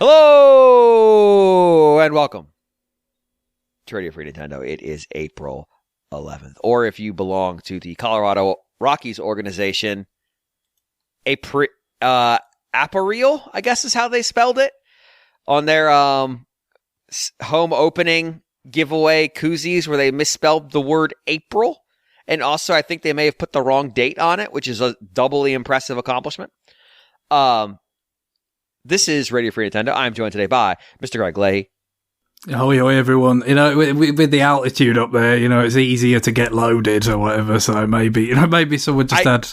Hello and welcome to Radio Free Nintendo. It is April 11th, or if you belong to the Colorado Rockies organization, Apparel, I guess is how they spelled it, on their home opening giveaway koozies where they misspelled the word April. And also, I think they may have put the wrong date on it, which is a doubly impressive accomplishment. This is Radio Free Nintendo. I'm joined today by Mr. Greg Leahy. Hoy, everyone. You know, with the altitude up there, you know, it's easier to get loaded or whatever. So maybe someone just had,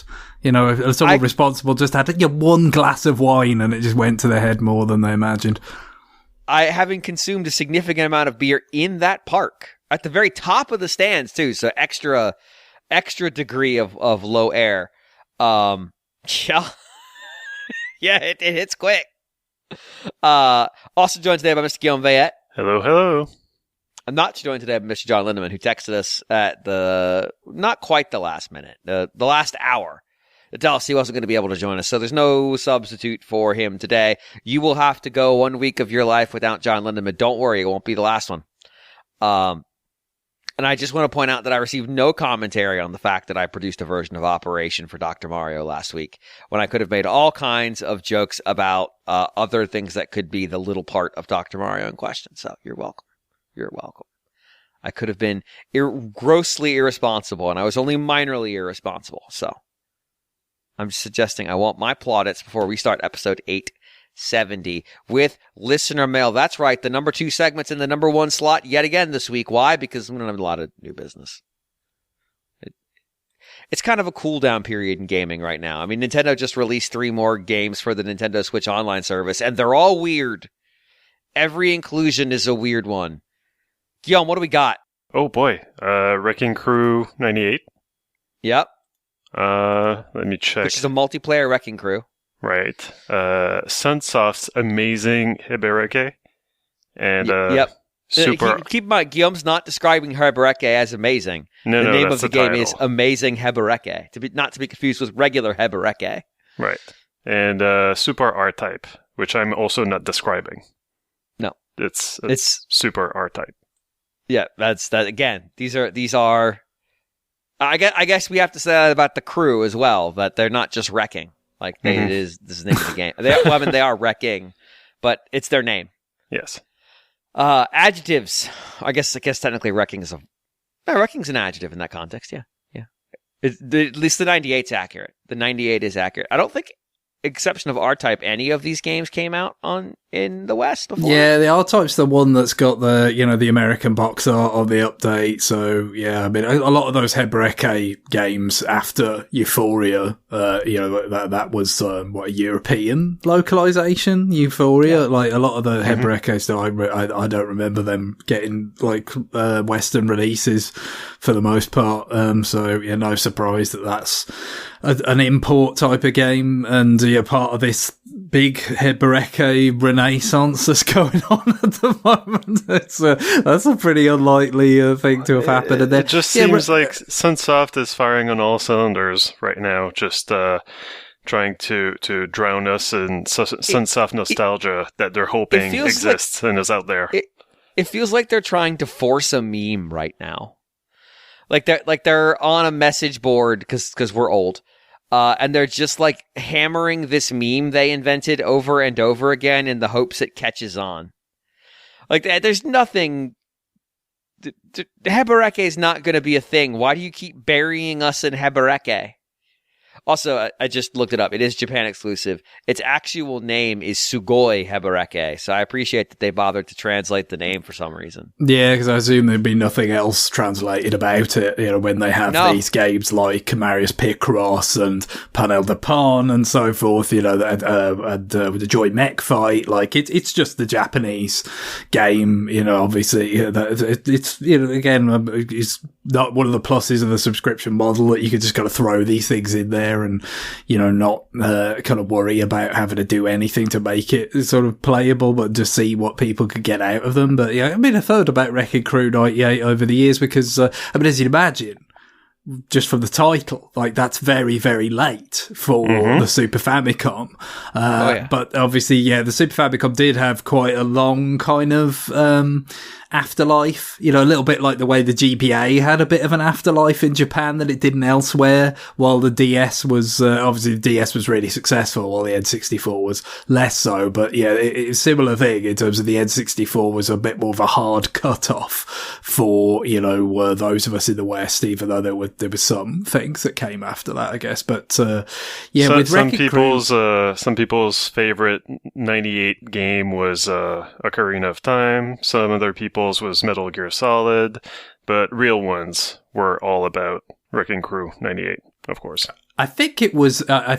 someone responsible just had one glass of wine and it just went to their head more than they imagined. Having consumed a significant amount of beer in that park at the very top of the stands too. So extra degree of low air. Yeah, it hits quick. Also joined today by Mr. Guillaume Vayette. Hello. I'm not joined today by Mr. John Lindemann, who texted us at not quite the last minute, the last hour, to tell us he wasn't going to be able to join us. So there's no substitute for him today. You will have to go 1 week of your life without John Lindemann. Don't worry, it won't be the last one. And I just want to point out that I received no commentary on the fact that I produced a version of Operation for Dr. Mario last week, when I could have made all kinds of jokes about other things that could be the little part of Dr. Mario in question. So you're welcome. You're welcome. I could have been grossly irresponsible, and I was only minorly irresponsible. So I'm just suggesting I want my plaudits before we start episode 870 with listener mail. That's right, the number 2 segment's in the number 1 slot yet again this week. Why? Because we don't have a lot of new business. It's kind of a cool down period in gaming right now. I mean, Nintendo just released 3 more games for the Nintendo Switch Online service, and they're all weird. Every inclusion is a weird one. Guillaume, what do we got? Oh boy, Wrecking Crew 98. Yep. Let me check. Which is a multiplayer Wrecking Crew. Right. Sunsoft's amazing HEBEREKE. And yep. Super. Keep in mind, Guillaume's not describing HEBEREKE as amazing. The name of the game title is Amazing HEBEREKE, not to be confused with regular HEBEREKE. Right. And Super R-Type, which I'm also not describing. No. It's Super R-Type. Yeah, that's that again. These are I guess we have to say that about the crew as well, that they're not just wrecking. Like this is the name of the game. They are wrecking, but it's their name. Yes. Adjectives. I guess technically recking's an adjective in that context. Yeah. At least the 98's accurate. The 98 is accurate. I don't think, exception of R-Type, any of these games came out in the West before. Yeah, the R-Type's the one that's got the American box art on the update. So yeah, I mean, a lot of those HEBEREKE games after Euphoria, that was a European localization. Euphoria, like a lot of the HEBEREKE stuff, I don't remember them getting Western releases for the most part. So yeah, no surprise that's an import type of game, and part of this big HEBEREKE renaissance that's going on at the moment. That's a pretty unlikely thing to have happened. And then, it just seems like Sunsoft is firing on all cylinders right now, just trying to drown us in Sunsoft nostalgia that they're hoping exists and is out there. It feels like they're trying to force a meme right now. Like they're on a message board because we're old. And they're just like hammering this meme they invented over and over again in the hopes it catches on. Like, there's nothing. HEBEREKE is not going to be a thing. Why do you keep burying us in HEBEREKE? Also, I just looked it up. It is Japan exclusive. Its actual name is Sugoi HEBEREKE, so I appreciate that they bothered to translate the name for some reason. Yeah, because I assume there'd be nothing else translated about it, when they have these games like Marius Picross and Panel de Pon and so forth, and with the Joy Mech fight. Like, it's just the Japanese game, obviously. It's, again, it's not one of the pluses of the subscription model that you could just kind of throw these things in there and not kind of worry about having to do anything to make it sort of playable, but just see what people could get out of them. But yeah, I mean, I thought about Wrecking Crew 98 over the years because as you'd imagine, just from the title. Like, that's very, very late for the Super Famicom. But obviously, the Super Famicom did have quite a long kind of afterlife, a little bit like the way the GBA had a bit of an afterlife in Japan that it didn't elsewhere, while the DS was, obviously the DS was really successful, while the N64 was less so. But it's a similar thing in terms of the N64 was a bit more of a hard cut-off for, those of us in the West, even though there were some things that came after that, I guess. But, with some people's favorite 98 game was, Ocarina of Time. Some other people's was Metal Gear Solid, but real ones were all about Wrecking Crew 98, of course. I think it was like,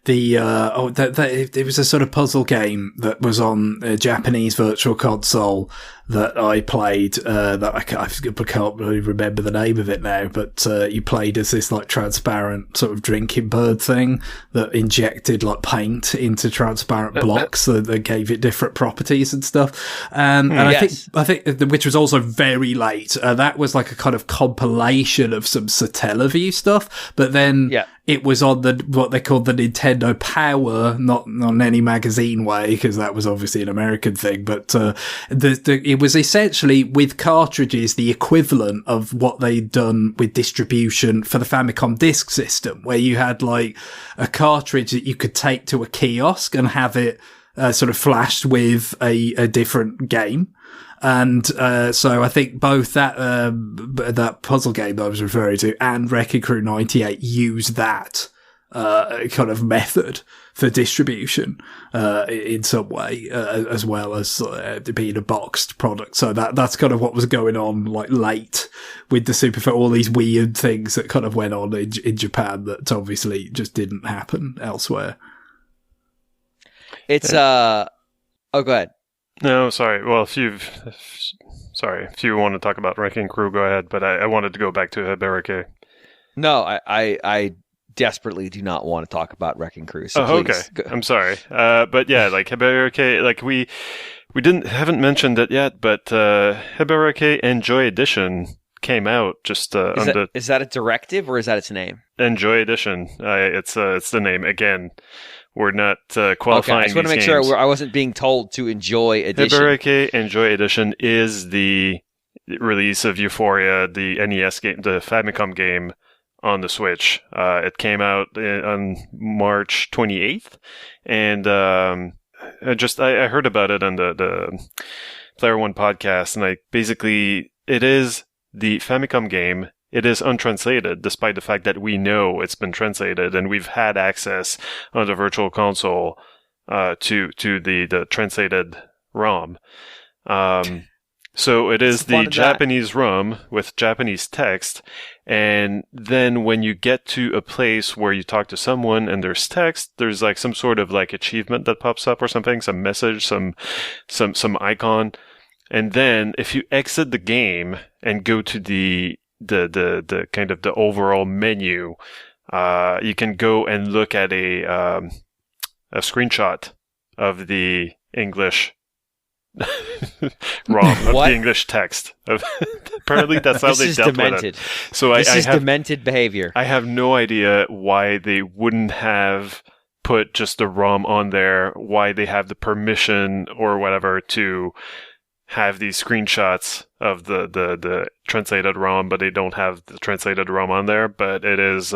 it was a sort of puzzle game that was on a Japanese virtual console that I played, that I can't really remember the name of it now, but, you played as this like transparent sort of drinking bird thing that injected like paint into transparent blocks that gave it different properties and stuff. And I think, which was also very late. That was like a kind of compilation of some Satellaview stuff, but then, it was on what they called the Nintendo Power, not on any magazine way, because that was obviously an American thing, but, it was essentially with cartridges the equivalent of what they'd done with distribution for the Famicom Disk System, where you had like a cartridge that you could take to a kiosk and have it sort of flashed with a different game. And so I think both that puzzle game that I was referring to and Wrecking Crew 98 use that kind of method for distribution in some way, as well as being a boxed product. So that's kind of what was going on like late with the Super, all these weird things that kind of went on in Japan that obviously just didn't happen elsewhere. It's oh, go ahead. No, sorry. Well, if you want to talk about Wrecking Crew, go ahead. But I wanted to go back to HEBEREKE. No, I desperately do not want to talk about Wrecking Crew. So okay. I'm sorry. But yeah, like HEBEREKE, like we haven't mentioned it yet, but HEBEREKE Enjoy Edition came out just is that a directive or is that its name? Enjoy Edition. It's the name again. We're not qualifying. Okay, I just want to make sure I wasn't being told to Enjoy Edition. HEBEREKE Enjoy Edition is the release of Euphoria, the NES game, the Famicom game on the Switch. It came out on March 28th, and I heard about it on the Player One podcast, and it is the Famicom game. It is untranslated, despite the fact that we know it's been translated, and we've had access on the Virtual Console to the translated ROM. So it is the Japanese ROM with Japanese text, and then when you get to a place where you talk to someone and there's text, there's like some sort of like achievement that pops up or something, some message, some icon, and then if you exit the game and go to the kind of the overall menu, you can go and look at a screenshot of the English ROM, of the English text. Apparently that's how they dealt with it. So this is demented behavior. I have no idea why they wouldn't have put just the ROM on there, why they have the permission or whatever to have these screenshots of the translated ROM, but they don't have the translated ROM on there. But it is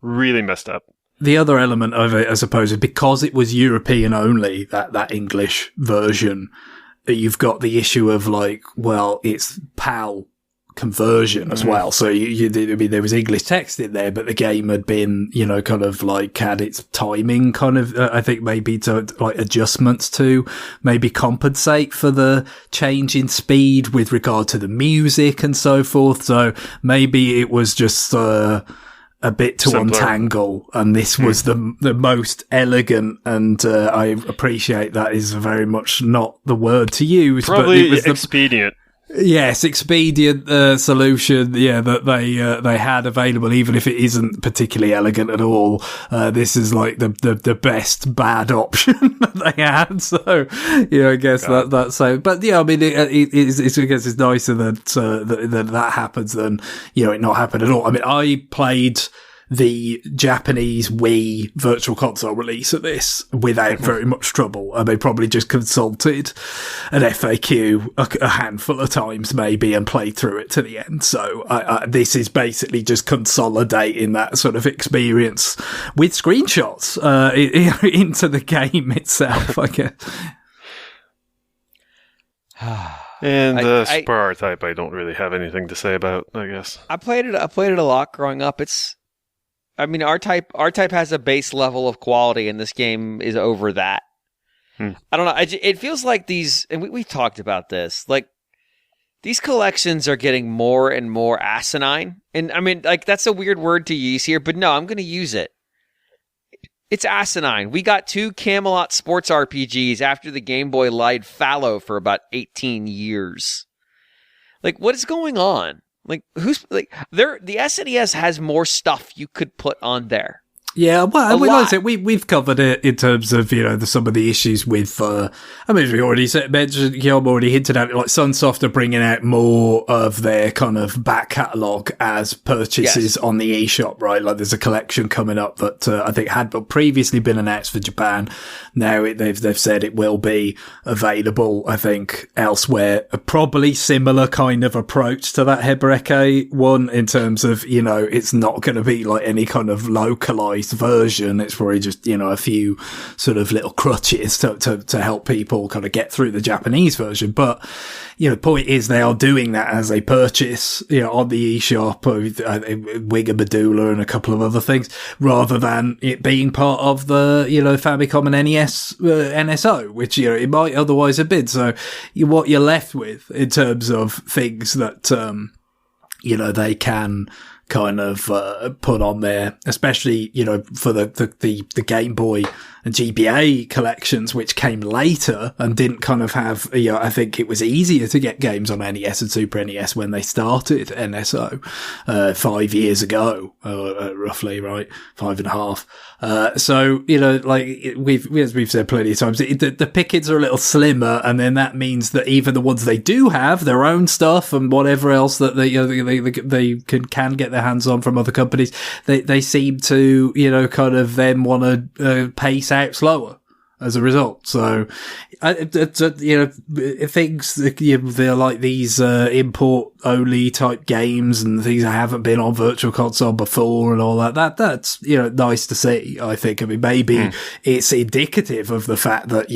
really messed up. The other element of it, I suppose, is because it was European only, that English version, you've got the issue of like, well, it's PAL conversion as well. So there was English text in there, but the game had been, kind of like had its timing kind of, I think maybe to like adjustments to maybe compensate for the change in speed with regard to the music and so forth. So maybe it was just, a bit to simpler. Untangle, and this was the most elegant, and I appreciate that is very much not the word to use. Probably but it was expedient. Yes, expedient solution, that they had available, even if it isn't particularly elegant at all. This is like the best bad option that they had. So, I guess that's so. But I mean, it's I guess it's nicer that happens than it not happen at all. I mean, I played the Japanese Wii Virtual Console release of this without very much trouble. And they probably just consulted an FAQ a handful of times maybe and played through it to the end. So this is basically just consolidating that sort of experience with screenshots into the game itself, I guess. And the Super R-Type I don't really have anything to say about, I guess. I played it a lot growing up. R-Type has a base level of quality, and this game is over that. I don't know. It feels like these, and we've talked about this, like these collections are getting more and more asinine. And I mean, like that's a weird word to use here, but no, I'm going to use it. It's asinine. We got 2 Camelot sports RPGs after the Game Boy lied fallow for about 18 years. Like, what is going on? Like, the SNES has more stuff you could put on there. Yeah, well, like I said, we've covered it in terms of, some of the issues with, we already mentioned, I'm already hinted at it, like Sunsoft are bringing out more of their kind of back catalogue as purchases on the eShop, right? Like there's a collection coming up that I think had previously been announced for Japan. Now they've said it will be available, I think, elsewhere. A probably similar kind of approach to that HEBEREKE one in terms of, it's not going to be like any kind of localized version. It's probably just a few sort of little crutches to help people kind of get through the Japanese version. But the point is they are doing that as a purchase on the eShop with Bipedal and a couple of other things, rather than it being part of the Famicom and NES NSO, which it might otherwise have been. So what you're left with in terms of things that they can kind of put on there, especially for the Game Boy and GBA collections, which came later and didn't kind of have I think it was easier to get games on NES and Super NES when they started NSO 5 years ago, roughly, right? 5.5. So as we've said plenty of times, the pickets are a little slimmer, and then that means that even the ones they do have their own stuff and whatever else that they can get their hands on from other companies, they seem to kind of then want to pace out slower as a result. So things they're like these import only type games and things that haven't been on Virtual Console before and all that's nice to see, I think. I mean, maybe it's indicative of the fact that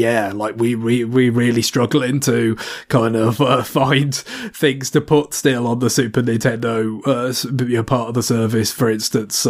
we really struggling to kind of find things to put still on the Super Nintendo part of the service, for instance,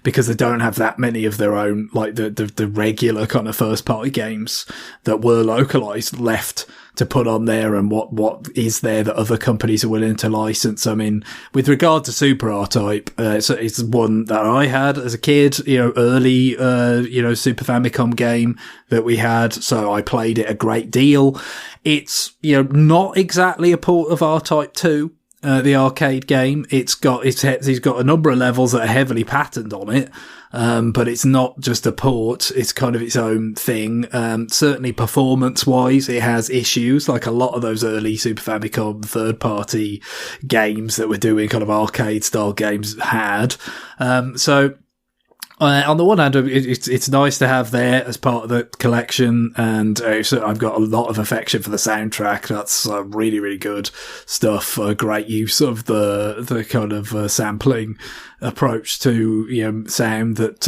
because they don't have that many of their own, like the regular kind of first party games that were localized left to put on there, and what is there that other companies are willing to license. I mean, with regard to Super R-Type, it's one that I had as a kid, early, Super Famicom game that we had. So I played it a great deal. It's, not exactly a port of R-Type 2. The arcade game. He's got a number of levels that are heavily patterned on it. But it's not just a port. It's kind of its own thing. Certainly performance-wise, it has issues, like a lot of those early Super Famicom third-party games that were doing kind of arcade-style games had. On the one hand, it's nice to have there as part of the collection, and so I've got a lot of affection for the soundtrack. That's really, really good stuff. Great use of the kind of sampling approach to sound that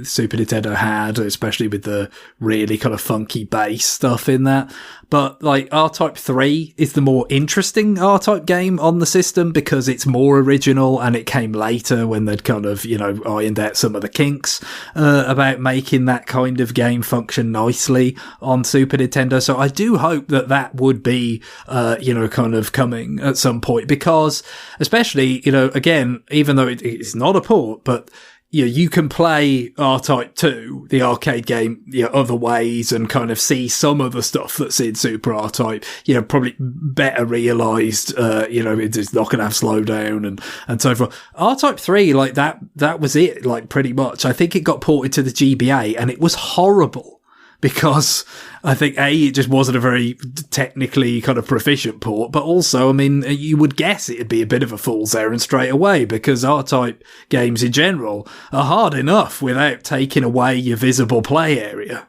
Super Nintendo had, especially with the really kind of funky bass stuff in that. But like R-Type 3 is the more interesting R-Type game on the system because it's more original, and it came later when they'd kind of ironed out some of the kinks about making that kind of game function nicely on Super Nintendo. So I do hope that would be kind of coming at some point, because especially again, even though it's not a port, but you can play R-Type 2, the arcade game, other ways and kind of see some of the stuff that's in Super R-Type, probably better realised, it's not going to have slowdown and so forth. R-Type 3, like that was it, like pretty much. I think it got ported to the GBA and it was horrible because I think it just wasn't a very technically kind of proficient port, but also, I mean, you would guess it'd be a bit of a fool's errand straight away because R-Type games in general are hard enough without taking away your visible play area.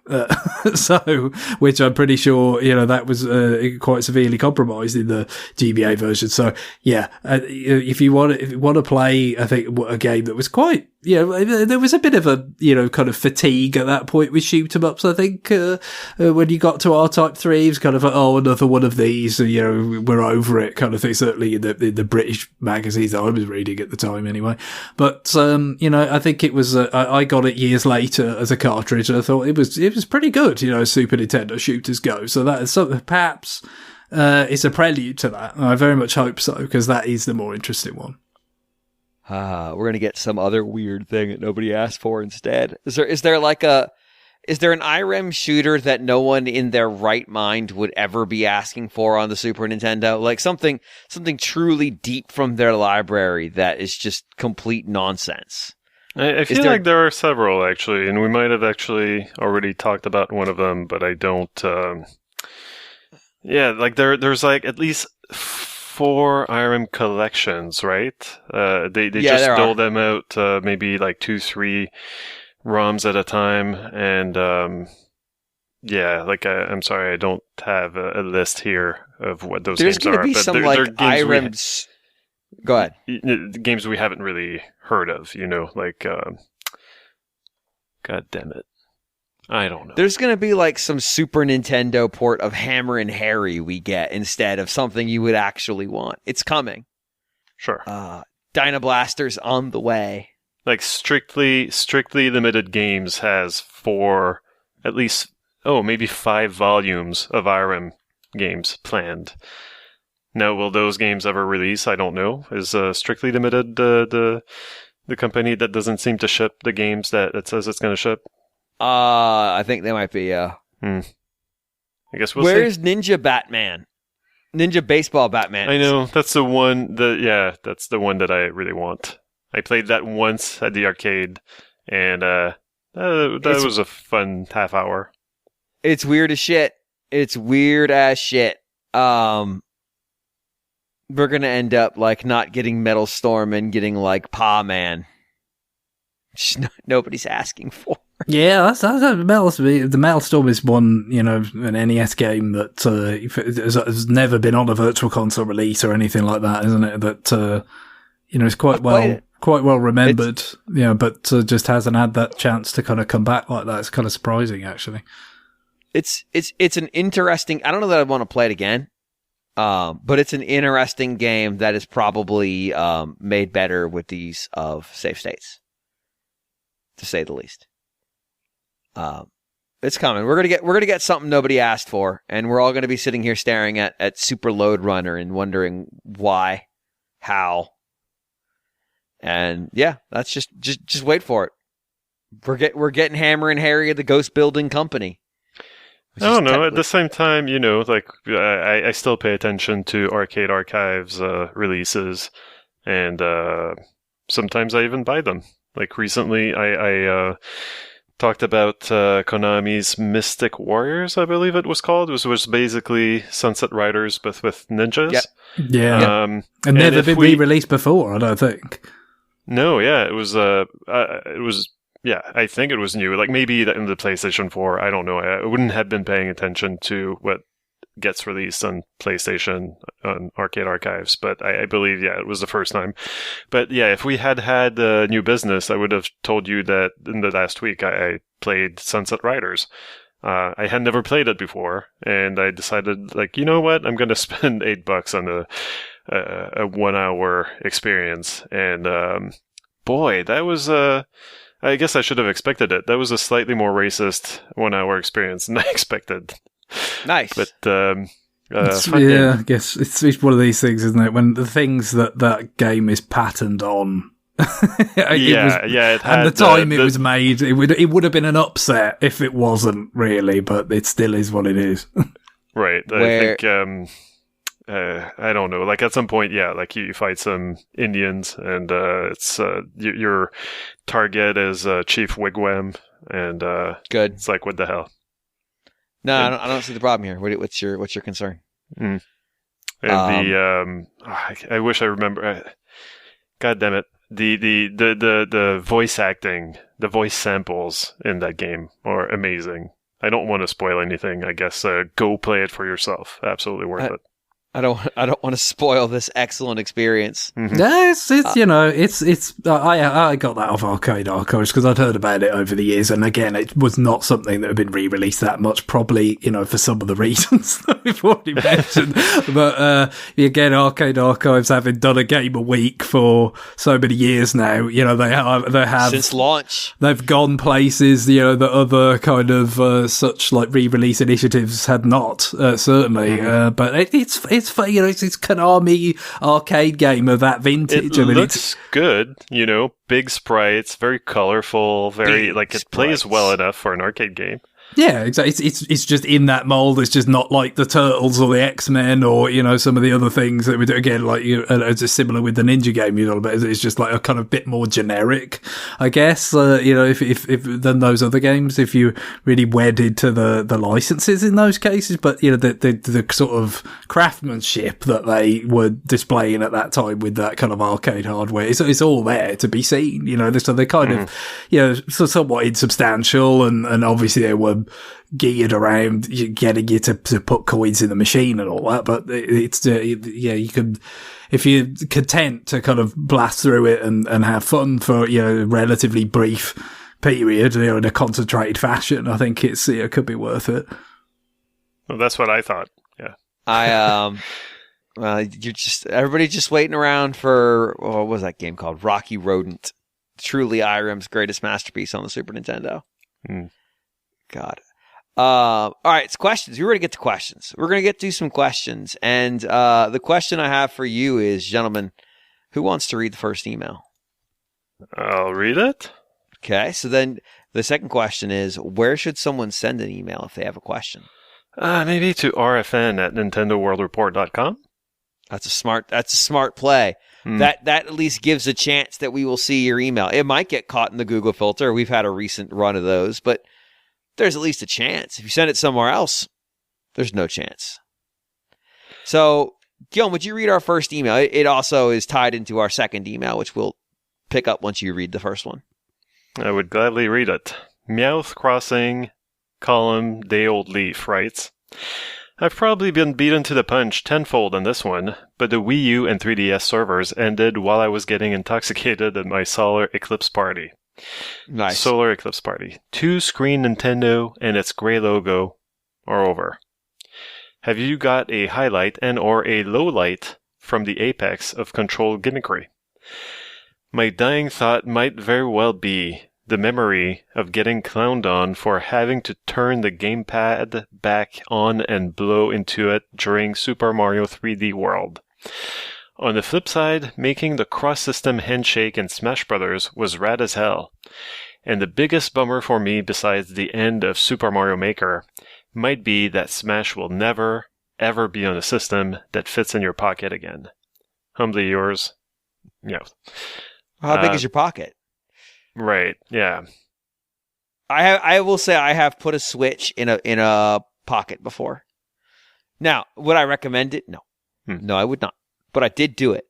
So, which I'm pretty sure, that was quite severely compromised in the GBA version. So, yeah, if you want to play, I think a game that was quite, there was a bit of a, kind of fatigue at that point with shoot 'em ups, I think, when you got to R-Type 3, it was kind of like, another one of these, we're over it kind of thing, certainly in the British magazines that I was reading at the time anyway. But, I think it was, I got it years later as a cartridge and I thought it was pretty good, as Super Nintendo shooters go. So that is something, perhaps, it's a prelude to that. I very much hope so, because that is the more interesting one. We're going to get some other weird thing that nobody asked for instead. Is there an IREM shooter that no one in their right mind would ever be asking for on the Super Nintendo? Like something truly deep from their library that is just complete nonsense. I feel like there are several, actually, and we might have actually already talked about one of them, but I don't... there's like at least 4 IREM collections, right? They just dole them out, maybe like 2-3 ROMs at a time, and I'm sorry, I don't have a list here of what those games are. There's going to be some like IREMs. Go ahead. Games we haven't really heard of, God damn it. I don't know. There's going to be like some Super Nintendo port of Hammer and Harry we get instead of something you would actually want. It's coming. Sure. Dynablasters on the way. Like strictly limited games has 4, at least, maybe 5 volumes of IREM games planned. Now, will those games ever release? I don't know. Is Strictly Limited the company that doesn't seem to ship the games that it says it's going to ship? I think they might be, yeah. I guess we'll Where's see. Ninja Batman? Ninja Baseball Batman. I know. That's the one. That's the one that I really want. I played that once at the arcade, and that was a fun half hour. It's weird as shit. We're gonna end up like not getting Metal Storm and getting like Paw Man. Nobody's asking for. Yeah, that's the Metal Storm is one, an NES game that has never been on a Virtual Console release or anything like that, isn't it? That it's quite well remembered, but just hasn't had that chance to kind of come back like that. It's kind of surprising, actually. It's an interesting. I don't know that I want to play it again, but it's an interesting game that is probably made better with these of save states, to say the least. It's coming. We're gonna get something nobody asked for, and we're all gonna be sitting here staring at Super Load Runner and wondering why, how, and yeah, that's just wait for it. We're getting Hammer and Harry at the Ghost Building Company. I don't know. At the same time, I still pay attention to Arcade Archives releases, and sometimes I even buy them. Like recently, I talked about Konami's Mystic Warriors, I believe it was called. It was basically Sunset Riders, but with ninjas. Yep. Yeah. And never been re-released before, I don't think. No, yeah, it was. Yeah, I think it was new. Like maybe in the PlayStation 4. I don't know. I wouldn't have been paying attention to what gets released on PlayStation on Arcade Archives, but I believe, it was the first time. But yeah, if we had new business, I would have told you that in the last week I played Sunset Riders. I had never played it before, and I decided, like, you know what? I'm going to spend $8 on a 1 hour experience. And boy, that was I guess I should have expected it. That was a slightly more racist 1 hour experience than I expected. Nice. But, I guess it's one of these things, isn't it? When the things that game is patterned on, It had, and the time it was made, it would have been an upset if it wasn't really, but it still is what it is. Right. I think I don't know. Like at some point, like you fight some Indians, and it's your target is Chief Wigwam, and good. It's like, what the hell? No, I don't see the problem here. What's your concern? And I wish I remember. God damn it! The voice acting, the voice samples in that game are amazing. I don't want to spoil anything. I guess go play it for yourself. Absolutely worth it. I don't want to spoil this excellent experience. Mm-hmm. Yeah, I got that off Arcade Archives because I'd heard about it over the years, and again, it was not something that had been re-released that much, probably, for some of the reasons that we've already mentioned. But again, Arcade Archives, having done a game a week for so many years now, they have since launch. They've gone places, that other kind of such like re-release initiatives had not, certainly. But it's Konami arcade game of that vintage. It looks good, big sprites, very colorful, very it plays well enough for an arcade game. Yeah, exactly. It's just in that mold. It's just not like the Turtles or the X-Men or, some of the other things that we do. Again, like, it's similar with the Ninja game, but it's just like a kind of bit more generic, I guess, if than those other games, if you really wedded to the licenses in those cases. But, the sort of craftsmanship that they were displaying at that time with that kind of arcade hardware, it's all there to be seen, so they're kind of, so somewhat insubstantial and obviously they were geared around getting you to put coins in the machine and all that, but it's you can, if you're content to kind of blast through it and have fun for a relatively brief period, in a concentrated fashion, I think it could be worth it. Well, that's what I thought. Yeah, everybody's just waiting around for what was that game called? Rocky Rodent, truly Irem's greatest masterpiece on the Super Nintendo. God. All right, it's questions. We're going to get to questions. We're going to get to some questions. And the question I have for you is, gentlemen, who wants to read the first email? I'll read it. Okay, so then the second question is, where should someone send an email if they have a question? Maybe to rfn@nintendoworldreport.com. That's a smart play. That at least gives a chance that we will see your email. It might get caught in the Google filter. We've had a recent run of those, but there's at least a chance. If you send it somewhere else, there's no chance. So, Guillaume, would you read our first email? It also is tied into our second email, which we'll pick up once you read the first one. I would gladly read it. Meowth Crossing, column Day Old Leaf writes, I've probably been beaten to the punch tenfold on this one, but the Wii U and 3DS servers ended while I was getting intoxicated at my Solar Eclipse party. Nice. Solar Eclipse Party. 2-screen Nintendo and its gray logo are over. Have you got a highlight and or a low light from the apex of control gimmickry? My dying thought might very well be the memory of getting clowned on for having to turn the gamepad back on and blow into it during Super Mario 3D World. On the flip side, making the cross-system handshake in Smash Bros. Was rad as hell. And the biggest bummer for me besides the end of Super Mario Maker might be that Smash will never, ever be on a system that fits in your pocket again. Humbly yours, Meowth. How big is your pocket? Right, yeah. I will say I have put a Switch in a pocket before. Now, would I recommend it? No. No, I would not. But I did do it.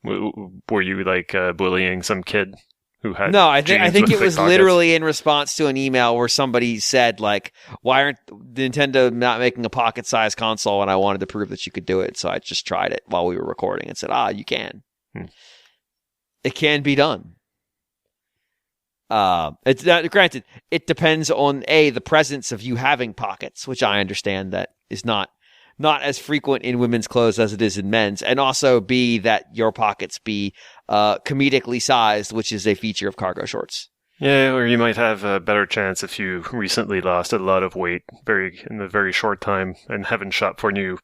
Were you bullying some kid who had? No, I think it was literally in response to an email where somebody said "Why aren't Nintendo not making a pocket-sized console?" And I wanted to prove that you could do it, so I just tried it while we were recording and said, "You can. It can be done." It's granted, it depends on the presence of you having pockets, which I understand that is not as frequent in women's clothes as it is in men's, and also B, that your pockets be comedically sized, which is a feature of cargo shorts. Yeah, or you might have a better chance if you recently lost a lot of weight in a very short time and haven't shopped for new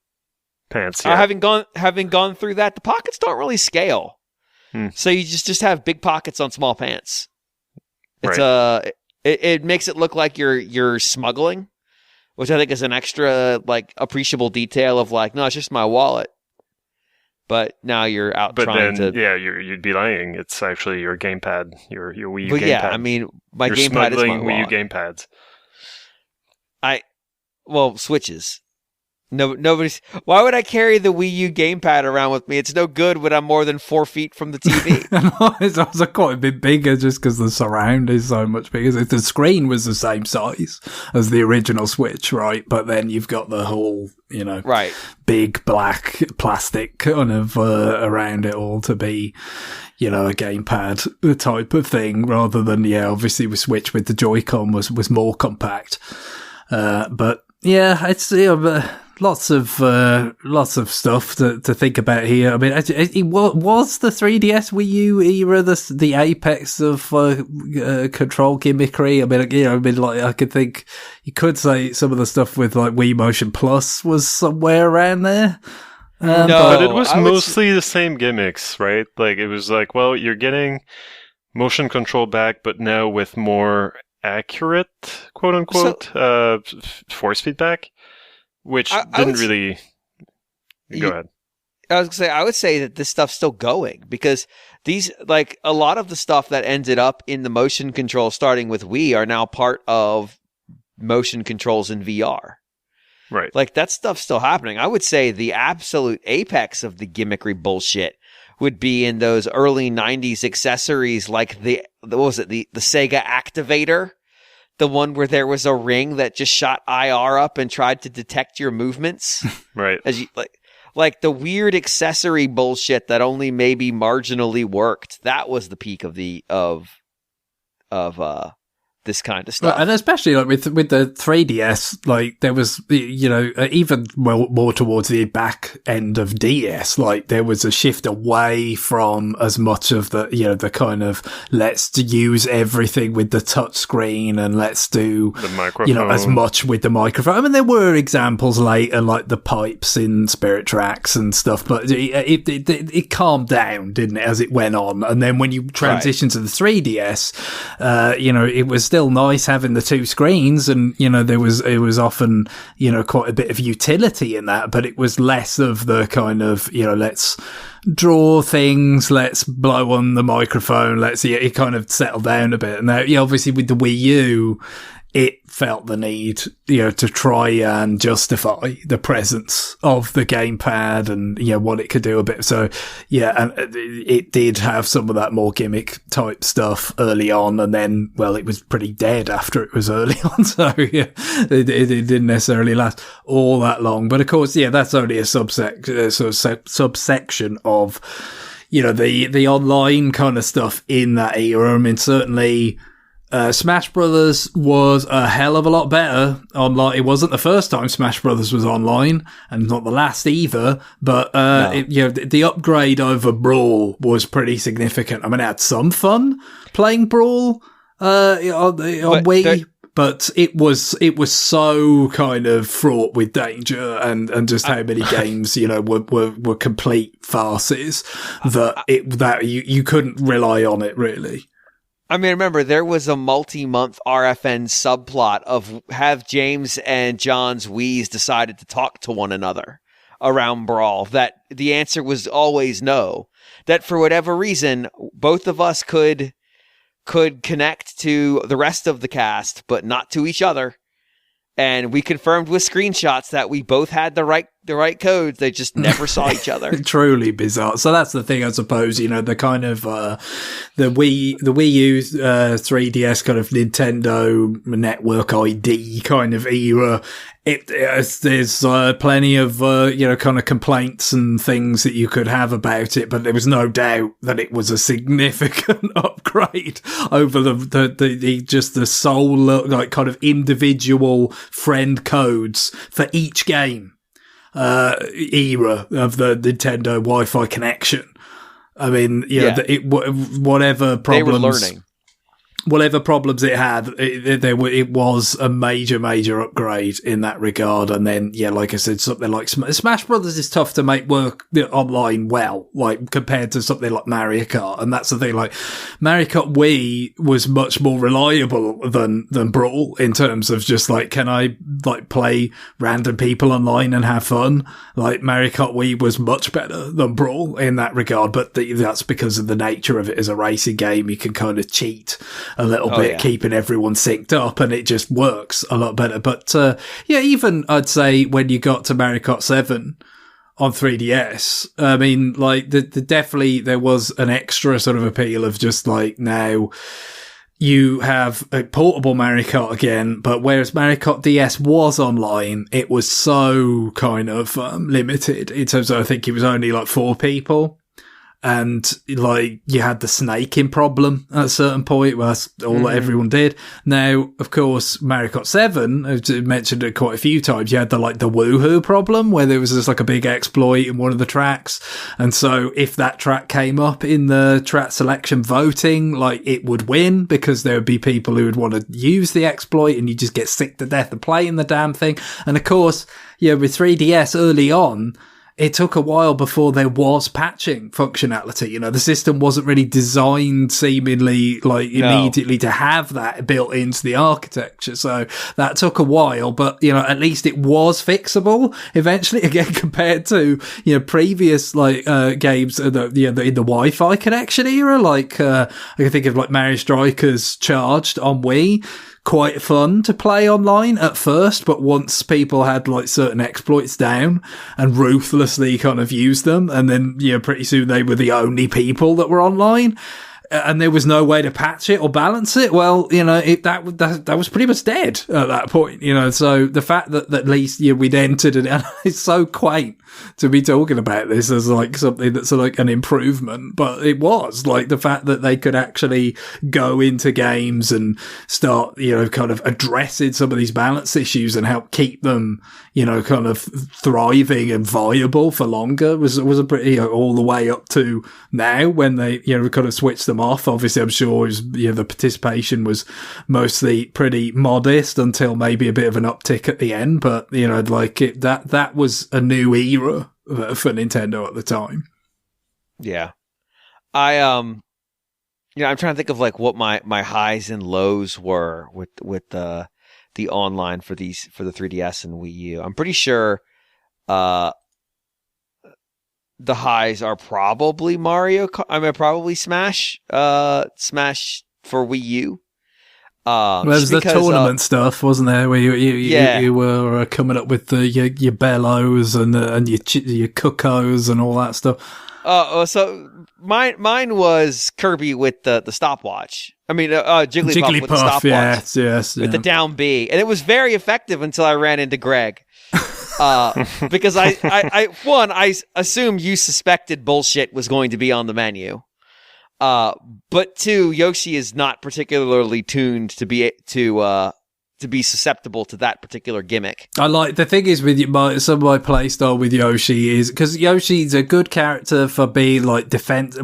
pants yet. Having gone through that, the pockets don't really scale. So you just have big pockets on small pants. It's Right. it makes it look like you're smuggling, which I think is an extra like appreciable detail of like, no, it's just my wallet. But now you're out But trying then, to. yeah, you'd be lying. It's actually your gamepad, your Wii U But gamepad. yeah, I mean, my You're gamepad is smuggling my Wii U wallet. gamepads. Well, Switches. No, nobody's. Why would I carry the Wii U gamepad around with me? It's no good when I'm more than 4 feet from the TV. It's also quite a bit bigger just because the surround is so much bigger. The screen was the same size as the original Switch, right? But then you've got the whole, Right. big black plastic kind of around it all to be, a gamepad type of thing rather than, obviously the Switch with the Joy-Con was more compact. But yeah, it's, lots of stuff to think about here. I mean, it was the 3DS Wii U era the apex of control gimmickry. I mean, like I could think you could say some of the stuff with like Wii Motion Plus was somewhere around there. No, but it was I would mostly the same gimmicks, right? Like it was like, well, you're getting motion control back, but now with more accurate, quote unquote, force feedback. Which didn't really... Go ahead. I was going to say, I would say that this stuff's still going because these, like, a lot of the stuff that ended up in the motion control starting with Wii are now part of motion controls in VR. Right. Like, that stuff's still happening. I would say the absolute apex of the gimmickry bullshit would be in those early 90s accessories like the Sega Activator. The one where there was a ring that just shot IR up and tried to detect your movements. Right. As you like the weird accessory bullshit that only maybe marginally worked. That was the peak of this kind of stuff. And especially like with the 3DS, like there was, even more towards the back end of DS, like there was a shift away from as much of the, the kind of let's use everything with the touch screen and let's do the microphone. As much with the microphone. I mean, there were examples later, like the pipes in Spirit Tracks and stuff, but it calmed down, didn't it, as it went on? And then when you transition to the 3DS, it was still nice having the two screens, and it was often quite a bit of utility in that, but it was less of the kind of let's draw things, let's blow on the microphone, it kind of settled down a bit. And now, obviously with the Wii U, it felt the need, to try and justify the presence of the gamepad and, what it could do a bit. So, yeah, and it did have some of that more gimmick type stuff early on. And then, well, it was pretty dead after it was early on. So, yeah, it didn't necessarily last all that long. But of course, yeah, that's only a subsection of, the online kind of stuff in that era. I mean, certainly, Smash Brothers was a hell of a lot better online. It wasn't the first time Smash Brothers was online, and not the last either. But the upgrade over Brawl was pretty significant. I mean, I had some fun playing Brawl on Wii, but it was so kind of fraught with danger and just how many games were complete farces that you couldn't rely on it really. I mean, remember, there was a multi-month RFN subplot of have James and John's Wiis decided to talk to one another around Brawl, that the answer was always no. That for whatever reason, both of us could connect to the rest of the cast, but not to each other. And we confirmed with screenshots that we both had the right codes. They just never saw each other. Truly bizarre. So that's the thing, I suppose. The kind of the Wii U 3DS kind of Nintendo Network ID kind of era. There's plenty of kind of complaints and things that you could have about it, but there was no doubt that it was a significant upgrade over the sole like kind of individual friend codes for each game era of the Nintendo Wi-Fi connection. I mean, whatever problems they were learning. whatever problems it had, it was a major upgrade in that regard. And then, yeah, like I said, something like Smash Brothers is tough to make work online well, like compared to something like Mario Kart. And that's the thing, like Mario Kart Wii was much more reliable than Brawl in terms of just like, can I like play random people online and have fun? Like Mario Kart Wii was much better than Brawl in that regard, but that's because of the nature of it as a racing game. You can kind of cheat a little bit, keeping everyone synced up, and it just works a lot better. But yeah, even I'd say when you got to Mario Kart 7 on 3DS, I mean, like definitely there was an extra sort of appeal of just like, now you have a portable Mario Kart again, but whereas Mario Kart DS was online, it was so kind of limited in terms of, I think it was only like 4 people. And like you had the snaking problem at a certain point. Well, that's all that everyone did. Now, of course, Mario Kart 7, I've mentioned it quite a few times. You had the woohoo problem where there was just like a big exploit in one of the tracks. And so if that track came up in the track selection voting, like it would win because there would be people who would want to use the exploit, and you just get sick to death of playing the damn thing. And of course, yeah, with 3DS early on, it took a while before there was patching functionality. You know, the system wasn't really designed seemingly like immediately to have that built into the architecture. So that took a while, but you know, at least it was fixable eventually, again, compared to, you know, previous like, games in the Wi-Fi connection era. Like, I can think of like Mario Strikers Charged on Wii. Quite fun to play online at first, but once people had like certain exploits down and ruthlessly kind of used them, and then, you know, pretty soon they were the only people that were online, and there was no way to patch it or balance it. Well, you know, that was pretty much dead at that point, you know. So the fact that at least, you know, we'd entered it, and it's so quaint to be talking about this as like something that's like an improvement, but it was like the fact that they could actually go into games and start, you know, kind of addressing some of these balance issues and help keep them, you know, kind of thriving and viable for longer was a pretty, you know, all the way up to now when they, you know, kind of switched them off. Obviously, I'm sure you know, the participation was mostly pretty modest until maybe a bit of an uptick at the end, but you know, like that was a new era for Nintendo at the time. Yeah. I you know, I'm trying to think of like what my highs and lows were with the online for the 3DS and Wii U. I'm pretty sure the highs are probably probably Smash for Wii U. Well, there was the tournament stuff, wasn't there? Where you were coming up with your bellows and your cuckoos and all that stuff. So mine was Kirby with the stopwatch. I mean, Jigglypuff with the stopwatch. Yes, with the down B, and it was very effective until I ran into Greg. Because I assume you suspected bullshit was going to be on the menu. But 2, Yoshi is not particularly tuned to be susceptible to that particular gimmick. I like, the thing is with some of my playstyle with Yoshi is, because Yoshi's a good character for being like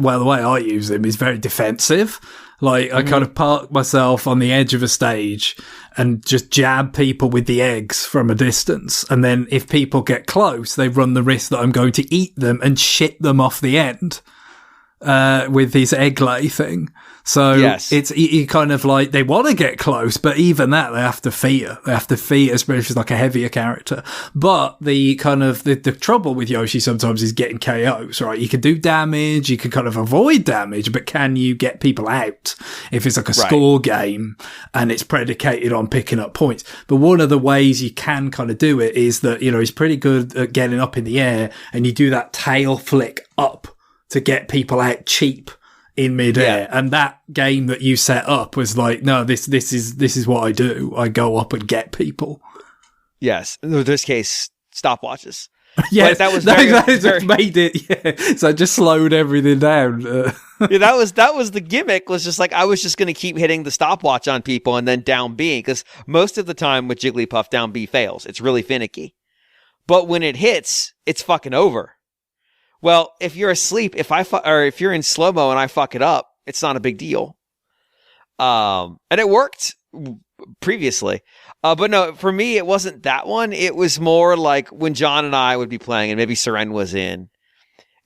well, the way I use him is very defensive. Like, I kind of park myself on the edge of a stage and just jab people with the eggs from a distance. And then if people get close, they run the risk that I'm going to eat them and shit them off the end. With his egg lay thing. So yes. It's you kind of like, they want to get close, but even that they have to fear. They have to fear, especially if it's like a heavier character. But the kind of the trouble with Yoshi sometimes is getting KOs, right? You can do damage, you can kind of avoid damage, but can you get people out if it's like a score game and it's predicated on picking up points? But one of the ways you can kind of do it is that, you know, he's pretty good at getting up in the air, and you do that tail flick up to get people out cheap in midair. Yeah. And that game that you set up was like, no, this is what I do. I go up and get people. Yes. In this case, stopwatches. Yeah, that was very made it. Yeah. So I just slowed everything down. Yeah, that was the gimmick, was just like, I was just going to keep hitting the stopwatch on people and then down B, because most of the time with Jigglypuff, down B fails. It's really finicky. But when it hits, it's fucking over. Well, if you're asleep, if you're in slow-mo and I fuck it up, it's not a big deal. And it worked previously. But no, for me, it wasn't that one. It was more like when John and I would be playing and maybe Seren was in,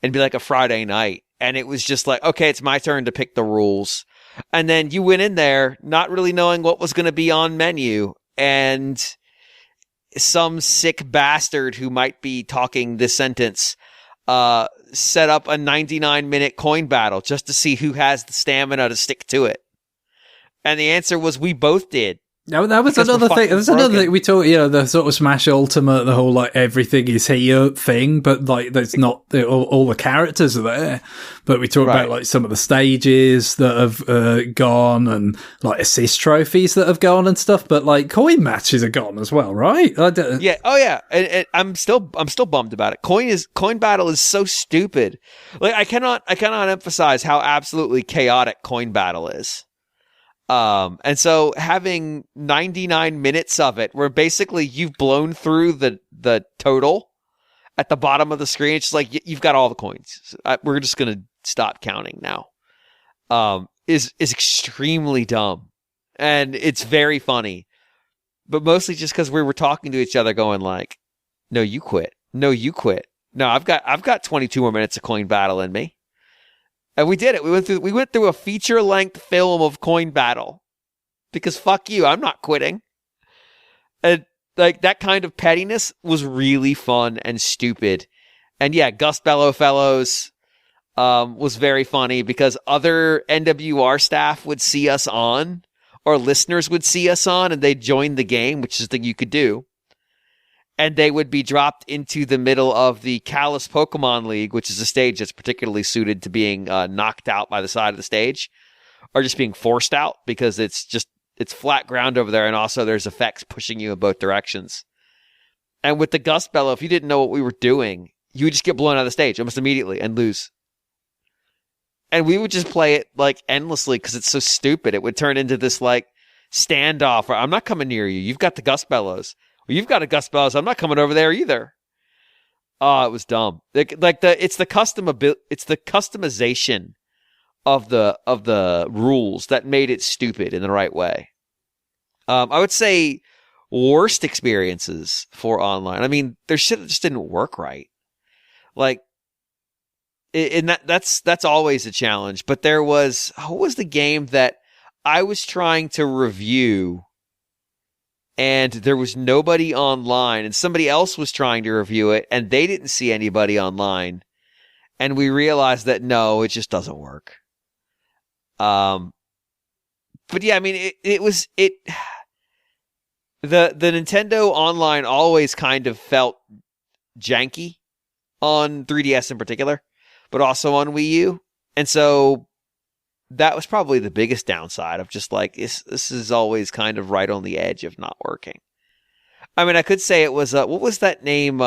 and be like a Friday night. And it was just like, okay, it's my turn to pick the rules. And then you went in there not really knowing what was going to be on menu. And some sick bastard who might be talking this sentence set up a 99-minute coin battle just to see who has the stamina to stick to it. And the answer was we both did. No, that was another thing. There was another thing we talked. The sort of Smash Ultimate, the whole like everything is here thing, but like there's not all the characters are there. But we talked about like some of the stages that have gone and like assist trophies that have gone and stuff. But like coin matches are gone as well, right? Yeah. Oh yeah. And I'm still bummed about it. Coin battle is so stupid. Like I cannot emphasize how absolutely chaotic coin battle is. And so having 99 minutes of it where basically you've blown through the total at the bottom of the screen, it's just like you've got all the coins. We're just going to stop counting now. Is extremely dumb, and it's very funny, but mostly just because we were talking to each other going like, no, you quit. No, you quit. No, I've got 22 more minutes of coin battle in me. And we did it. We went through a feature-length film of coin battle. Because fuck you, I'm not quitting. And like that kind of pettiness was really fun and stupid. And yeah, Gus Bellowfellows was very funny because other NWR staff would see us on, or listeners would see us on, and they'd join the game, which is the thing you could do. And they would be dropped into the middle of the Callous Pokemon League, which is a stage that's particularly suited to being knocked out by the side of the stage, or just being forced out because it's flat ground over there, and also there's effects pushing you in both directions. And with the Gust Bellow, if you didn't know what we were doing, you would just get blown out of the stage almost immediately and lose. And we would just play it like endlessly because it's so stupid. It would turn into this like standoff where I'm not coming near you. You've got the Gust Bellows. Well, you've got a Gus Bellows. I'm not coming over there either. Oh, it was dumb. It's the customization of the rules that made it stupid in the right way. I would say worst experiences for online. I mean, their shit just didn't work right. Like, and that's always a challenge. But there was, what was the game that I was trying to review? And there was nobody online, and somebody else was trying to review it, and they didn't see anybody online. And we realized that no, it just doesn't work. But yeah, I mean, the Nintendo Online always kind of felt janky on 3DS in particular, but also on Wii U. And so that was probably the biggest downside of just like, this is always kind of right on the edge of not working. I mean, I could say it was, what was that name?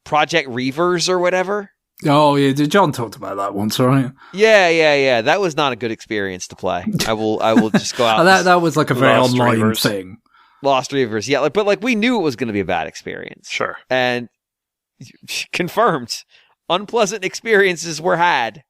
Project Reavers or whatever? Oh, yeah. John talked about that once, right? Yeah. That was not a good experience to play. I will just go out. That was like a very online thing. Lost Reavers. Yeah. But like we knew it was going to be a bad experience. Sure. And confirmed unpleasant experiences were had.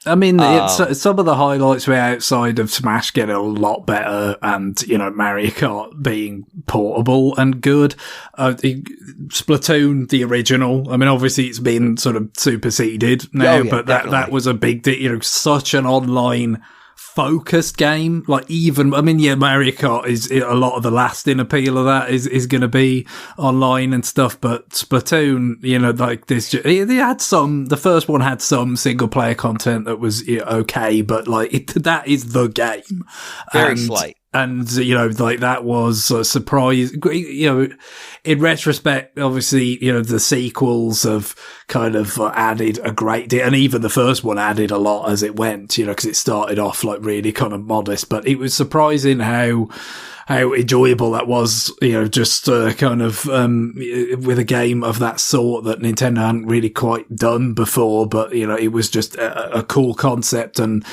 I mean, it's some of the highlights were outside of Smash getting a lot better and, Mario Kart being portable and good. Splatoon, the original, I mean, obviously it's been sort of superseded now, but that was a big deal, such an online focused game. Like Mario Kart is a lot of the lasting appeal of that is going to be online and stuff. But Splatoon, like this, the first one had some single player content that was okay, but like that is the game. Very slight. And, like that was a surprise, in retrospect, obviously, the sequels have kind of added a great deal. And even the first one added a lot as it went, because it started off like really kind of modest, but it was surprising how enjoyable that was, just kind of with a game of that sort that Nintendo hadn't really quite done before. But, it was just a cool concept, and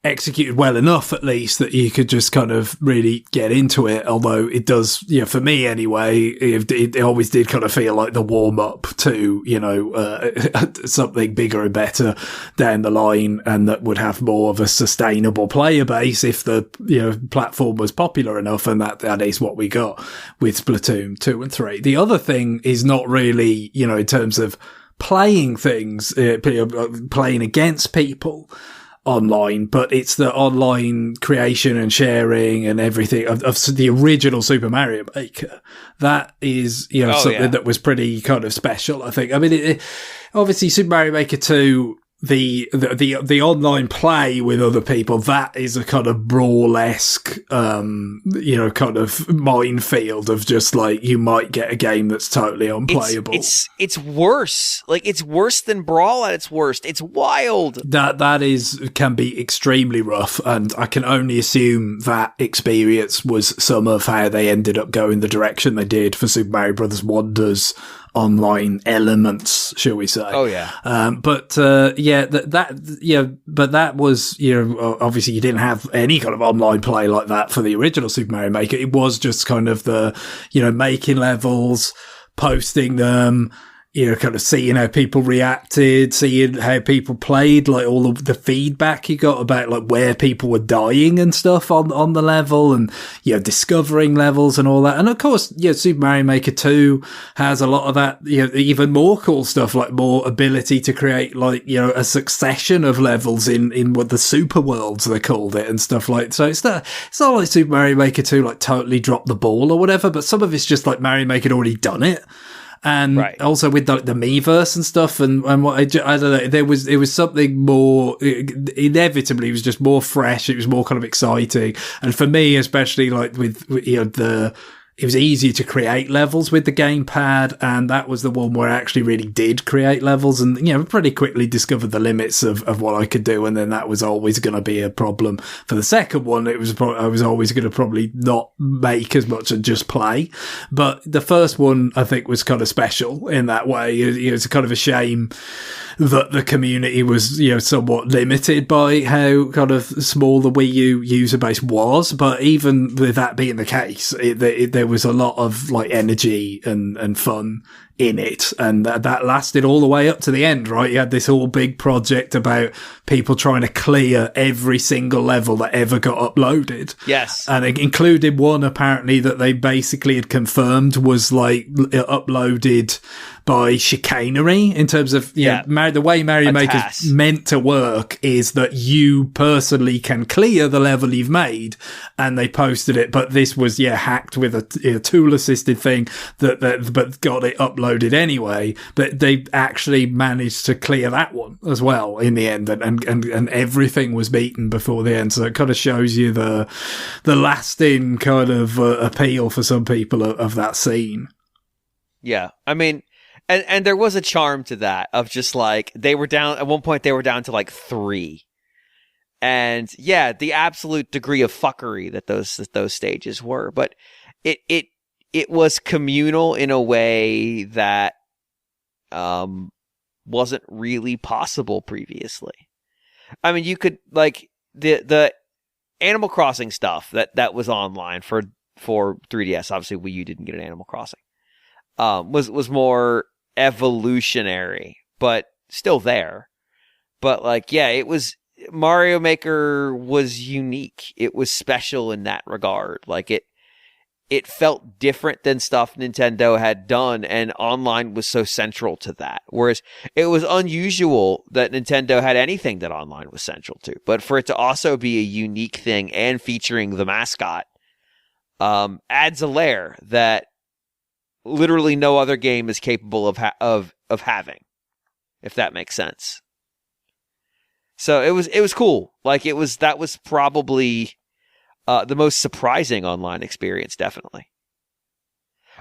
executed well enough, at least, that you could just kind of really get into it. Although it does, for me anyway, it always did kind of feel like the warm up to, something bigger and better down the line, and that would have more of a sustainable player base if the, platform was popular enough. And that is what we got with Splatoon 2 and 3. The other thing is not really, in terms of playing things, playing against people online, but it's the online creation and sharing and everything of the original Super Mario Maker. That is, something that was pretty kind of special, I think. I mean, obviously Super Mario Maker 2, the online play with other people, that is a kind of brawl-esque, kind of minefield of just like, you might get a game that's totally unplayable. It's worse. Like, it's worse than Brawl at its worst. It's wild. That can be extremely rough, and I can only assume that experience was some of how they ended up going the direction they did for Super Mario Brothers Wonder's online elements, shall we say? Oh yeah. But that was, obviously you didn't have any kind of online play like that for the original Super Mario Maker. It was just kind of the, making levels, posting them, kind of seeing how people reacted, seeing how people played, like all of the feedback you got about like where people were dying and stuff on the level, and, discovering levels and all that. And of course, Super Mario Maker 2 has a lot of that, even more cool stuff, like more ability to create like, a succession of levels in what the super worlds they called it and stuff like. So it's not like Super Mario Maker 2 like totally dropped the ball or whatever, but some of it's just like Mario Maker had already done it. And also with the Miiverse and stuff, and what I don't know, it was something more, inevitably it was just more fresh, it was more kind of exciting. And for me, especially like with it was easier to create levels with the gamepad, and that was the one where I actually really did create levels, and pretty quickly discovered the limits of what I could do, and then that was always going to be a problem. For the second one, I was always going to probably not make as much and just play. But the first one, I think, was kind of special in that way. It's kind of a shame that the community was, somewhat limited by how kind of small the Wii U user base was. But even with that being the case, there was a lot of like energy and fun in it, and that lasted all the way up to the end, right? You had this whole big project about people trying to clear every single level that ever got uploaded. Yes. And it included one apparently that they basically had confirmed was like uploaded by chicanery, in terms of the way Mario Maker's meant to work is that you personally can clear the level you've made, and they posted it, but this was hacked with a tool assisted thing that but got it uploaded anyway. But they actually managed to clear that one as well in the end, and everything was beaten before the end. So it kind of shows you the lasting kind of appeal for some people of that scene. Yeah, I mean. And there was a charm to that, of just like, they were down, at one point they were down to like 3. And the absolute degree of fuckery that those stages were. But it was communal in a way that wasn't really possible previously. I mean, you could, like, the Animal Crossing stuff that was online for 3DS, obviously Wii U didn't get an Animal Crossing, was more evolutionary, but still there. But like, it was, Mario Maker was unique. It was special in that regard. Like it felt different than stuff Nintendo had done, and online was so central to that. Whereas it was unusual that Nintendo had anything that online was central to, but for it to also be a unique thing and featuring the mascot, adds a layer that literally no other game is capable of having, if that makes sense. So it was cool. Like that was probably the most surprising online experience, definitely.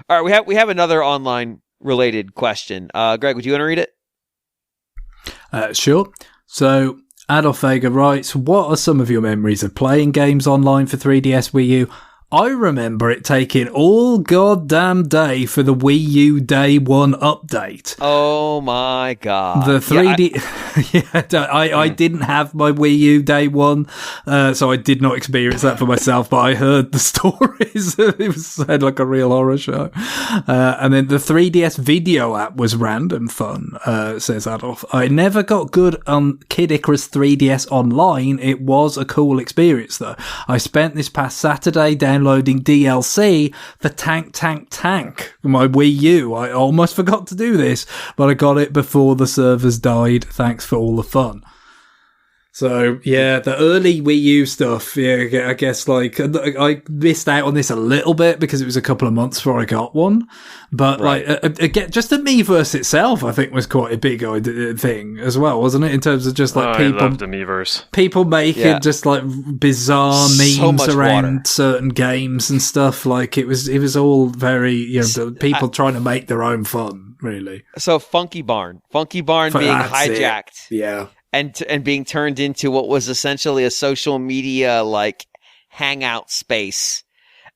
All right, we have another online related question. Greg, would you want to read it? Sure. So Adolf Vega writes, what are some of your memories of playing games online for 3DS Wii U? I remember it taking all goddamn day for the Wii U Day 1 update. Oh my god. The 3D... I didn't have my Wii U Day 1, so I did not experience that for myself, but I heard the stories. It sounded like a real horror show. And then the 3DS video app was random fun, says Adolf. I never got good on Kid Icarus 3DS Online. It was a cool experience, though. I spent this past Saturday downloading DLC for Tank my Wii U. I almost forgot to do this, but I got it before the servers died. Thanks for all the fun. So, yeah, the early Wii U stuff, I guess, like, I missed out on this a little bit because it was a couple of months before I got one. But, right. Like, again, just the Miiverse itself, I think, was quite a big thing as well, wasn't it? In terms of just, like, people... I love the Miiverse. People making just, like, bizarre memes around certain games and stuff. Like, it was all very, people trying to make their own fun, really. So, Funky Barn being hijacked. Yeah. And being turned into what was essentially a social media, like, hangout space.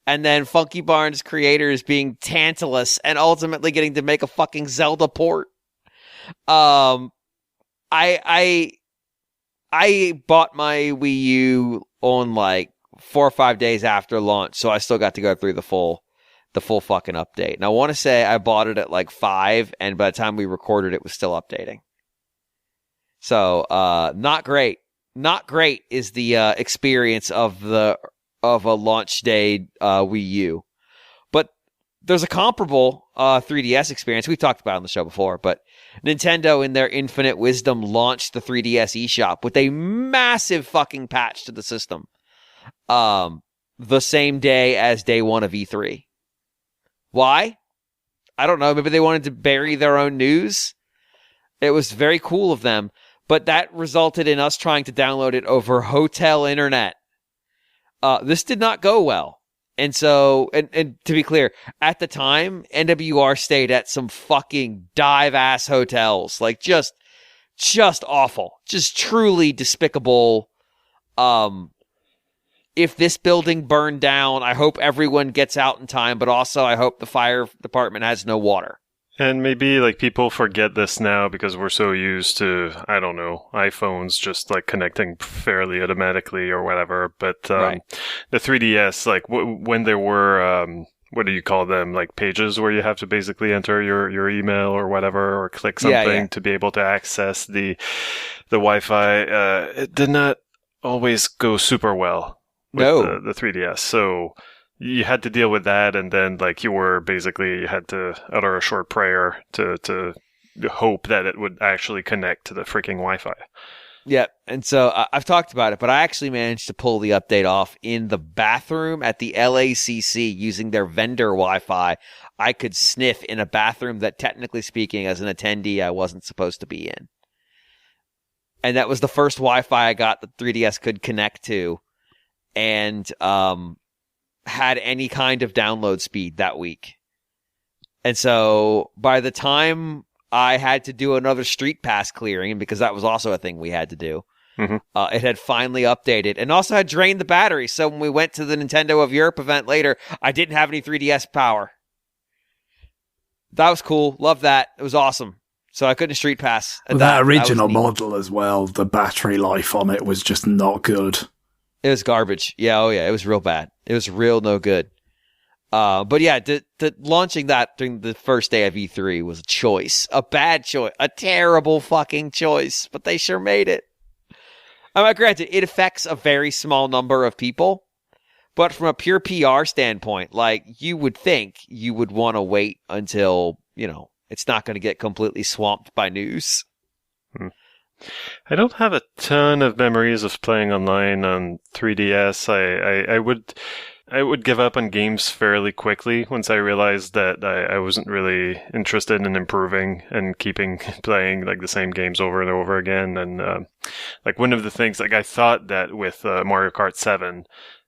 And then Funky Barn's creators being Tantalus and ultimately getting to make a fucking Zelda port. I bought my Wii U on, like, 4 or 5 days after launch, so I still got to go through the full fucking update. And I want to say I bought it at, like, 5, and by the time we recorded, it was still updating. So, not great. Not great is the experience of a launch day Wii U. But there's a comparable 3DS experience. We've talked about it on the show before, but Nintendo, in their infinite wisdom, launched the 3DS eShop with a massive fucking patch to the system. The same day as day one of E3. Why? I don't know. Maybe they wanted to bury their own news. It was very cool of them. But that resulted in us trying to download it over hotel internet. This did not go well. And so, and to be clear, at the time, NWR stayed at some fucking dive-ass hotels. Like, just awful. Just truly despicable. If this building burned down, I hope everyone gets out in time, but also I hope the fire department has no water. And maybe, like, people forget this now because we're so used to, I don't know, iPhones just, like, connecting fairly automatically or whatever. But the 3DS, like, when there were, what do you call them, like, pages where you have to basically enter your email or whatever, or click something to be able to access the Wi-Fi, it did not always go super well with the 3DS. So... you had to deal with that, and then, like, you had to utter a short prayer to hope that it would actually connect to the freaking Wi-Fi. Yeah, and so I've talked about it, but I actually managed to pull the update off in the bathroom at the LACC using their vendor Wi-Fi. I could sniff in a bathroom that, technically speaking, as an attendee, I wasn't supposed to be in. And that was the first Wi-Fi I got that 3DS could connect to, and had any kind of download speed that week. And so by the time I had to do another Street Pass clearing, because that was also a thing we had to do, it had finally updated and also had drained the battery. So when we went to the Nintendo of Europe event later, I didn't have any 3DS power. That was cool. Love that. It was awesome. So I couldn't Street Pass. That original model as well, the battery life on it was just not good. It was garbage. Yeah, oh yeah, it was real bad. It was real no good. But yeah, launching that during the first day of E3 was a choice. A bad choice. A terrible fucking choice. But they sure made it. I mean, granted, it affects a very small number of people. But from a pure PR standpoint, like, you would think you would want to wait until, it's not going to get completely swamped by news. I don't have a ton of memories of playing online on 3DS. I would give up on games fairly quickly once I realized that I wasn't really interested in improving and keeping playing, like, the same games over and over again. And like, one of the things, like, I thought that with Mario Kart 7,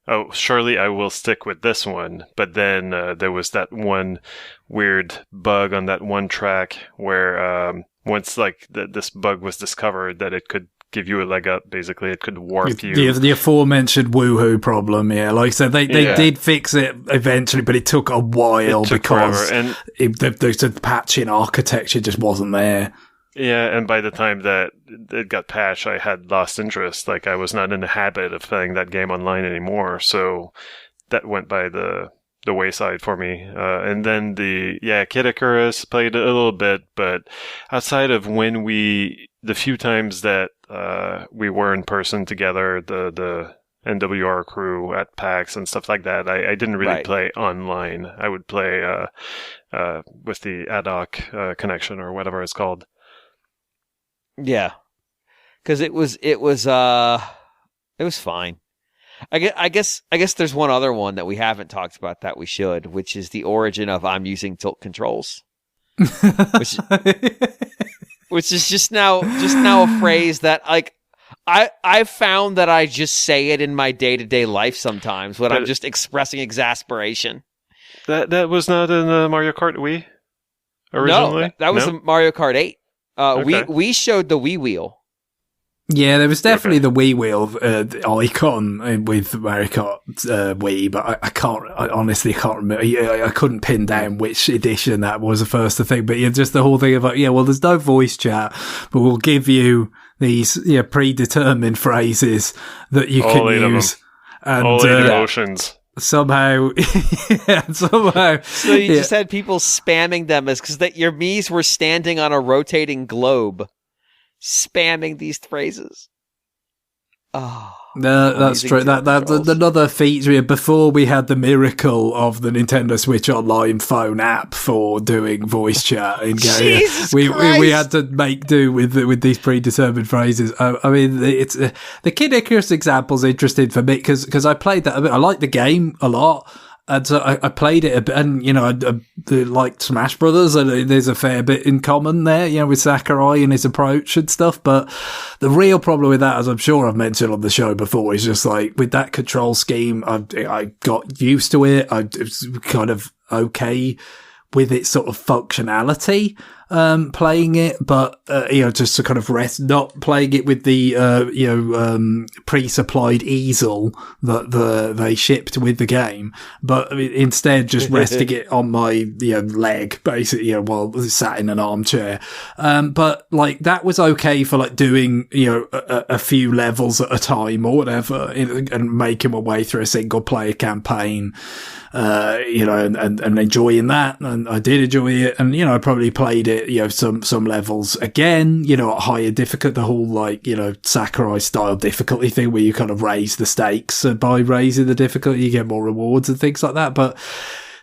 oh, surely I will stick with this one. But then there was that one weird bug on that one track where once, like, this bug was discovered that it could give you a leg up. Basically, it could warp you. The aforementioned woohoo problem. Yeah, like I said, they did fix it eventually, but it took a while because the patching architecture just wasn't there. Yeah, and by the time that it got patched, I had lost interest. Like, I was not in the habit of playing that game online anymore, so that went by the wayside for me. And then Kid Icarus played a little bit, but outside of the few times that we were in person together, the NWR crew at PAX and stuff like that, I didn't really play online. I would play with the ad hoc connection or whatever it's called. Yeah, because it was fine. I guess there's one other one that we haven't talked about that we should, which is the origin of I'm using tilt controls, which is just now a phrase that like I've found that I just say it in my day-to-day life sometimes when I'm just expressing exasperation. That was not in the Mario Kart Wii originally? No, that was the Mario Kart 8. Okay. We showed the Wii wheel. Yeah, there was definitely the Wii wheel icon with Mario Kart Wii, but I honestly can't remember. I couldn't pin down which edition that was the first thing. But just the whole thing of there's no voice chat, but we'll give you these predetermined phrases that you can use. And all 8 emotions. Somehow. So you just had people spamming them because your Miis were standing on a rotating globe, spamming these phrases. Oh, no, that's true. That's another feature. Before we had the miracle of the Nintendo Switch Online phone app for doing voice chat in games, we had to make do with these predetermined phrases. I mean, it's the Kid Icarus example's interesting for me because I played that a bit. I like the game a lot. And so I played it a bit, and, I liked Smash Brothers, and there's a fair bit in common there, with Sakurai and his approach and stuff. But the real problem with that, as I'm sure I've mentioned on the show before, is just like with that control scheme, I got used to it. I was kind of okay with its sort of functionality, playing it, but, just to kind of rest, not playing it with the, pre-supplied easel that they shipped with the game, but instead just resting it on my, leg, basically, while sat in an armchair. But like that was okay for like doing, a few levels at a time or whatever, and making my way through a single player campaign. And enjoying that. And I did enjoy it. And, I probably played it, some levels again, at higher difficulty, the whole Sakurai style difficulty thing where you kind of raise the stakes. And by raising the difficulty, you get more rewards and things like that. But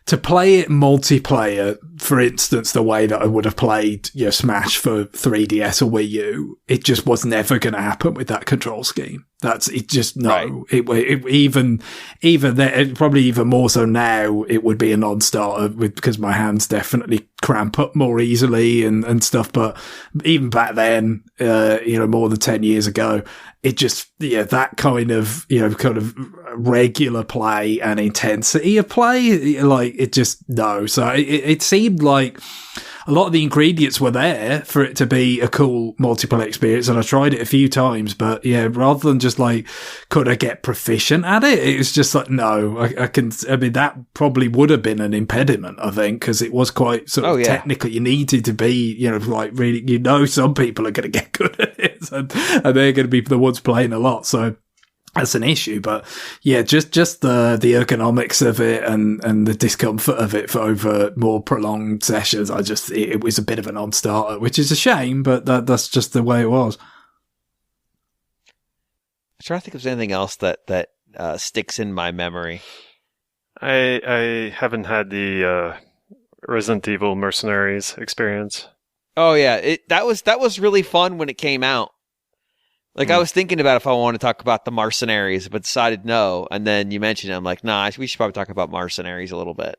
to play it multiplayer, for instance, the way that I would have played, Smash for 3DS or Wii U, it just was never going to happen with that control scheme. That's it. Just no. Right. It even there, probably even more so now. It would be a non-starter because my hands definitely cramp up more easily and stuff. But even back then, more than 10 years ago, it just that kind of regular play and intensity of play, like it just no. So it seemed like a lot of the ingredients were there for it to be a cool multiplayer experience, and I tried it a few times, but rather than just like, could I get proficient at it? It was just like, no, I mean, that probably would have been an impediment, I think, because it was quite sort of technical. You needed to be, like really, some people are going to get good at it, and they're going to be the ones playing a lot. So that's an issue, but just the ergonomics of it and the discomfort of it for over more prolonged sessions. It was a bit of a non-starter, which is a shame, but that's just the way it was. I'm trying to think if there's anything else that sticks in my memory. I haven't had the Resident Evil Mercenaries experience. Oh yeah, that was really fun when it came out. Like, I was thinking about if I want to talk about the Mercenaries, but decided no. And then you mentioned it. I'm like, nah, we should probably talk about Mercenaries a little bit.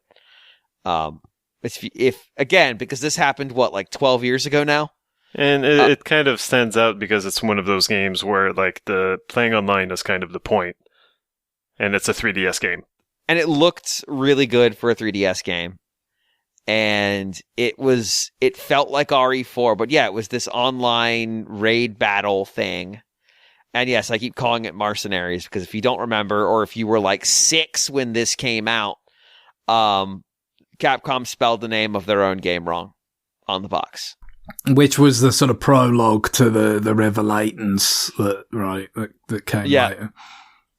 Because this happened, 12 years ago now? And it kind of stands out because it's one of those games where, like, the playing online is kind of the point. And it's a 3DS game. And it looked really good for a 3DS game. And it felt like RE4, but it was this online raid battle thing. And yes, I keep calling it Mercenaries because if you don't remember, or if you were like 6 when this came out, Capcom spelled the name of their own game wrong on the box. Which was the sort of prologue to the Revelations that came later.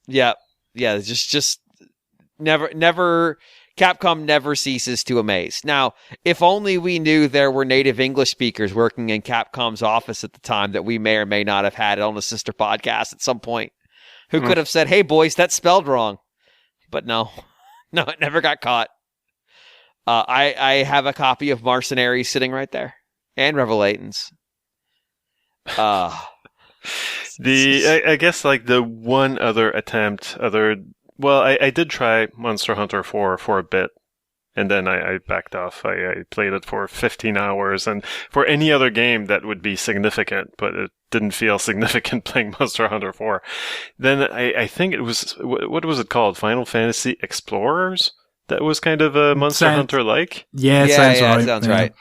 Yeah. Just never. Capcom never ceases to amaze. Now, if only we knew there were native English speakers working in Capcom's office at the time that we may or may not have had on a sister podcast at some point, who could have said, "Hey, boys, that's spelled wrong." But no, it never got caught. I have a copy of Mercenaries sitting right there. And Revelations. I guess like the one other attempt, I did try Monster Hunter 4 for a bit, and then I backed off. I played it for 15 hours, and for any other game that would be significant, but it didn't feel significant playing Monster Hunter 4. Then I think it was, what was it called? Final Fantasy Explorers? That was kind of a Monster Hunter-like? Yeah, sounds right.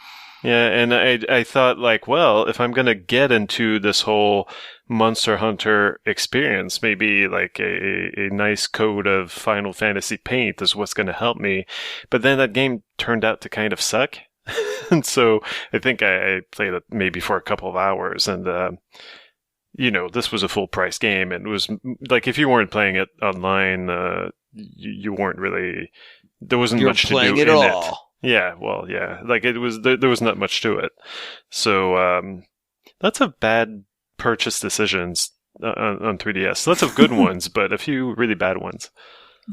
Yeah, and I thought, like, well, if I'm going to get into this whole Monster Hunter experience, maybe like a nice coat of Final Fantasy paint is what's going to help me. But then that game turned out to kind of suck. And so I think I played it maybe for a couple of hours. And, this was a full price game. And it was like, if you weren't playing it online, you weren't really, there wasn't much to do in it. Yeah, well, yeah. Like, it was, there was not much to it. So, lots of bad purchase decisions on 3DS. Lots of good ones, but a few really bad ones.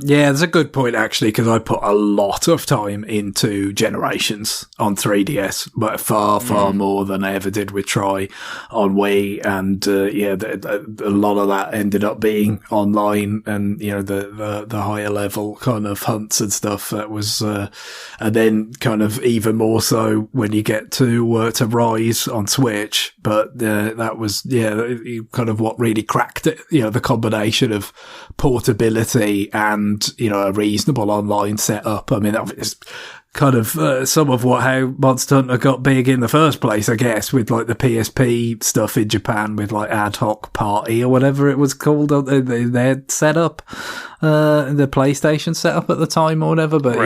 Yeah, there's a good point, actually, because I put a lot of time into Generations on 3DS, but far more than I ever did with Tri on Wii. And, a lot of that ended up being online and, the higher level kind of hunts and stuff. That was, and then kind of even more so when you get to Rise on Switch. But, that was, kind of what really cracked it, the combination of portability and, a reasonable online setup. I mean, that was kind of some of how Monster Hunter got big in the first place, I guess, with like the PSP stuff in Japan with like Ad Hoc Party or whatever it was called, their setup, the PlayStation setup at the time or whatever. But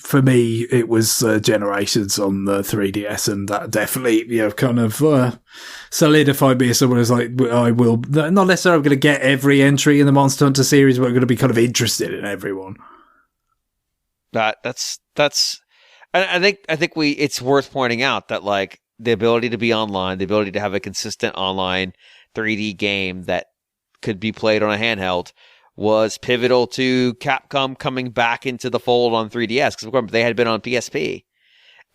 for me, it was Generations on the 3DS, and that definitely, kind of solidified me as someone who's like, I will not necessarily going to get every entry in the Monster Hunter series, but I'm going to be kind of interested in everyone. That's. I think it's worth pointing out that like the ability to be online, the ability to have a consistent online 3D game that could be played on a handheld was pivotal to Capcom coming back into the fold on 3DS, because they had been on PSP.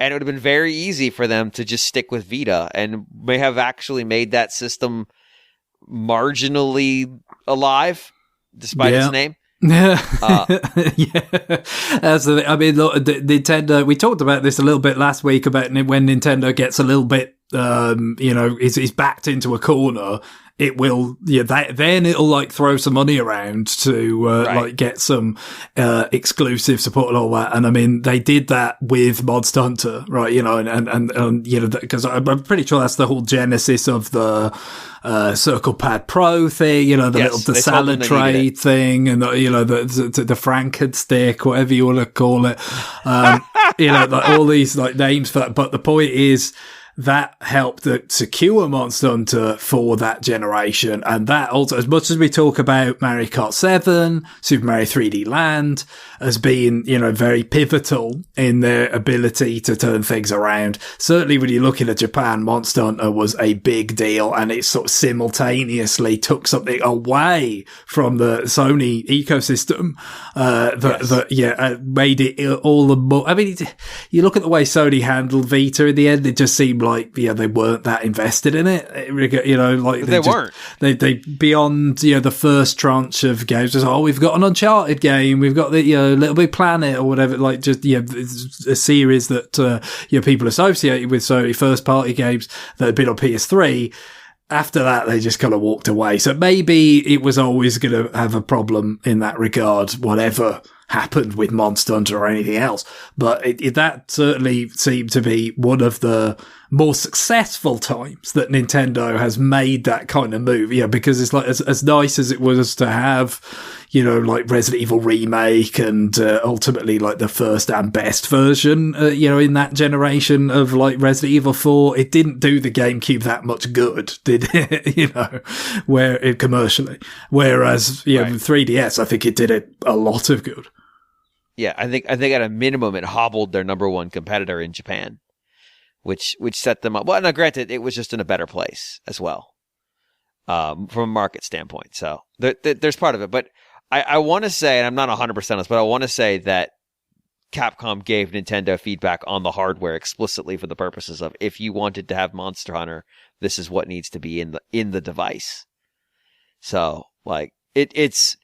And it would have been very easy for them to just stick with Vita, and may have actually made that system marginally alive, despite its name. Yeah. Nintendo, we talked about this a little bit last week about when Nintendo gets a little bit, is backed into a corner. It will, then it'll like throw some money around to, like get some, exclusive support and all that. And I mean, they did that with Monster Hunter, right? And because I'm pretty sure that's the whole genesis of the, Circle Pad Pro thing, the salad tray thing, and the Frankenstick, whatever you want to call it. Like all these like names for that. But the point is, that helped secure Monster Hunter for that generation. And that also, as much as we talk about Mario Kart 7, Super Mario 3D Land as being, very pivotal in their ability to turn things around, certainly when you're looking at Japan, Monster Hunter was a big deal, and it sort of simultaneously took something away from the Sony ecosystem, made it all the more, I mean, you look at the way Sony handled Vita in the end, it just seemed like, they weren't that invested in it. They weren't. They beyond, the first tranche of games, just, we've got an Uncharted game, we've got the, Little Big Planet or whatever, like just, a series that, people associated with Sony first party games that had been on PS3. After that, they just kind of walked away. So maybe it was always going to have a problem in that regard, whatever happened with Monster Hunter or anything else. But that certainly seemed to be one of the more successful times that Nintendo has made that kind of move. Yeah, because it's like as nice as it was to have, like Resident Evil Remake and ultimately like the first and best version, in that generation of like Resident Evil 4, it didn't do the GameCube that much good, did it? Commercially. Whereas, right. 3DS, I think it did it a lot of good. Yeah, I think at a minimum it hobbled their number one competitor in Japan, which set them up. Well, now granted, it was just in a better place as well, from a market standpoint. So there's part of it, but I want to say, and I'm not 100% on this, but I want to say that Capcom gave Nintendo feedback on the hardware explicitly for the purposes of, if you wanted to have Monster Hunter, this is what needs to be in the device. So like it is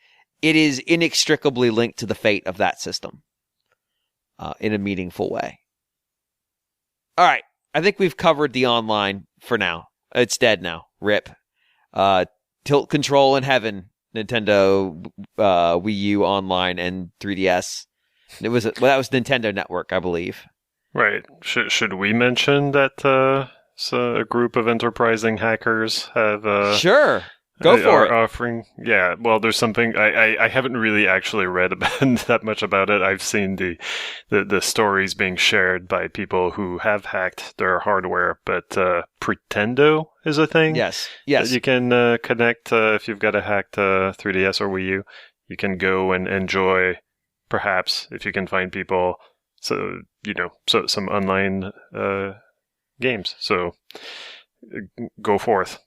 inextricably linked to the fate of that system in a meaningful way. All right. I think we've covered the online for now. It's dead now. RIP. Tilt Control in heaven. Nintendo Wii U Online and 3DS. That was Nintendo Network, I believe. Right. Should we mention that so a group of enterprising hackers have... Sure. Go for it. Offering, yeah. Well, there's something I haven't really actually read about that much about it. I've seen the stories being shared by people who have hacked their hardware, but Pretendo is a thing. Yes. That you can connect if you've got a hacked 3DS or Wii U. You can go and enjoy, perhaps if you can find people, so some online games. So go forth.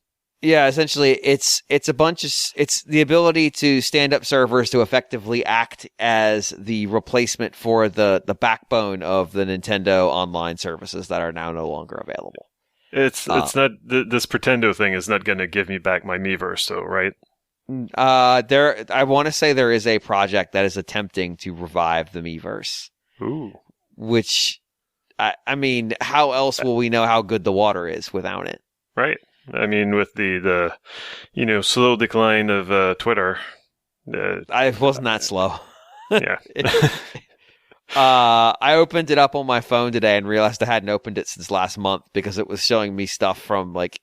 Yeah, essentially, it's the ability to stand up servers to effectively act as the replacement for the backbone of the Nintendo online services that are now no longer available. It's not this Pretendo thing is not going to give me back my Miiverse, though, right? I want to say there is a project that is attempting to revive the Miiverse. Ooh, which I mean, how else will we know how good the water is without it? Right. I mean, with the slow decline of Twitter. I wasn't that slow. Yeah. I opened it up on my phone today and realized I hadn't opened it since last month because it was showing me stuff from like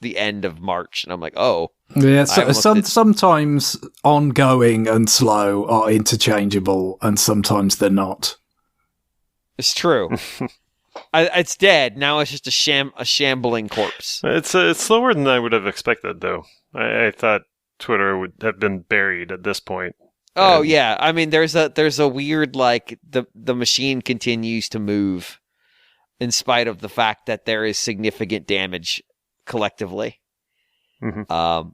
the end of March, and I'm like, oh. Yeah, sometimes ongoing and slow are interchangeable, and sometimes they're not. It's true. It's dead. Now it's just a shambling corpse. It's slower than I would have expected, though. I thought Twitter would have been buried at this point. Oh, yeah. I mean, there's a weird, like, the machine continues to move in spite of the fact that there is significant damage collectively. Mm-hmm.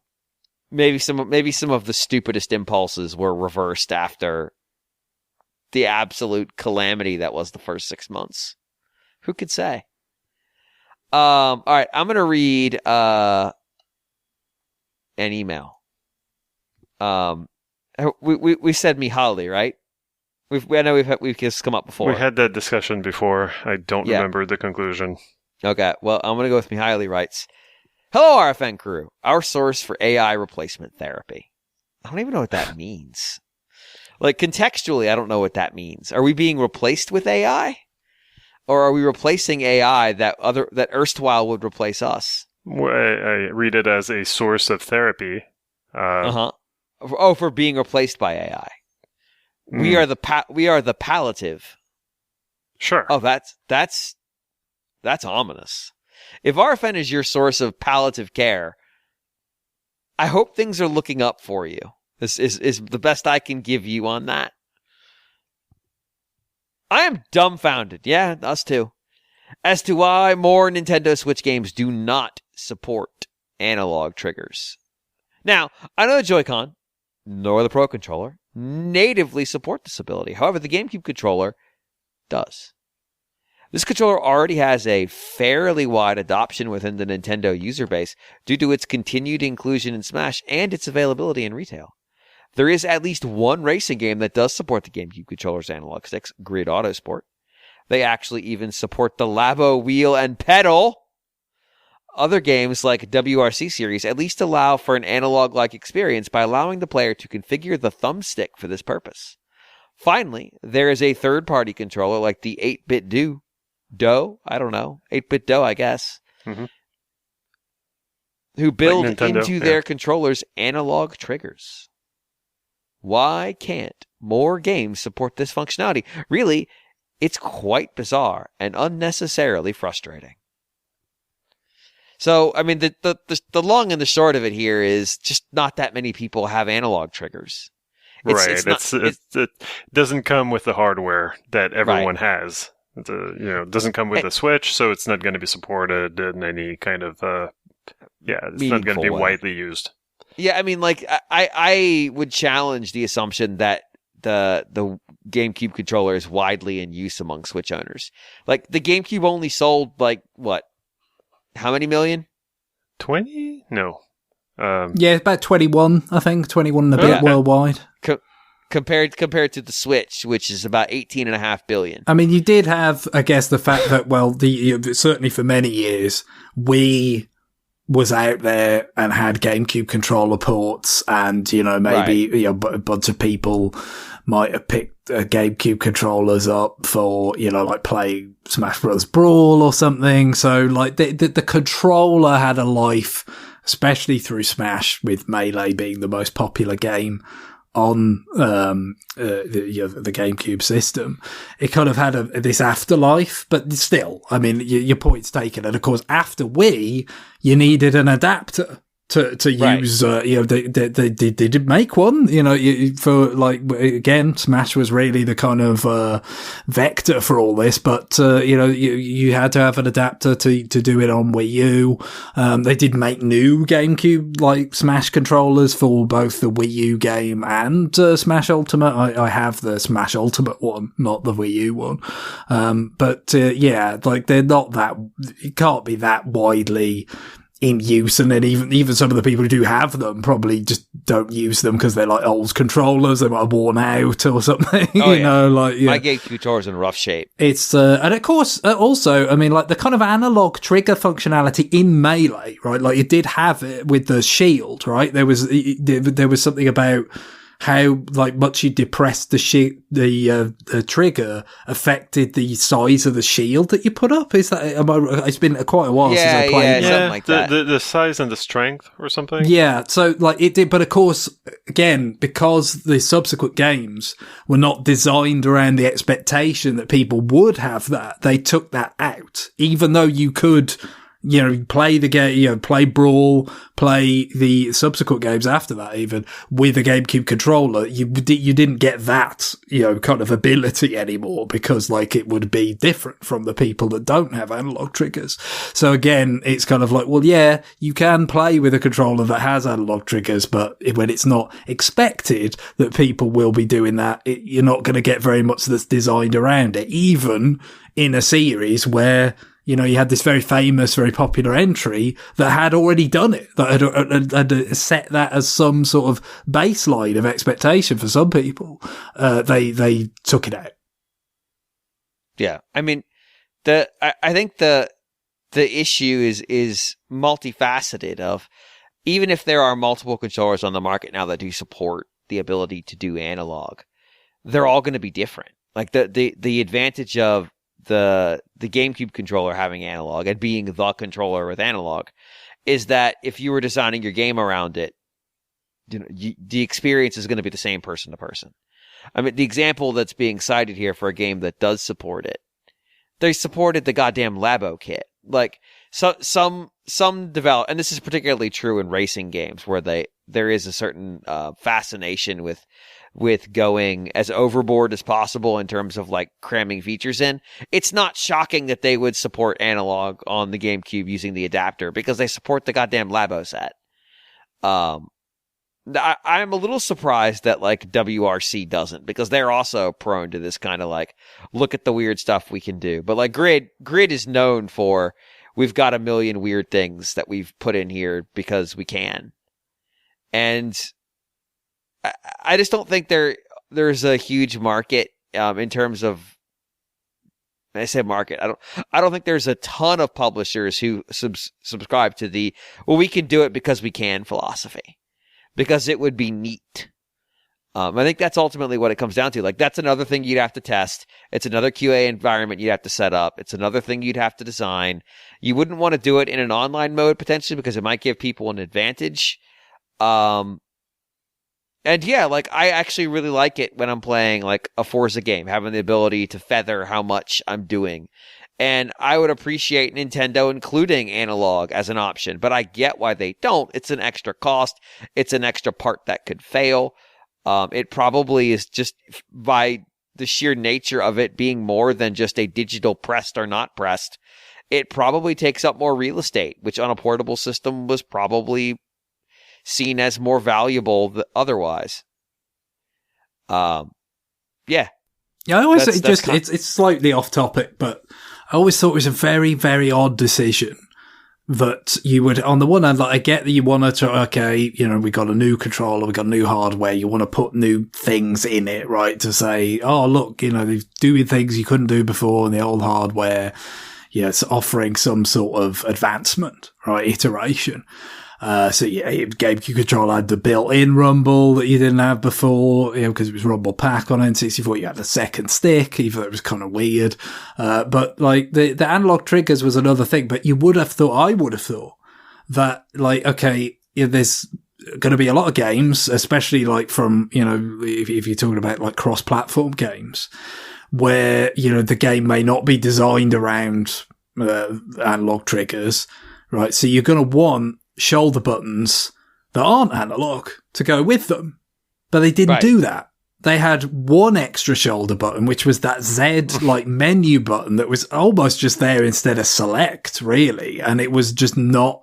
Maybe some of the stupidest impulses were reversed after the absolute calamity that was the first 6 months. Who could say? All right, I'm going to read an email. We said Mihaly, right? I know we've just come up before. We had that discussion before. I don't remember the conclusion. Okay, well, I'm going to go with Mihaly writes, "Hello, RFN crew. Our source for AI replacement therapy." I don't even know what that means. Like, contextually, I don't know what that means. Are we being replaced with AI? Or are we replacing AI that erstwhile would replace us? Well, I read it as a source of therapy. For being replaced by AI. We are the palliative. Sure. Oh, that's ominous. If RFN is your source of palliative care, I hope things are looking up for you. This is the best I can give you on that. I am dumbfounded, yeah, us too, as to why more Nintendo Switch games do not support analog triggers. Now, I know the Joy-Con, nor the Pro Controller, natively support this ability. However, the GameCube controller does. This controller already has a fairly wide adoption within the Nintendo user base due to its continued inclusion in Smash and its availability in retail. There is at least one racing game that does support the GameCube controller's analog sticks, Grid Autosport. They actually even support the Labo wheel and pedal. Other games like WRC Series at least allow for an analog-like experience by allowing the player to configure the thumbstick for this purpose. Finally, there is a third-party controller like the 8-Bit Do Doe, I don't know, 8-bit Doe, I guess, Mm-hmm. who build Like Nintendo, into their controllers analog triggers. Why can't more games support this functionality? Really, it's quite bizarre and unnecessarily frustrating. So, I mean, the long and the short of it here is just not that many people have analog triggers. It doesn't come with the hardware that everyone has. It doesn't come with a Switch, so it's not going to be supported in any kind of it's not going to be widely used. Yeah, I mean, like I would challenge the assumption that the GameCube controller is widely in use among Switch owners. Like the GameCube only sold like what? How many million? 20? No. About 21, I think. 21 and a bit worldwide. Compared to the Switch, which is about 18.5 billion. I mean, you did have, I guess, the fact that, certainly for many years, Wii was out there and had GameCube controller ports, and, maybe a bunch of people might have picked GameCube controllers up for, like playing Smash Bros. Brawl or something. So, like, the controller had a life, especially through Smash, with Melee being the most popular game on the GameCube system. It kind of had this afterlife, but still, I mean, your point's taken. And of course, after Wii, you needed an adapter to use. They did make one. For like again, Smash was really the kind of vector for all this. But you had to have an adapter to do it on Wii U. They did make new GameCube like Smash controllers for both the Wii U game and Smash Ultimate. I have the Smash Ultimate one, not the Wii U one. But like they're not that. It can't be that widely in use, and then even some of the people who do have them probably just don't use them because they're like old controllers, they might have worn out or something. My GameCube controller's in rough shape. It's and of course also, I mean, like the kind of analog trigger functionality in Melee, right? Like you did have it with the shield, right? There was something about how like much you depressed the trigger affected the size of the shield that you put up. Is that? It's been quite a while since I played. Something like that. The size and the strength or something. Yeah, so like it did, but of course, again, because the subsequent games were not designed around the expectation that people would have that, they took that out. Even though you could, play the game, play Brawl, play the subsequent games after that, even with a GameCube controller, you didn't get that, kind of ability anymore because like it would be different from the people that don't have analog triggers. So again, it's kind of like, well, yeah, you can play with a controller that has analog triggers, but when it's not expected that people will be doing that, you're not going to get very much that's designed around it, even in a series where you had this very famous, very popular entry that had already done it, that had set that as some sort of baseline of expectation for some people. They took it out. Yeah, I mean, I think the issue is multifaceted. Of even if there are multiple controllers on the market now that do support the ability to do analog, they're all going to be different. Like the advantage of the GameCube controller having analog and being the controller with analog is that if you were designing your game around it, the experience is going to be the same person to person. I mean, the example that's being cited here for a game that does support it, they supported the goddamn Labo kit. Like some develop, and this is particularly true in racing games where there is a certain fascination with going as overboard as possible in terms of like cramming features in. It's not shocking that they would support analog on the GameCube using the adapter because they support the goddamn Labo set. I'm a little surprised that like WRC doesn't, because they're also prone to this kind of like, look at the weird stuff we can do. But like Grid is known for, we've got a million weird things that we've put in here because we can. And I just don't think there's a huge market in terms of. When I say market, I don't think there's a ton of publishers who subscribe to the we can do it because we can philosophy, because it would be neat. I think that's ultimately what it comes down to. Like, that's another thing you'd have to test. It's another QA environment you'd have to set up. It's another thing you'd have to design. You wouldn't want to do it in an online mode potentially because it might give people an advantage. And yeah, like, I actually really like it when I'm playing like a Forza game, having the ability to feather how much I'm doing. And I would appreciate Nintendo including analog as an option, but I get why they don't. It's an extra cost. It's an extra part that could fail. It probably is just by the sheer nature of it being more than just a digital pressed or not pressed. It probably takes up more real estate, which on a portable system was probably seen as more valuable otherwise. Yeah. Yeah, I always it's slightly off topic, but I always thought it was a very, very odd decision that you would, on the one hand, like, I get that you want to try, okay, you know, we got a new controller, we got new hardware, you want to put new things in it, right? To say, oh, look, you know, they're doing things you couldn't do before in the old hardware. Yeah, it's offering some sort of advancement, right? Iteration. So yeah, GameCube controller had the built-in rumble that you didn't have before, you know, because it was rumble pack on N64. You had the second stick, even though it was kind of weird. But like the analog triggers was another thing, but I would have thought that, like, okay, there's going to be a lot of games, especially like from, you know, if you're talking about like cross-platform games where, you know, the game may not be designed around analog triggers, right? So you're going to want shoulder buttons that aren't analog to go with them. But they didn't do that. They had one extra shoulder button, which was that Z like menu button that was almost just there instead of select, really. And it was just not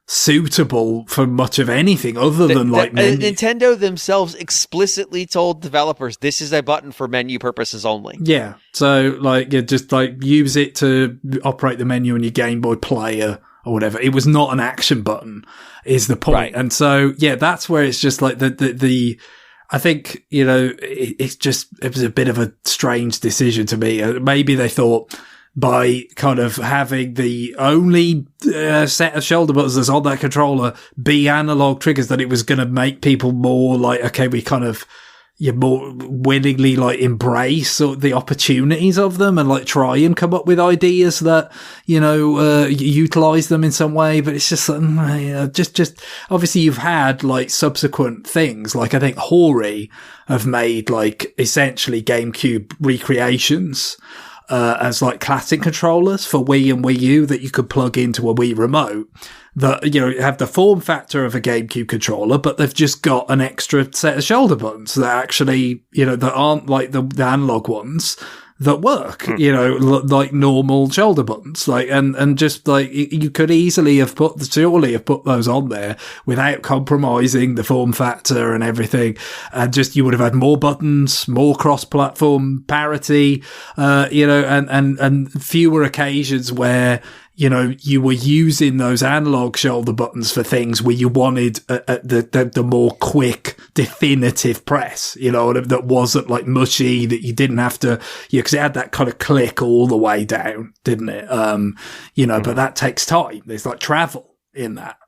suitable for much of anything other than like menu. Nintendo themselves explicitly told developers this is a button for menu purposes only. Yeah. So like you just like use it to operate the menu on your Game Boy player or whatever. It was not an action button is the point. Right. And so, yeah, that's where it's just like the I think, you know, it was a bit of a strange decision to me. Maybe they thought by kind of having the only set of shoulder buttons that's on that controller be analog triggers, that it was going to make people more like, okay, we kind of, you more willingly like embrace the opportunities of them and like try and come up with ideas that, you know, utilize them in some way. But it's just, just obviously you've had like subsequent things. Like I think Hori have made like essentially GameCube recreations, as like classic controllers for Wii and Wii U that you could plug into a Wii remote that, you know, have the form factor of a GameCube controller, but they've just got an extra set of shoulder buttons that actually, you know, that aren't like the analog ones that work, you know, like normal shoulder buttons, like, and just like you could easily have put those on there without compromising the form factor and everything. And just, you would have had more buttons, more cross-platform parity, you know, and fewer occasions where, you know, you were using those analog shoulder buttons for things where you wanted the more quick, definitive press, you know, that wasn't like mushy, that you didn't have to, because it had that kind of click all the way down, didn't it? You know, but that takes time. There's like travel in that.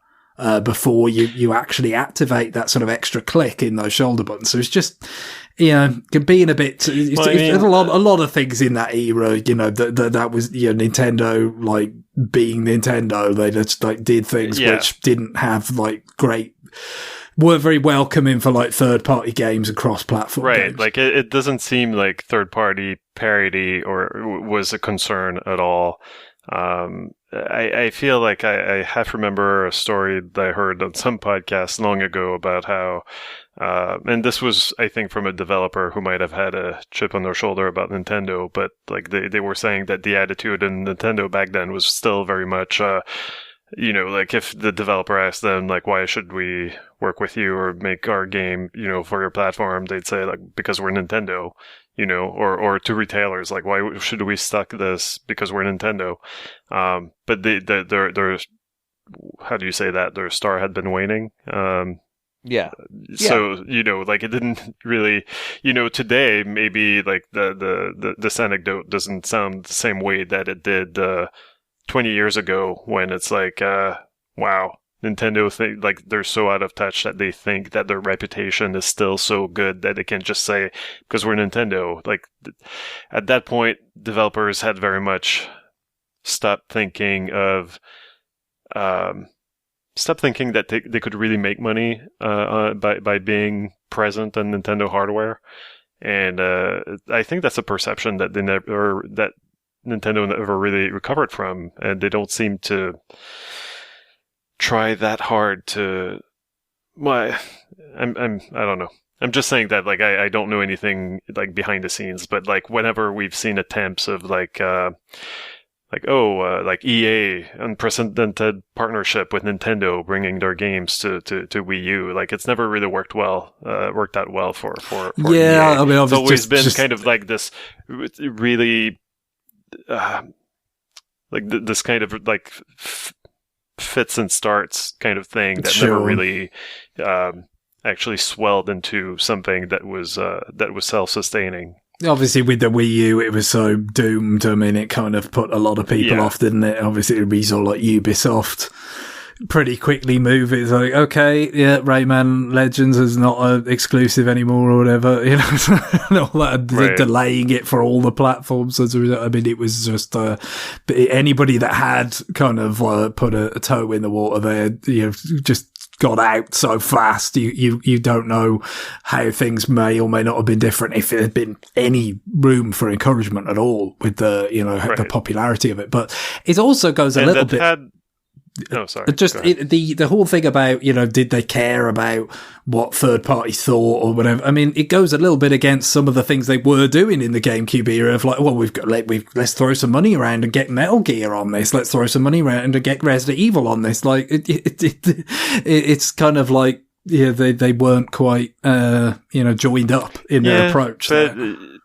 Before you actually activate that sort of extra click in those shoulder buttons. So it's just, you know, being a bit, a lot of things in that era, you know, that was, you know, Nintendo, like being Nintendo, they just like did things which didn't have like weren't very welcoming for like third party games and cross platform games. Like it doesn't seem like third party parity or was a concern at all. I feel like I half remember a story that I heard on some podcast long ago about how, and this was, I think, from a developer who might have had a chip on their shoulder about Nintendo, but like they were saying that the attitude in Nintendo back then was still very much, you know, like if the developer asked them, like, why should we work with you or make our game, you know, for your platform, they'd say, like, because we're Nintendo, you know, or to retailers, like, why should we stock this because we're Nintendo? But their how do you say that? Their star had been waning. So, you know, like it didn't really, you know, today maybe like this anecdote doesn't sound the same way that it did 20 years ago when it's like, wow, Nintendo think like they're so out of touch that they think that their reputation is still so good that they can just say, because we're Nintendo. Like at that point, developers had very much stopped thinking that they could really make money by being present on Nintendo hardware. And I think that's a perception that that Nintendo never really recovered from, and they don't seem to try that hard to. Well, I don't know. I'm just saying that, like, I don't know anything like behind the scenes, but like whenever we've seen attempts of like EA unprecedented partnership with Nintendo bringing their games to Wii U, like it's never really worked out well for EA. I mean, it's always been kind of like this really like this kind of like fits and starts kind of thing that never really actually swelled into something that was self-sustaining. Obviously, with the Wii U, it was so doomed. I mean, it kind of put a lot of people off, didn't it? Obviously, it would be sort of like Ubisoft pretty quickly move. It's like, okay, yeah, Rayman Legends is not exclusive anymore or whatever, you know, and all that, delaying it for all the platforms. As a result, I mean, it was just anybody that had kind of put a toe in the water there, you know, just got out so fast. You don't know how things may or may not have been different if there had been any room for encouragement at all with the, you know, the popularity of it. But it also goes a little bit. No, sorry. Just the whole thing about, you know, did they care about what third parties thought or whatever? I mean, it goes a little bit against some of the things they were doing in the GameCube era of like, well, let's throw some money around and get Metal Gear on this. Let's throw some money around and get Resident Evil on this. Like it's kind of like, yeah, they weren't quite, you know, joined up in their approach.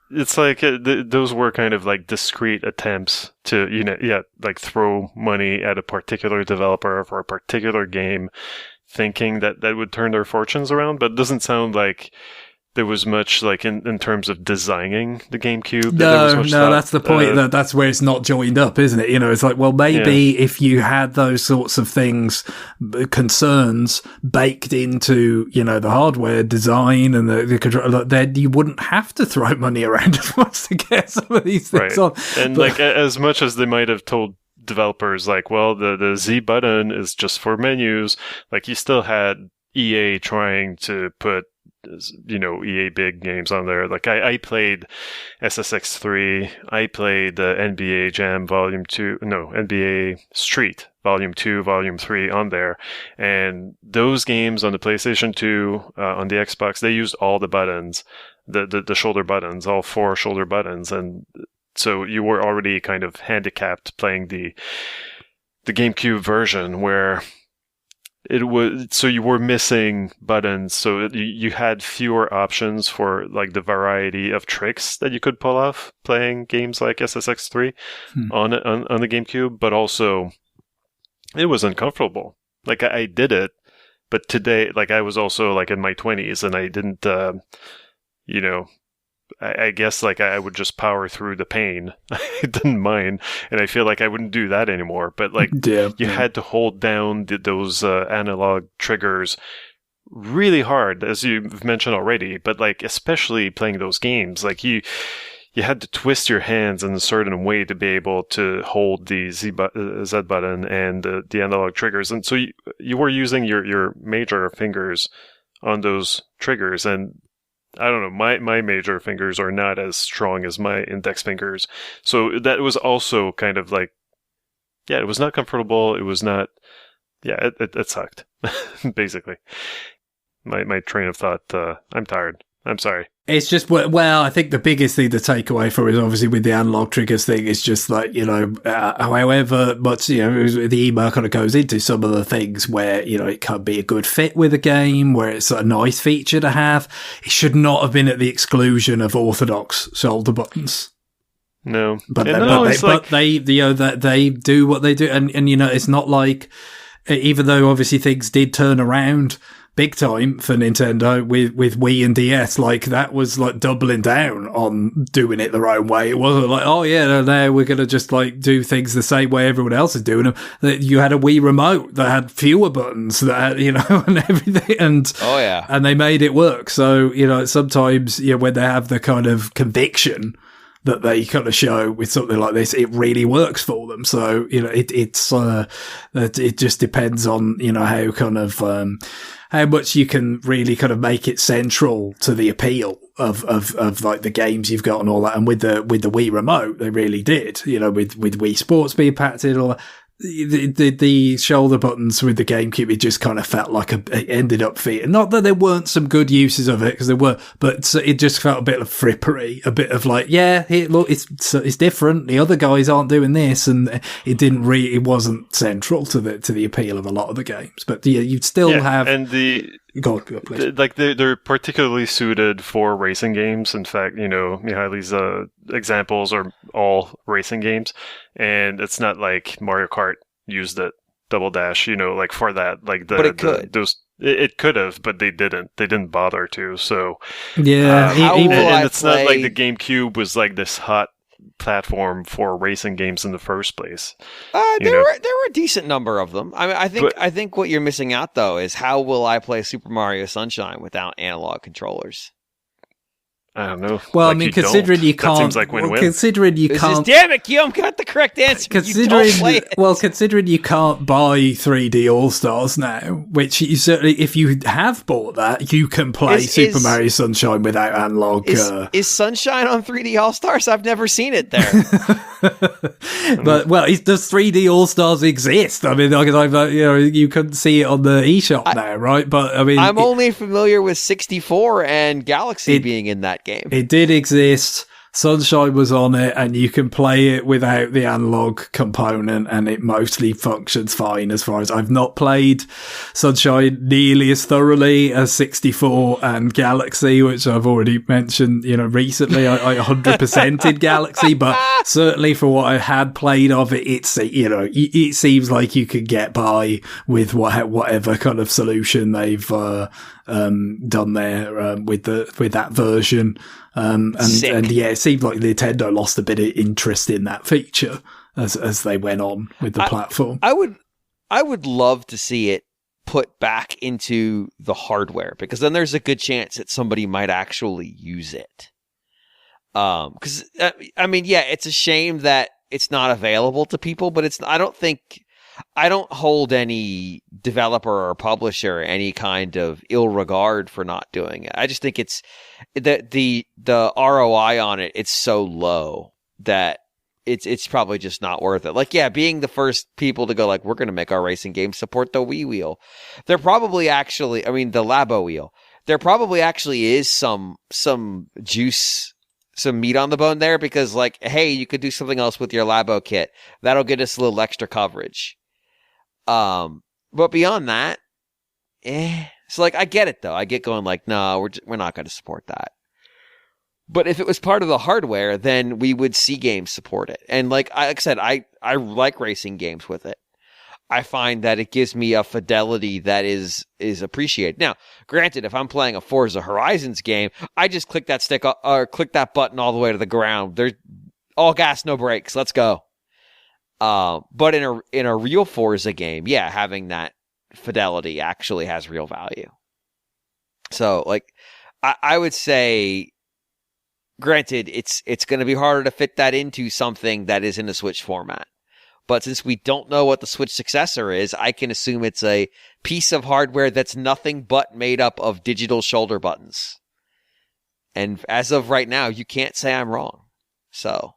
It's like those were kind of like discrete attempts to, you know, like throw money at a particular developer for a particular game, thinking that would turn their fortunes around. But it doesn't sound like there was much like in terms of designing the GameCube. No, that's the point. That's where it's not joined up, isn't it? You know, it's like, well, maybe if you had those sorts of things, concerns baked into, you know, the hardware design and the control, then you wouldn't have to throw money around as much to get some of these things on. And like, as much as they might have told developers, like, well, the Z button is just for menus, like you still had EA trying to put, you know, EA big games on there. Like I played SSX3, I played NBA Jam NBA Street Volume 2, Volume 3 on there. And those games on the PlayStation 2, on the Xbox, they used all the buttons, the shoulder buttons, all 4 shoulder buttons. And so you were already kind of handicapped playing the GameCube version where so you were missing buttons, so you had fewer options for like the variety of tricks that you could pull off playing games like SSX3 on the GameCube, but also it was uncomfortable. Like I did it, but today, like I was also like in my 20s and I didn't, you know, I guess like I would just power through the pain. I didn't mind, and I feel like I wouldn't do that anymore. But like you had to hold down those analog triggers really hard, as you've mentioned already. But like especially playing those games, like you had to twist your hands in a certain way to be able to hold the Z button and the analog triggers, and so you were using your major fingers on those triggers. And I don't know, my major fingers are not as strong as my index fingers. So that was also kind of like, it was not comfortable. It was not, it sucked, basically. My train of thought, I'm tired. I'm sorry. It's just, well, I think the biggest thing to take away from it is obviously with the analog triggers thing, is just like, you know, however much, you know, the email kind of goes into some of the things where, you know, it can be a good fit with a game, where it's a nice feature to have. It should not have been at the exclusion of orthodox shoulder buttons. No. But they do what they do. And, you know, it's not like, even though obviously things did turn around big time for Nintendo with Wii and DS. Like, that was like doubling down on doing it their own way. It wasn't like, oh yeah, no, we're going to just like do things the same way everyone else is doing them. That you had a Wii remote that had fewer buttons, that had, and everything. And, oh yeah. And they made it work. So, sometimes, when they have the kind of conviction that they kind of show with something like this, it really works for them. So, it just depends on, how kind of, how much you can really kind of make it central to the appeal of like the games you've got and all that. And with the Wii remote, they really did, with Wii Sports being patented and all that. The shoulder buttons with the GameCube, it just kind of felt like it ended up feeling, not that there weren't some good uses of it, because there were, but it just felt a bit of frippery, a bit of like, yeah, look, it's different. The other guys aren't doing this, and it wasn't central to the appeal of a lot of the games. But yeah, you'd still have, and go please. They're particularly suited for racing games. In fact, Mihaily's examples are all racing games, and it's not like Mario Kart used it, Double Dash, like for that, like but it could. It could have, but they didn't. They didn't bother to. So yeah, and it's not like the GameCube was like this hot platform for racing games in the first place. There were a decent number of them. I mean, I think what you're missing out though is how will I play Super Mario Sunshine without analog controllers? I don't know. Well, I mean, considering you can't, that seems like win-win. Considering you can't, damn it, Guillaume got the correct answer. Considering you can't buy 3D All Stars now, which you certainly, if you have bought that, you can play Super Mario Sunshine without analog. Is Sunshine on 3D All Stars? I've never seen it there. But does 3D All Stars exist? I mean, you couldn't see it on the eShop now, right? But I mean, I'm only familiar with 64 and Galaxy being in that game. It did exist. Sunshine was on it, and you can play it without the analog component, and it mostly functions fine as far as I've not played Sunshine nearly as thoroughly as 64 and Galaxy, which I've already mentioned, recently. I 100%ed Galaxy, but certainly for what I had played of it, it seems like you could get by with whatever kind of solution they've done there with that version. And yeah, it seemed like Nintendo lost a bit of interest in that feature as they went on with the platform. I would love to see it put back into the hardware, because then there's a good chance that somebody might actually use it. Because I mean, yeah, it's a shame that it's not available to people, but I don't hold any developer or publisher any kind of ill regard for not doing it. I just think it's the ROI on it. It's so low that it's probably just not worth it. Like, yeah, being the first people to go like, we're going to make our racing game support the Wii wheel. They're probably actually, the Labo wheel. There probably actually is some juice, some meat on the bone there, because like, hey, you could do something else with your Labo kit. That'll get us a little extra coverage. But beyond that, so like, I get it though. I get going like, no, we're not going to support that. But if it was part of the hardware, then we would see games support it. And like I said, I like racing games with it. I find that it gives me a fidelity that is appreciated. Now, granted, if I'm playing a Forza Horizons game, I just click that stick or click that button all the way to the ground. There's all gas, no brakes. Let's go. But in a real Forza game, yeah, having that fidelity actually has real value. So, like, I would say, granted, it's going to be harder to fit that into something that is in a Switch format. But since we don't know what the Switch successor is, I can assume it's a piece of hardware that's nothing but made up of digital shoulder buttons. And as of right now, you can't say I'm wrong. So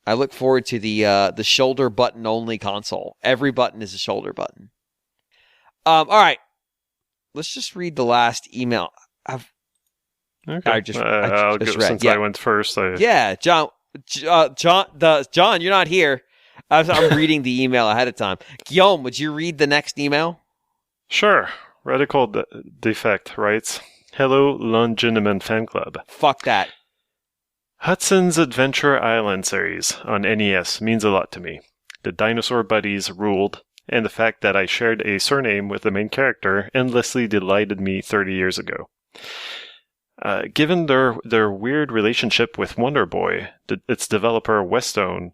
I look forward to the shoulder button only console. Every button is a shoulder button. All right, let's just read the last email. Okay. I just read. Since I went first. Yeah, John, you're not here. I'm reading the email ahead of time. Guillaume, would you read the next email? Sure. Radical Defect writes, "Hello, Longiniman Fan Club. Fuck that. Hudson's Adventure Island series on NES means a lot to me. The dinosaur buddies ruled, and the fact that I shared a surname with the main character endlessly delighted me 30 years ago. Given their weird relationship with Wonder Boy, its developer Westone,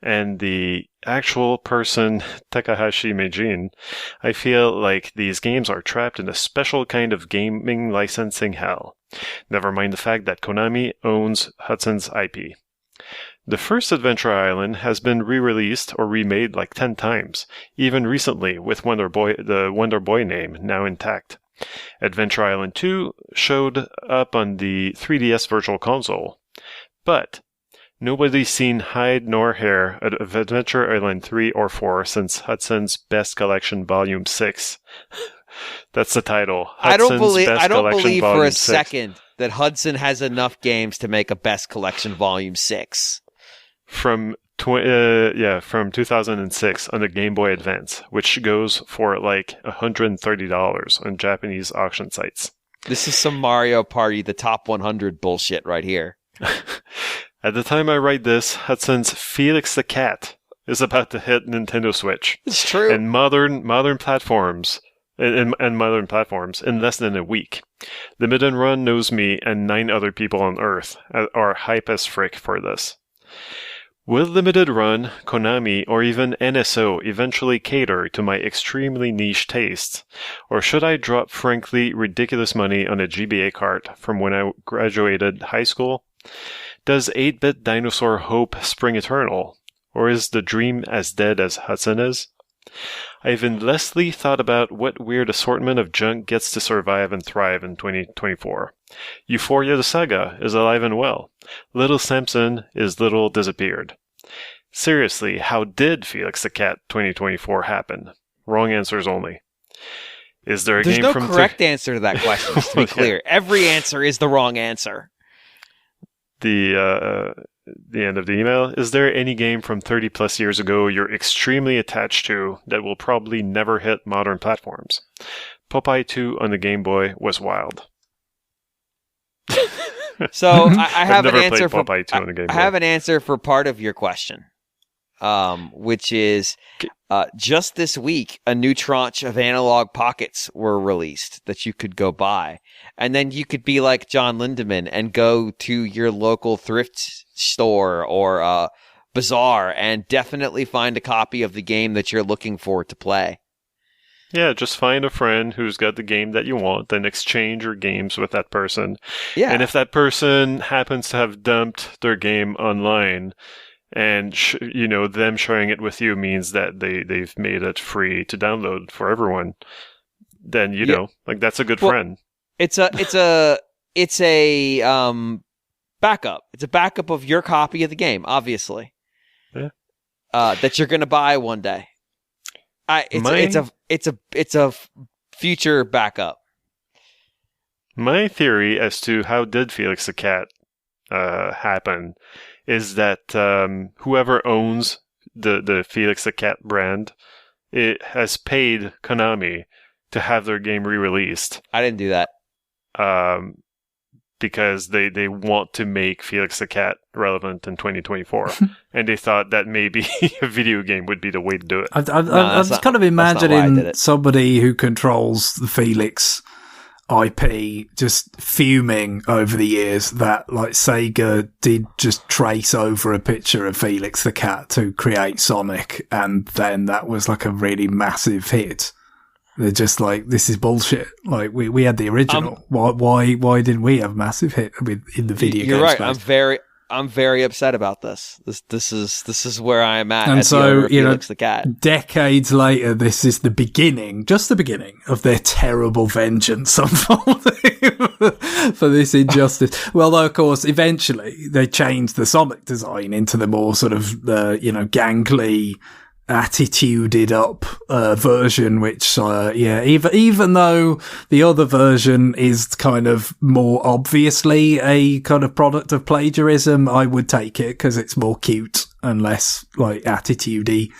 and the actual person Takahashi Meijin, I feel like these games are trapped in a special kind of gaming licensing hell. Never mind the fact that Konami owns Hudson's IP. The first Adventure Island has been re-released or remade like 10 times, even recently with the Wonder Boy name now intact. Adventure Island 2 showed up on the 3DS Virtual Console, but nobody's seen hide nor hair of Adventure Island 3 or 4 since Hudson's Best Collection Volume 6. That's the title. I don't believe for a second that Hudson has enough games to make a Best Collection Volume 6. From 2006 on the Game Boy Advance, which goes for like $130 on Japanese auction sites. This is some Mario Party, the top 100 bullshit right here. At the time I write this, Hudson's Felix the Cat is about to hit Nintendo Switch. It's true. And modern platforms in less than a week. Limited Run knows me and 9 other people on Earth are hype as frick for this. Will Limited Run, Konami, or even NSO eventually cater to my extremely niche tastes? Or should I drop frankly ridiculous money on a GBA cart from when I graduated high school? Does 8-bit dinosaur hope spring eternal? Or is the dream as dead as Hudson is? I've endlessly thought about what weird assortment of junk gets to survive and thrive in 2024. Euphoria the Saga is alive and well. Little Samson is little disappeared. Seriously, how did Felix the Cat 2024 happen? Wrong answers only. Is there a There's game no from correct answer to that question, to be clear. Every answer is the wrong answer. The end of the email. Is there any game from 30 plus years ago you're extremely attached to that will probably never hit modern platforms? Popeye 2 on the Game Boy was wild. So I have an answer for Popeye 2 on the Game Boy. I have an answer for part of your question, which is just this week a new tranche of analog pockets were released that you could go buy, and then you could be like John Lindemann and go to your local thrift store or bazaar and definitely find a copy of the game that you're looking for to play. Yeah, just find a friend who's got the game that you want, then exchange your games with that person. Yeah. And if that person happens to have dumped their game online, and them sharing it with you means that they've made it free to download for everyone, then that's a good friend. It's a backup. It's a backup of your copy of the game, obviously. Yeah. That you're going to buy one day. It's a future backup. My theory as to how did Felix the Cat happen is that whoever owns the Felix the Cat brand, it has paid Konami to have their game re-released. I didn't do that. Because they want to make Felix the Cat relevant in 2024. And they thought that maybe a video game would be the way to do it. I'm just kind of imagining somebody who controls the Felix IP just fuming over the years that like Sega did just trace over a picture of Felix the Cat to create Sonic, and then that was like a really massive hit. They're just like, this is bullshit. Like we had the original. Why didn't we have a massive hit in the video game? You're right. Space? I'm very upset about this. This is where I am at. And as so the Felix the Cat. Decades later, this is the beginning, just the beginning of their terrible vengeance unfolding for this injustice. Well, though, of course, eventually they changed the Sonic design into the more sort of gangly, attituded up version, which even though the other version is kind of more obviously a kind of product of plagiarism, I would take it because it's more cute and less like attitudey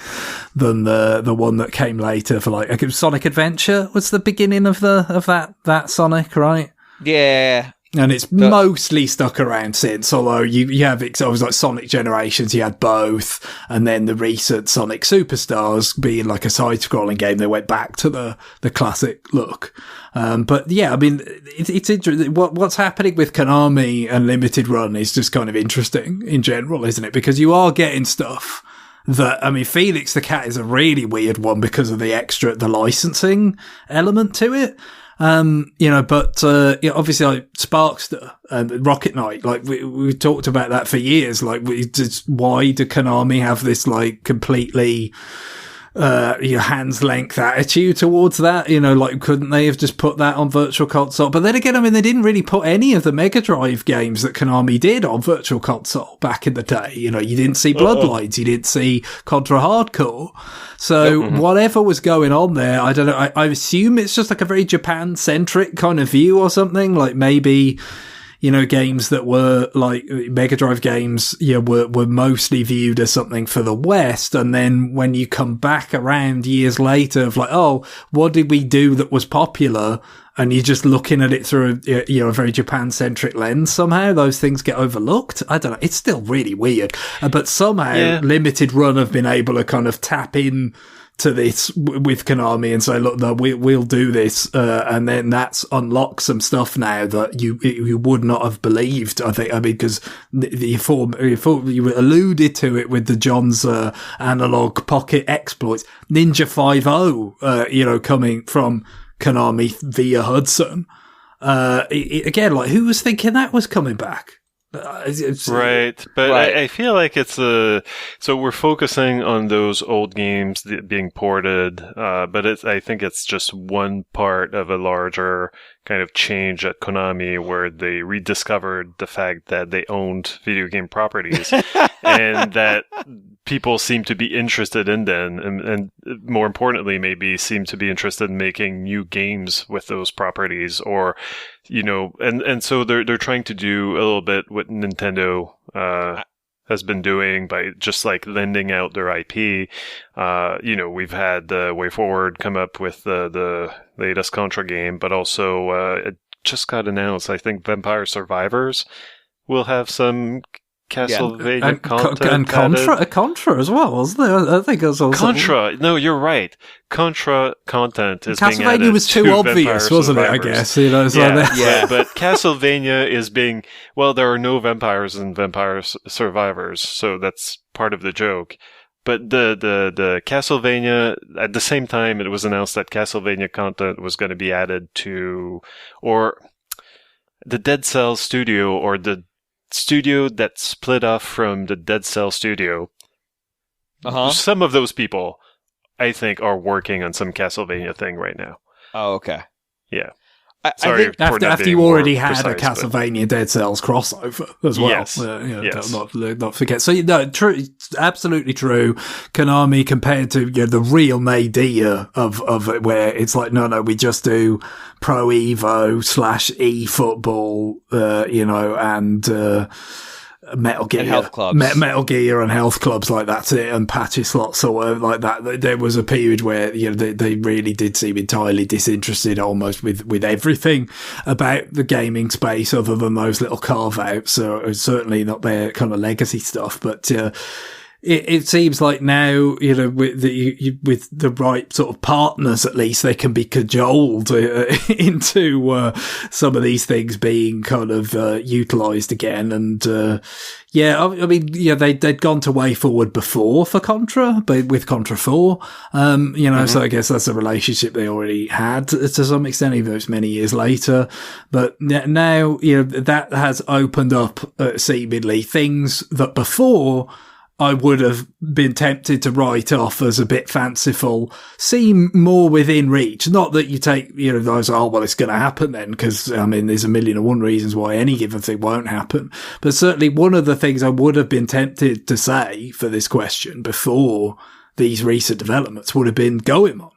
than the one that came later for like Sonic Adventure was the beginning of that Sonic, right? Yeah. And it's mostly stuck around since, although you have it was like Sonic Generations, you had both, and then the recent Sonic Superstars being like a side-scrolling game, they went back to the classic look. But yeah, I mean, it's interesting. What's happening with Konami and Limited Run is just kind of interesting in general, isn't it? Because you are getting stuff that, I mean, Felix the Cat is a really weird one because of the licensing element to it. But obviously like Sparkster and Rocket Knight, like we talked about that for years. Like, why do Konami have this like completely hands length attitude towards that? Like, couldn't they have just put that on Virtual Console? But then again, I mean, they didn't really put any of the Mega Drive games that Konami did on Virtual Console back in the day. You didn't see Bloodlines, you didn't see Contra Hardcore. So whatever was going on there, I don't know. I assume it's just like a very Japan-centric kind of view or something. Like maybe, games that were like Mega Drive games, were mostly viewed as something for the West. And then when you come back around years later of like, oh, what did we do that was popular? And you're just looking at it through a very Japan-centric lens. Somehow those things get overlooked. I don't know. It's still really weird. But somehow Limited Run have been able to kind of tap in to this with Konami and say, look, we'll do this. And then that's unlocked some stuff now that you would not have believed. I mean, because you alluded to it with the John's analog pocket exploits, Ninja 5.0, coming from Konami via Hudson. Again, like, who was thinking that was coming back? Right, but right. I feel like it's so we're focusing on those old games being ported, but I think it's just one part of a larger kind of change at Konami where they rediscovered the fact that they owned video game properties and that people seem to be interested in them, and more importantly, maybe seem to be interested in making new games with those properties, or and so they're trying to do a little bit what Nintendo has been doing by just like lending out their IP. We've had Way Forward come up with the latest Contra game, but also it just got announced, I think Vampire Survivors will have some Castlevania content and Contra as well, wasn't there? I think it was also Contra. No, you're right. Contra content is being added. Castlevania was too obvious, wasn't it? I guess but Castlevania is being there are no vampires in Vampire Survivors, so that's part of the joke. But the Castlevania, at the same time, it was announced that Castlevania content was going to be added to, or the Dead Cells studio, or the studio that split off from the Dead Cell studio. Some of those people, I think, are working on some Castlevania thing right now. Oh, okay. Yeah. Sorry, after you already had a Castlevania Dead Cells crossover as well. Yes. Yes. Not forget. So, true, absolutely true. Konami compared to the real nadir of it, where it's like, no, we just do Pro Evo / eFootball, and Metal Gear, and health clubs. Metal Gear and health clubs, like that's it, and patchy slots or whatever like that. There was a period where they really did seem entirely disinterested, almost with everything about the gaming space, other than those little carve outs. So it's certainly not their kind of legacy stuff, but. It seems like now, with the right sort of partners, at least they can be cajoled into some of these things being kind of utilised again. And they'd gone to Way Forward before for Contra, but with Contra 4, so I guess that's a relationship they already had to some extent, even though it's many years later. But now, that has opened up seemingly things that before I would have been tempted to write off as a bit fanciful, seem more within reach. Not that you take, those, it's going to happen then, because, I mean, there's a million and one reasons why any given thing won't happen. But certainly one of the things I would have been tempted to say for this question before these recent developments would have been Goemon.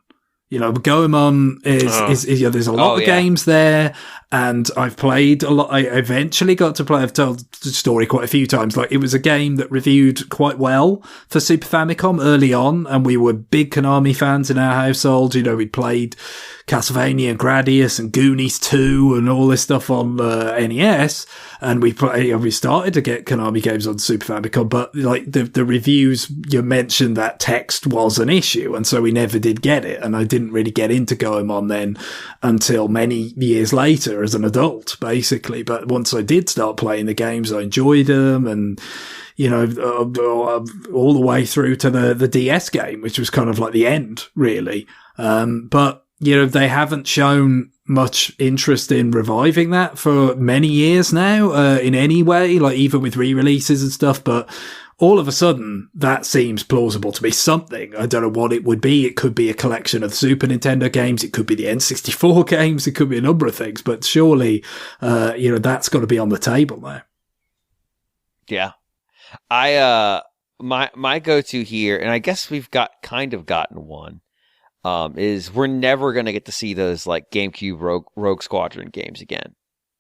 You know, Goemon is there's a lot of games there, and I've played a lot. I eventually got to play. I've told the story quite a few times. Like, it was a game that reviewed quite well for Super Famicom early on, and we were big Konami fans in our household. You know, we played Castlevania and Gradius and Goonies 2 and all this stuff on NES, and we started to get Konami games on Super Famicom, but like the reviews, you mentioned that text was an issue, and so we never did get it, and I didn't really get into Goemon then until many years later as an adult, basically. But once I did start playing the games, I enjoyed them, and you know, all the way through to the DS game, which was kind of like the end, really. But you know, they haven't shown much interest in reviving that for many years now, in any way, like even with re-releases and stuff. But all of a sudden, that seems plausible to be something. I don't know what it would be. It could be a collection of Super Nintendo games. It could be the N64 games. It could be a number of things. But surely, you know, that's got to be on the table now. Yeah. My go-to here, and I guess we've gotten one, is we're never going to get to see those like GameCube Rogue Squadron games again,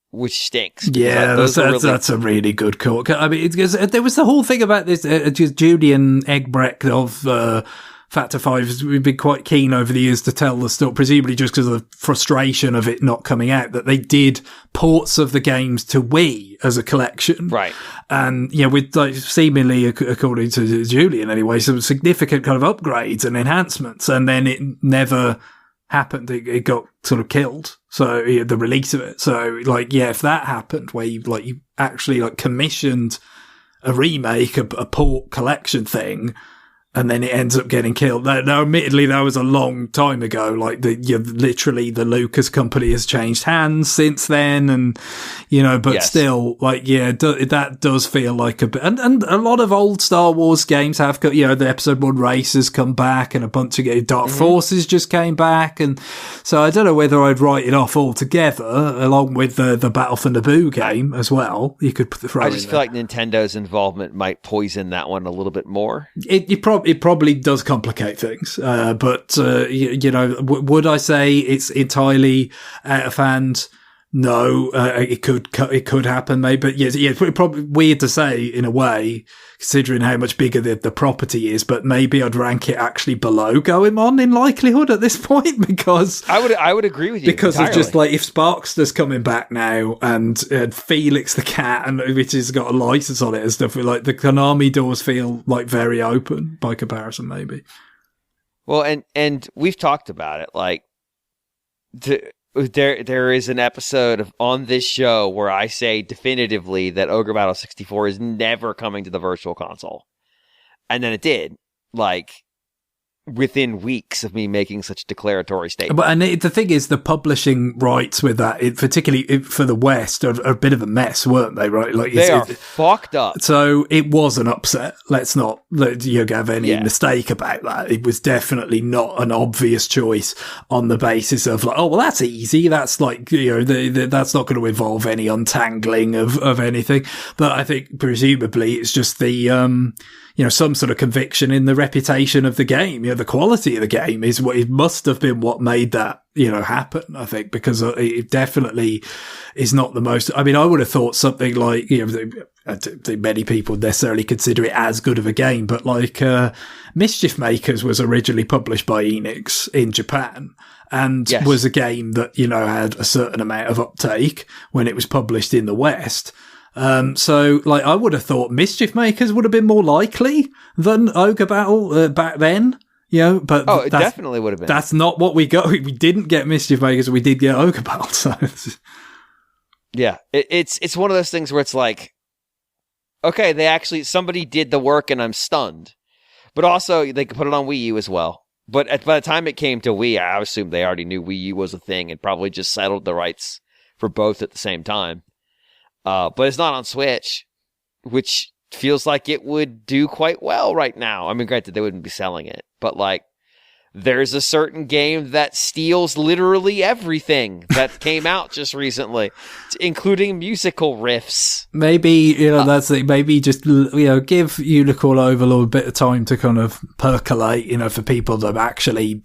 which stinks. Yeah, that's a really good call. I mean, there was the whole thing about this, Julian Eggbrecht of Factor 5, we've been quite keen over the years to tell the story, presumably just because of the frustration of it not coming out, that they did ports of the games to Wii as a collection. Right. And, you know, with like seemingly, according to Julian anyway, some significant kind of upgrades and enhancements, and then it never happened. It got sort of killed. So, yeah, the release of it. So, like, yeah, if that happened, where you actually like commissioned a remake, a port collection thing, and then it ends up getting killed. Now, admittedly, that was a long time ago. Like, literally, the Lucas company has changed hands since then, and you know, but still, like, yeah, that does feel like a bit. And a lot of old Star Wars games have got, you know, the Episode 1 races come back, and a bunch of Dark Forces just came back, and so I don't know whether I'd write it off altogether, along with the Battle for Naboo game as well. You could throw. I just feel like Nintendo's involvement might poison that one a little bit more. It probably does complicate things, but you know, would I say it's entirely out of hand? No, it could happen, maybe. But yeah, it's probably weird to say in a way, considering how much bigger the property is. But maybe I'd rank it actually below Goemon in likelihood at this point, because I would agree with you because entirely. Of just like if Sparkster's coming back now, and Felix the Cat, and which has got a license on it and stuff, like the Konami doors feel like very open by comparison, maybe. Well, and we've talked about it, like There is an episode on this show where I say definitively that Ogre Battle 64 is never coming to the Virtual Console. And then it did, like, within weeks of me making such a declaratory statement. But and the thing is, the publishing rights with that, particularly for the West, are a bit of a mess, weren't they? Right? Like they are fucked up. So it was an upset. Let's not have any mistake about that. It was definitely not an obvious choice on the basis of like, oh well, that's easy. That's like, you know, that's not going to involve any untangling of anything. But I think presumably it's just the you know, some sort of conviction in the reputation of the game. You know, the quality of the game is what it must have been what made that, you know, happen, I think, because it definitely is not the most. I mean, I would have thought something like, you know, I don't think many people necessarily consider it as good of a game, but like Mischief Makers was originally published by Enix in Japan, and was a game that, you know, had a certain amount of uptake when it was published in the West. So, like, I would have thought Mischief Makers would have been more likely than Ogre Battle back then, you know, but it definitely would have been. That's not what we got. We didn't get Mischief Makers, we did get Ogre Battle, so. Yeah, it's one of those things where it's like, okay, somebody did the work and I'm stunned. But also, they could put it on Wii U as well. But by the time it came to Wii, I assumed they already knew Wii U was a thing and probably just settled the rights for both at the same time. But it's not on Switch, which feels like it would do quite well right now. I mean, granted, they wouldn't be selling it, but like, there's a certain game that steals literally everything that came out just recently, including musical riffs. Maybe, that's it. Maybe just, give Unicorn Overlord a bit of time to kind of percolate, for people to actually,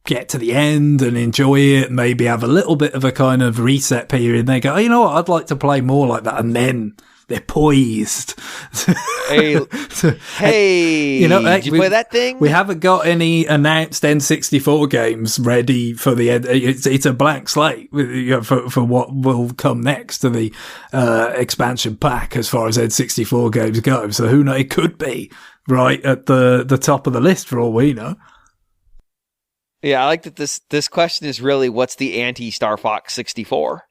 get to the end and enjoy it, and maybe have a little bit of a kind of reset period. And they go, oh, you know what? I'd like to play more like that. And then they're poised. Hey, did you play that thing? We haven't got any announced N64 games ready for the end. It's a blank slate for what will come next to the expansion pack as far as N64 games go. So who knows? It could be right at the top of the list for all we know. Yeah, I like that this question is really what's the anti-Star Fox 64?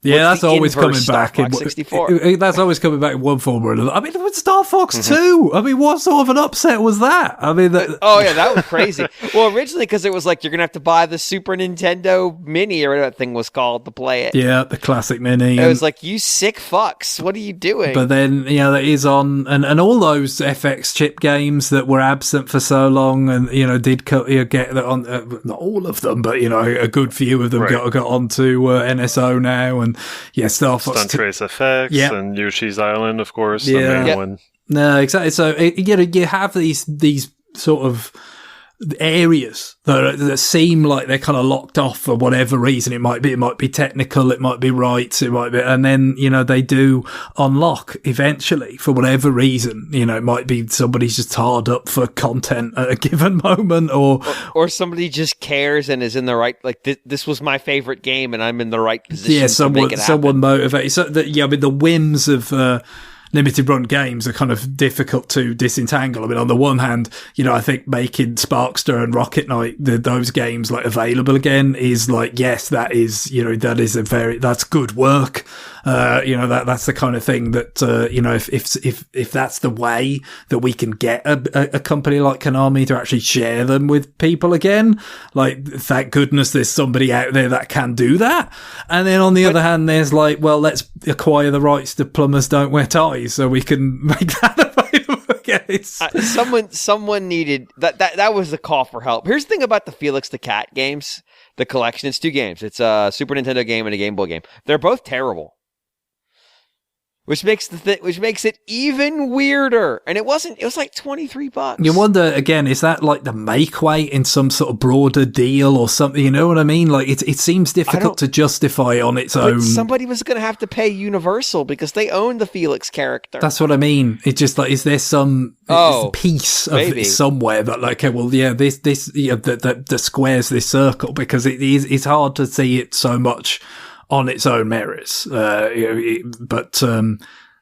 Yeah, that's always coming back in 64. That's always coming back in one form or another. I mean, with Star Fox 2, I mean, what sort of an upset was that? I mean, that was crazy. Well, originally, because it was like, you're going to have to buy the Super Nintendo Mini or whatever that thing was called to play it. Yeah, the classic Mini. It was like, you sick fucks. What are you doing? But then, that is on, and all those FX chip games that were absent for so long and, did get on, not all of them, but, a good few of them got onto NSO now. And Star Fox Stunt Trace FX and Yoshi's Island, of course, the main one. No, exactly. So you have these sort of areas that seem like they're kind of locked off for whatever reason. It might be technical, it might be rights, it might be, and then they do unlock eventually for whatever reason. It might be somebody's just hard up for content at a given moment, or somebody just cares and is in the right. Like this was my favorite game, and I'm in the right position. Yeah, to make it happen. someone motivated. So I mean, the whims of limited run games are kind of difficult to disentangle. I mean, on the one hand, I think making Sparkster and Rocket Knight, those games like available again is like, yes, that is, that's good work. That's the kind of thing that, if that's the way that we can get a company like Konami to actually share them with people again, like, thank goodness there's somebody out there that can do that. And then on the other hand, there's like, well, let's acquire the rights to Plumbers Don't Wear Ties so we can make that available again. Someone needed that was the call for help. Here's the thing about the Felix the Cat games, the collection. It's 2 games. It's a Super Nintendo game and a Game Boy game. They're both terrible. Which makes it even weirder. And it was like $23. You wonder, again, is that like the make weight in some sort of broader deal or something? You know what I mean? Like, it seems difficult to justify on its own. Somebody was going to have to pay Universal because they own the Felix character. That's what I mean. It's just like, is there some piece of it somewhere that like, okay, well, yeah, this that squares this circle, because it's hard to see it so much on its own merits, but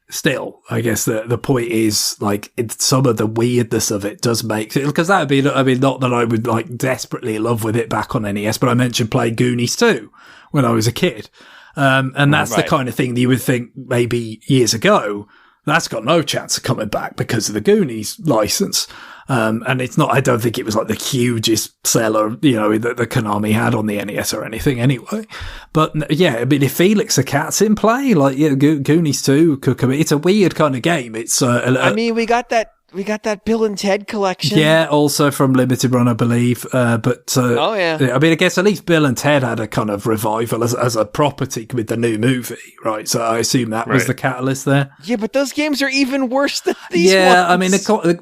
still, I guess the point is like some of the weirdness of it does make it, because that would be, I mean, not that I would like desperately love with it back on NES, but I mentioned playing Goonies 2 when I was a kid, and that's the kind of thing that you would think maybe years ago that's got no chance of coming back because of the Goonies license. And it's not, I don't think it was like the hugest seller, that Konami had on the NES or anything anyway. But yeah, I mean, if Felix the Cat's in play, like, Goonies 2 could come in. It's a weird kind of game. It's, I mean, we got that Bill and Ted collection. Yeah, also from Limited Run, I believe. Oh yeah. I mean, I guess at least Bill and Ted had a kind of revival as a property with the new movie, right? So I assume that was the catalyst there. Yeah, but those games are even worse than these ones. I mean,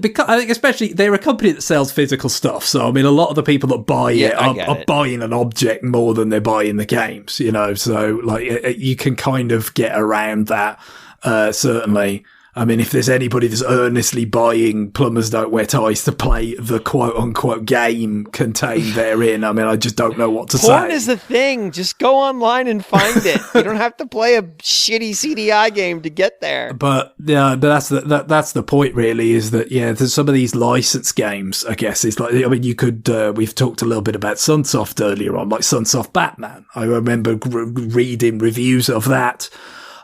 because I think especially they're a company that sells physical stuff. So I mean, a lot of the people that buy it are buying an object more than they're buying the games. So like you can kind of get around that, certainly. I mean, if there's anybody that's earnestly buying Plumbers Don't Wear Ties to play the quote-unquote game contained therein, I mean, I just don't know what to say. Porn is the thing. Just go online and find it. You don't have to play a shitty CDI game to get there. But that's the point, really, is that, there's some of these licensed games, I guess. It's like, I mean, you could, we've talked a little bit about Sunsoft earlier on, like Sunsoft Batman. I remember reading reviews of that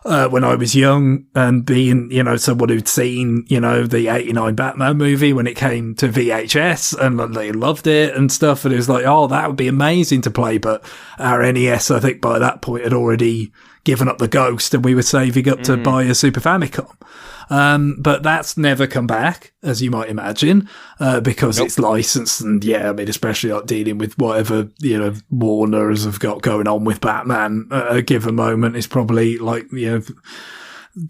when I was young and being, someone who'd seen, the 89 Batman movie when it came to VHS and they loved it and stuff. And it was like, oh, that would be amazing to play. But our NES, I think by that point had already given up the ghost and we were saving up to buy a Super Famicom. But that's never come back, as you might imagine, because it's licensed. And yeah, I mean, especially like dealing with whatever, Warners have got going on with Batman at a given moment is probably like,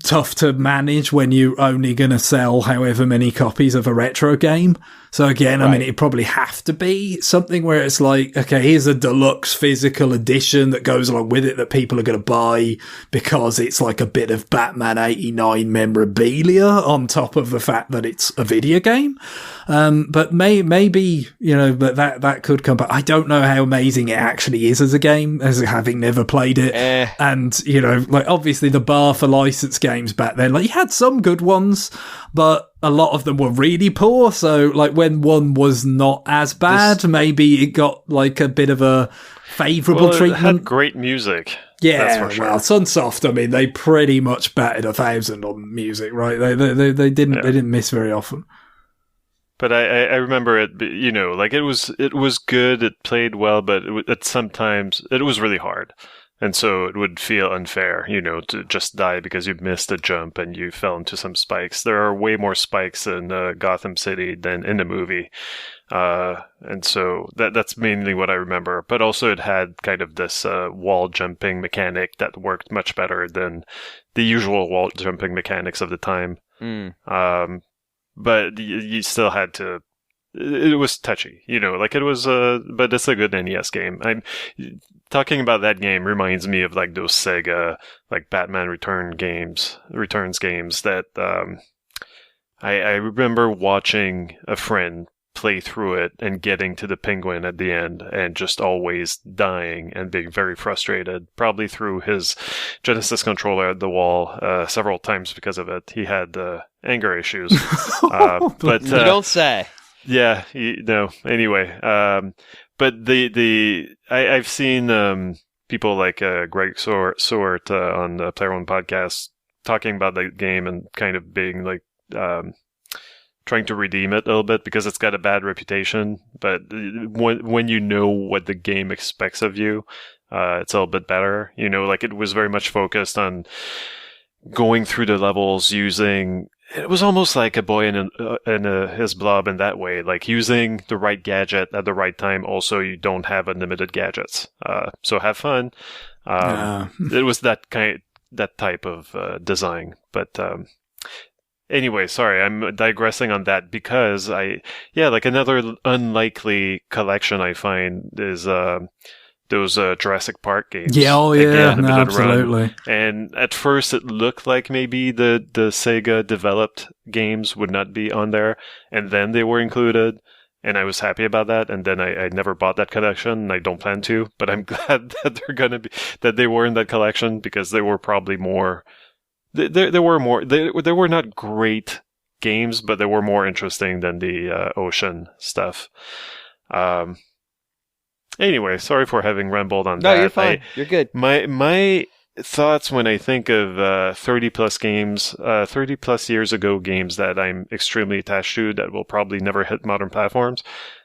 tough to manage when you're only going to sell however many copies of a retro game. So again, I mean, it'd probably have to be something where it's like, okay, here's a deluxe physical edition that goes along with it that people are going to buy because it's like a bit of Batman 89 memorabilia on top of the fact that it's a video game. But maybe, but that could come back. I don't know how amazing it actually is as a game, as having never played it. And, like obviously the bar for licensed games back then, like you had some good ones, but a lot of them were really poor. So like when one was not as bad, maybe it got like a bit of a favourable treatment. It had great music. Yeah, that's for sure. Well, Sunsoft, I mean, they pretty much batted 1,000 on music, right? They didn't miss very often. But I remember it, like it was good. It played well, but sometimes it was really hard. And so it would feel unfair, to just die because you missed a jump and you fell into some spikes. There are way more spikes in Gotham City than in the movie. And so that's mainly what I remember. But also it had kind of this wall jumping mechanic that worked much better than the usual wall jumping mechanics of the time. But you still had to... It was touchy, like it was, but it's a good NES game. Talking about that game reminds me of like those Sega, like Batman Returns games that, I remember watching a friend play through it and getting to the penguin at the end and just always dying and being very frustrated, probably threw his Genesis controller at the wall, several times because of it. He had, anger issues. But you don't say. Yeah, anyway, but I've seen people like Greg Sort on the Player One podcast talking about the game and kind of being like trying to redeem it a little bit because it's got a bad reputation. But when you know what the game expects of you, it's a little bit better. Like it was very much focused on going through the levels using... It was almost like a boy in his blob in that way, like using the right gadget at the right time. Also, you don't have unlimited gadgets, so have fun. It was that type of design. But anyway, sorry, I'm digressing on that because like another unlikely collection I find is those Jurassic Park games. Yeah, Again, absolutely. Run. And at first it looked like maybe the Sega developed games would not be on there, and then they were included, and I was happy about that, and then I never bought that collection, and I don't plan to, but I'm glad that they were in that collection, because they were probably more... They were not great games, but they were more interesting than the Ocean stuff. Anyway, sorry for having rambled on that. No, you're fine. You're good. My thoughts when I think of 30 plus games, 30 plus years ago games that I'm extremely attached to that will probably never hit modern platforms.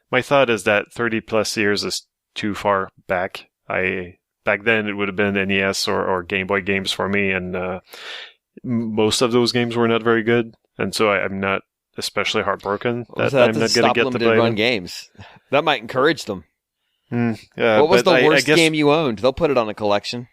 My thought is that 30 plus years is too far back. Back then it would have been NES or Game Boy games for me, and most of those games were not very good, and so I'm not especially heartbroken that I'm not going to get to play run them. Games. That might encourage them. Yeah, what was the worst game you owned? They'll put it on a collection.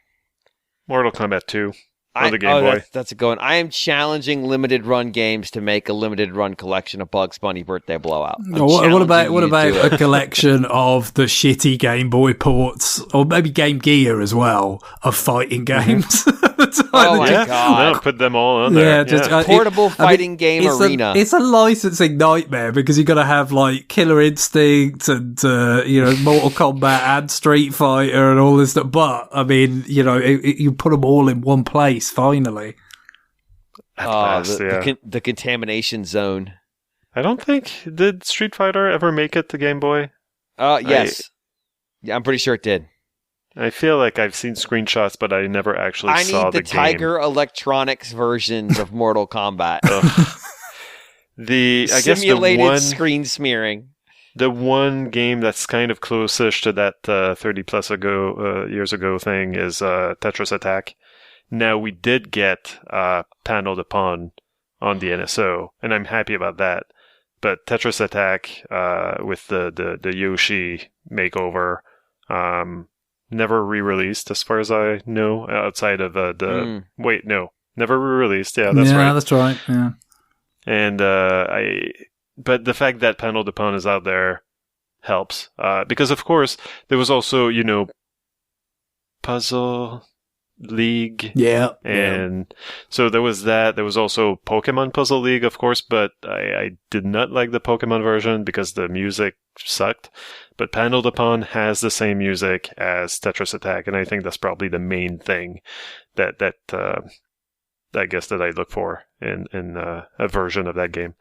Mortal Kombat 2 on the Game Boy. That's a good one. I am challenging limited run games to make a limited run collection of Bugs Bunny Birthday Blowout. What about a collection of the shitty Game Boy ports, or maybe Game Gear as well, of fighting games? Oh my god! No, put them all on there. Yeah, portable fighting game arena. It's a licensing nightmare because you've got to have like Killer Instinct and Mortal Kombat and Street Fighter and all this stuff. But I mean, you put them all in one place finally. The contamination zone. I don't think did Street Fighter ever make it to Game Boy? Yes. I'm pretty sure it did. I feel like I've seen screenshots, but I never actually saw the game. I need the Tiger Electronics versions of Mortal Kombat. Simulated screen smearing. The one game that's kind of close-ish to that 30 plus years ago thing is Tetris Attack. Now, we did get Panel de Pon on the NSO, and I'm happy about that. But Tetris Attack with the Yoshi makeover, never re-released as far as I know, outside of Wait, no. Never re-released. Yeah, that's right. Yeah, that's right. Yeah. And but the fact that Panel de Pon is out there helps. Because, of course, there was also, Puzzle League. Yeah. And so there was that. There was also Pokemon Puzzle League, of course, but I did not like the Pokemon version because the music sucked. But Panel de Pon has the same music as Tetris Attack, and I think that's probably the main thing that I guess that I look for in a version of that game.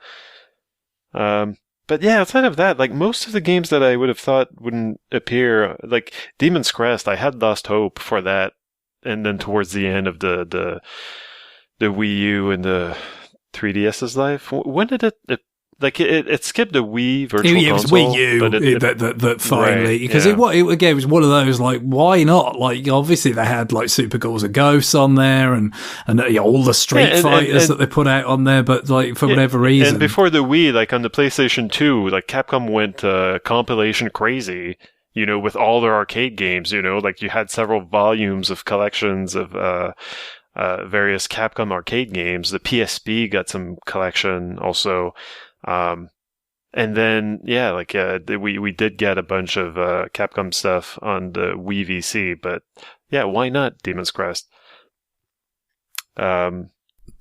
But yeah, outside of that, like most of the games that I would have thought wouldn't appear, like Demon's Crest, I had lost hope for that, and then towards the end of the Wii U and the 3DS's life, when did it skipped the Wii Virtual Console? It was Wii U but that finally, because it was one of those, like, why not? Like, obviously they had like Super Ghouls and Ghosts on there, and all the Street Fighters that they put out on there, but like for whatever reason. And before the Wii, like on the PlayStation 2, like Capcom went compilation crazy, with all their arcade games. Like you had several volumes of collections of various Capcom arcade games. The PSP got some collection also. And then, we did get a bunch of Capcom stuff on the Wii VC, but yeah, why not Demon's Crest?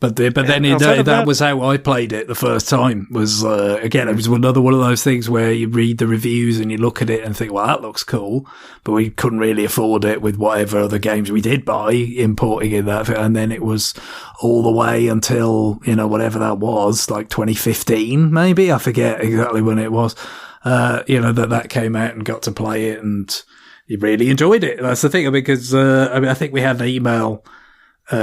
But then that was how I played it the first time. Was again, it was another one of those things where you read the reviews and you look at it and think, well, that looks cool, but we couldn't really afford it with whatever other games we did buy importing in that. And then it was all the way until whatever that was, like 2015, maybe. I forget exactly when it was. That came out and got to play it, and you really enjoyed it. That's the thing, because I think we had an email.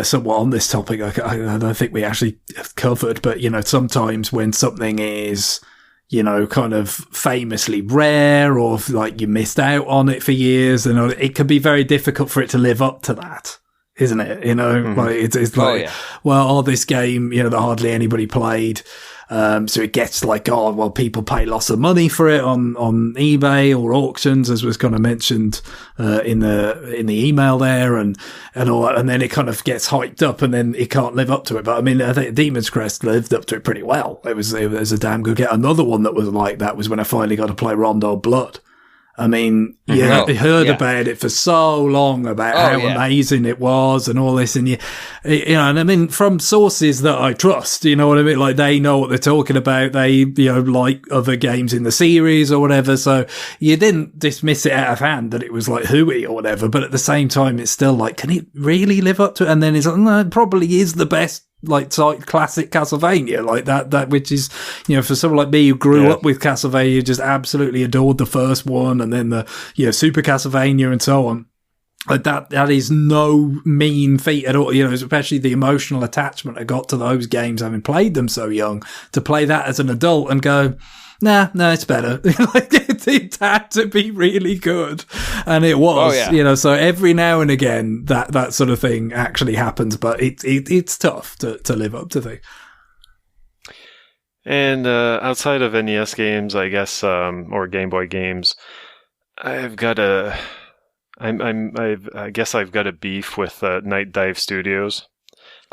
Somewhat on this topic, I don't think we actually covered, but sometimes when something is, kind of famously rare, or like you missed out on it for years, and it can be very difficult for it to live up to that, isn't it? Mm-hmm. Like it's like, this game, that hardly anybody played. So it gets like, people pay lots of money for it on eBay or auctions, as was kind of mentioned, in the email there, and all that. And then it kind of gets hyped up, and then it can't live up to it. But I mean, I think Demon's Crest lived up to it pretty well. It was a damn good game. Another one that was like that was when I finally got to play Rondo Blood. I mean, you heard about it for so long, about how amazing it was and all this, and and I mean, from sources that I trust, you know what I mean? Like, they know what they're talking about. They, like other games in the series or whatever. So you didn't dismiss it out of hand that it was like hooey or whatever. But at the same time, it's still like, can it really live up to it? And then it's like, no, it probably is the best, like classic Castlevania, like that which is, for someone like me who grew up with Castlevania, just absolutely adored the first one, and then the Super Castlevania and so on. Like that is no mean feat at all, especially the emotional attachment I got to those games, having played them so young, to play that as an adult and go, no, it's better. Like, it had to be really good. And it was, so every now and again that sort of thing actually happens, but it's tough to live up to things. And outside of NES games, I guess, or Game Boy games, I guess I've got a beef with Night Dive Studios.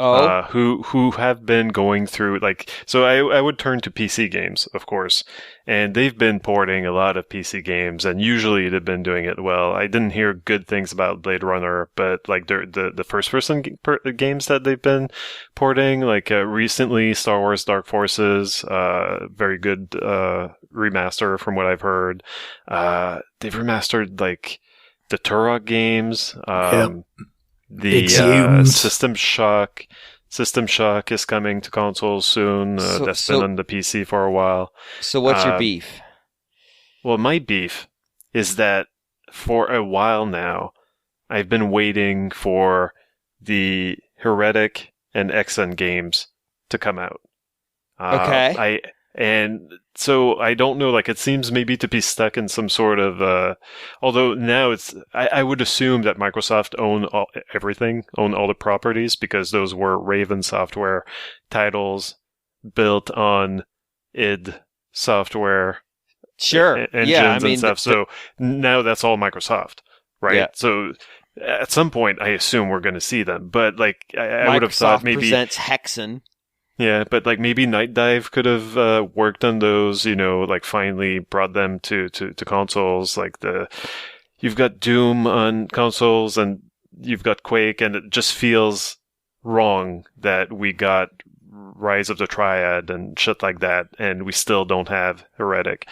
Who have been going through, like, so I would turn to PC games, of course, and they've been porting a lot of PC games, and usually they've been doing it well. I didn't hear good things about Blade Runner, but like the first person games that they've been porting, like recently Star Wars Dark Forces, very good remaster from what I've heard. They've remastered like the Turok games. The System Shock is coming to consoles soon. That's been on the PC for a while. So what's your beef? Well, my beef is that for a while now, I've been waiting for the Heretic and Exen games to come out. Okay. And so I don't know, like, it seems maybe to be stuck in some sort of, although now I would assume that Microsoft own everything, own all the properties, because those were Raven Software titles, built on id Software engines and stuff. So now that's all Microsoft, right? Yeah. So at some point, I assume we're going to see them. But like, I would have thought maybe presents Hexen. Yeah, but like maybe Night Dive could have worked on those. Like finally brought them to consoles. Like you've got Doom on consoles and you've got Quake, and it just feels wrong that we got Rise of the Triad and shit like that, and we still don't have Heretic.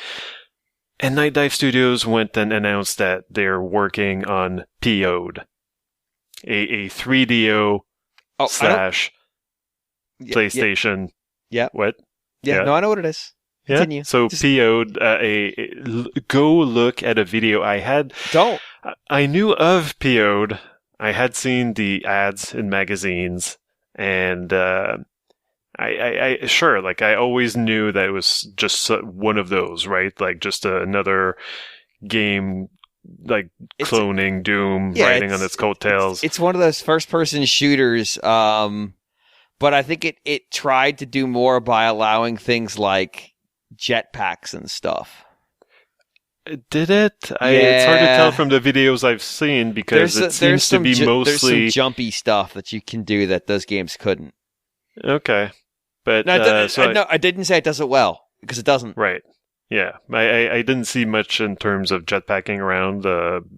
And Night Dive Studios went and announced that they're working on PO'd, a 3DO slash PlayStation. Yeah. What? Yeah. No, I know what it is. Yeah. Continue. So PO'd, go look at a video I had. Don't. I knew of PO'd. I had seen the ads in magazines, and I sure, like, I always knew that it was just one of those, right? Like, just another game, like, cloning Doom, riding on its coattails. It's one of those first-person shooters, but I think it tried to do more by allowing things like jetpacks and stuff. Did it? It's hard to tell from the videos I've seen, because it seems to be mostly... There's some jumpy stuff that you can do that those games couldn't. Okay. But I didn't say it does it well, because it doesn't. Right. Yeah. I didn't see much in terms of jetpacking around.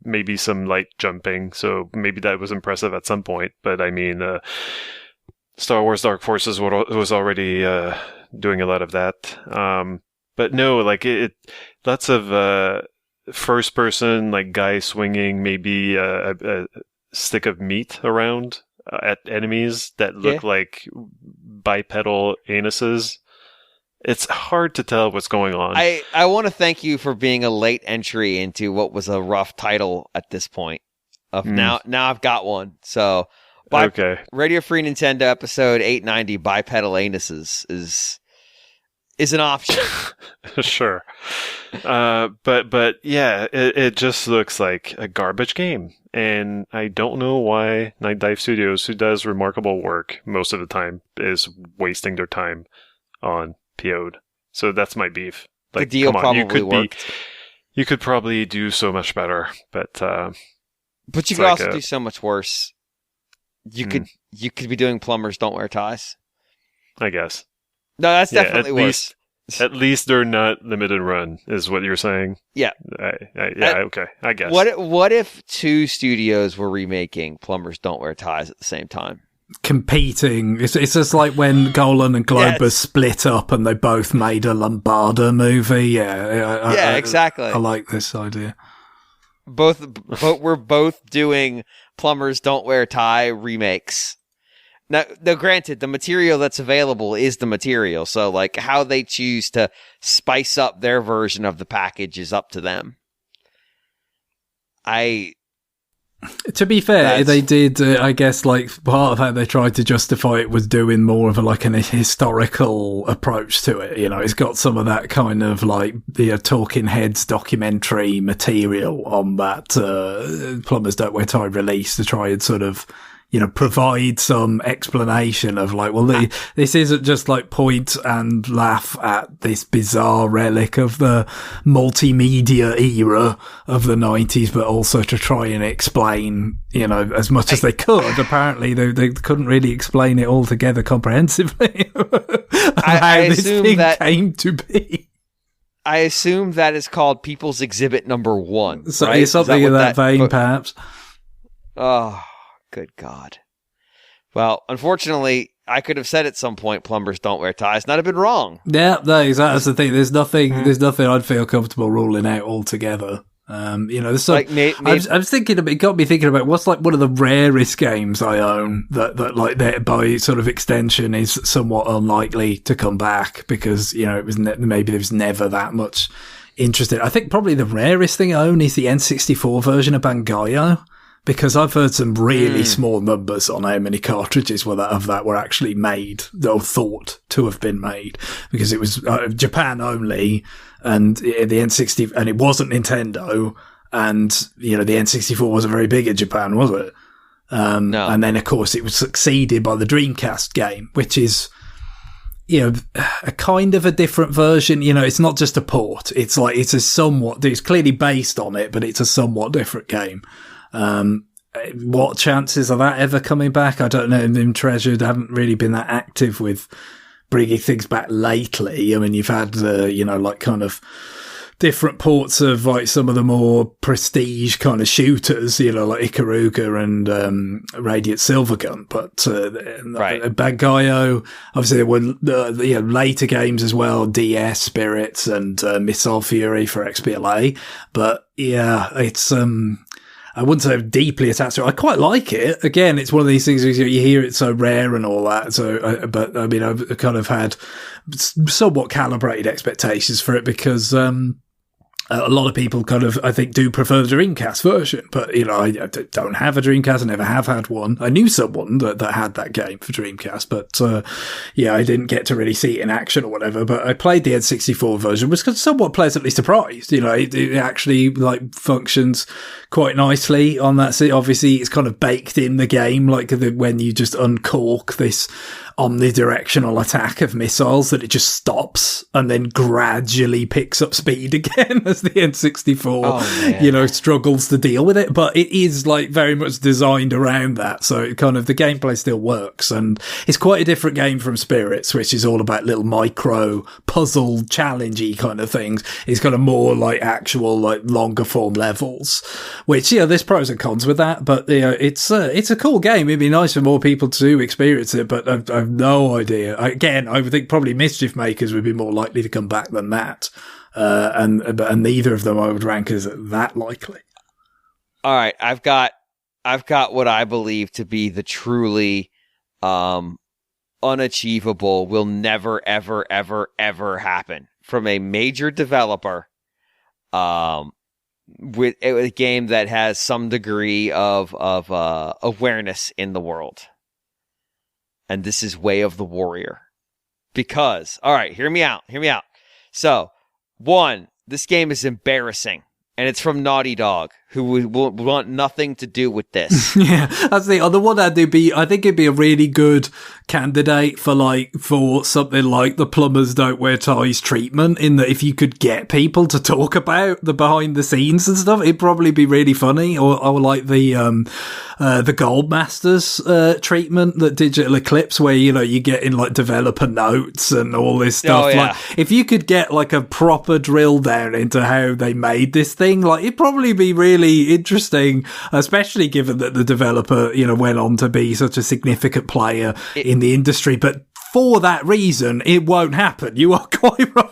Maybe some light jumping, so maybe that was impressive at some point. But I mean, Star Wars Dark Forces was already doing a lot of that. But no, like lots of first person, like guy swinging maybe a stick of meat around at enemies that look like bipedal anuses. It's hard to tell what's going on. I want to thank you for being a late entry into what was a rough title at this point. Now I've got one. So okay. Radio Free Nintendo episode 890 bipedal anuses is an option. Sure. But yeah, it just looks like a garbage game. And I don't know why Night Dive Studios, who does remarkable work most of the time, is wasting their time on PO'd. So that's my beef. Like, the deal probably worked. You could probably do so much better, but you could also do so much worse. You could be doing Plumbers Don't Wear Ties. I guess. No, that's definitely worse. At least they're not limited run, is what you're saying. Yeah. Okay, I guess. What if two studios were remaking Plumbers Don't Wear Ties at the same time? Competing. It's just like when Golan and Globus split up and they both made a Lombarda movie. Yeah, exactly. I like this idea. We're both doing Plumbers Don't Wear Tie remakes. Now, granted, the material that's available is the material, so like how they choose to spice up their version of the package is up to them. To be fair, they did, I guess, like, part of how they tried to justify it was doing more of an historical approach to it. It's got some of that kind of, like, the Talking Heads documentary material on that Plumbers Don't Wear Tie release to try and sort of, provide some explanation of, like, well, this isn't just, like, point and laugh at this bizarre relic of the multimedia era of the 90s, but also to try and explain, as much as they could. Apparently, they couldn't really explain it all together comprehensively. I this assume thing that came to be. I assume that is called People's Exhibit number 1. So right? It's something in that vein, perhaps. Oh, good God. Well, unfortunately, I could have said at some point Plumbers Don't Wear Ties, and I'd have been wrong. Yeah, no, that's the thing. There's nothing I'd feel comfortable ruling out altogether. There's some, like I was thinking about, it got me thinking about what's like one of the rarest games I own that like that by sort of extension is somewhat unlikely to come back because, it was maybe there was never that much interest in it. I think probably the rarest thing I own is the N64 version of Bangayo. Because I've heard some really small numbers on how many cartridges of that were actually made, or thought to have been made. Because it was Japan only, and the N60, and it wasn't Nintendo, and, the N64 wasn't very big in Japan, was it? No. And then, of course, it was succeeded by the Dreamcast game, which is, a kind of a different version. It's not just a port. It's like, it's clearly based on it, but it's a somewhat different game. What chances of that ever coming back? I don't know. And Treasured haven't really been that active with bringing things back lately. I mean, you've had, like kind of different ports of like some of the more prestige kind of shooters, like Ikaruga and Radiant Silvergun. But Bangayo, obviously there were later games as well, DS Spirits and Missile Fury for XBLA. But yeah, it's I wouldn't say I'm deeply attached to it. I quite like it. Again, it's one of these things you hear it's so rare and all that. So, but I mean, I've kind of had somewhat calibrated expectations for it because a lot of people kind of, I think, do prefer the Dreamcast version. But, I don't have a Dreamcast. I never have had one. I knew someone that had that game for Dreamcast. But, I didn't get to really see it in action or whatever. But I played the N64 version, was somewhat pleasantly surprised. It actually, like, functions quite nicely on that. So obviously, it's kind of baked in the game, like when you just uncork this omnidirectional attack of missiles, that it just stops and then gradually picks up speed again as the N64, struggles to deal with it. But it is like very much designed around that. So it kind of, the gameplay still works, and it's quite a different game from Spirits, which is all about little micro puzzle challengey kind of things. It's kind of more like actual, like longer form levels, which, there's pros and cons with that, but it's a cool game. It'd be nice for more people to experience it, but I've no idea. Again, I would think probably Mischief Makers would be more likely to come back than that. And neither of them I would rank as that likely. All right. I've got what I believe to be the truly, unachievable, will never, ever, ever, ever happen from a major developer, with a game that has some degree of awareness in the world. And this is Way of the Warrior. Because, all right, hear me out. So, one, this game is embarrassing. And it's from Naughty Dog, who will want nothing to do with this. Yeah, that's the on the one hand, I think it'd be a really good candidate for something like the Plumbers Don't Wear Ties treatment, in that if you could get people to talk about the behind the scenes and stuff, it'd probably be really funny. Or like the Goldmasters treatment that Digital Eclipse, where you get in like developer notes and all this stuff. Oh, yeah. Like, if you could get like a proper drill down into how they made this thing, like, it'd probably be really interesting, especially given that the developer, went on to be such a significant player in the industry. But for that reason, it won't happen. You are quite right.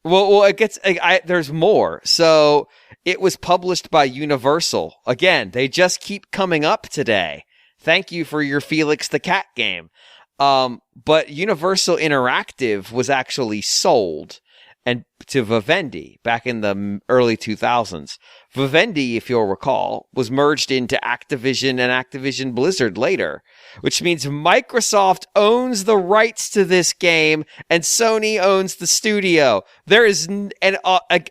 Well, it gets. There's more. So it was published by Universal. Again, they just keep coming up today. Thank you for your Felix the Cat game. But Universal Interactive was actually sold and to Vivendi back in the early 2000s. Vivendi, if you'll recall, was merged into Activision and Activision Blizzard later, which means Microsoft owns the rights to this game and Sony owns the studio. There is,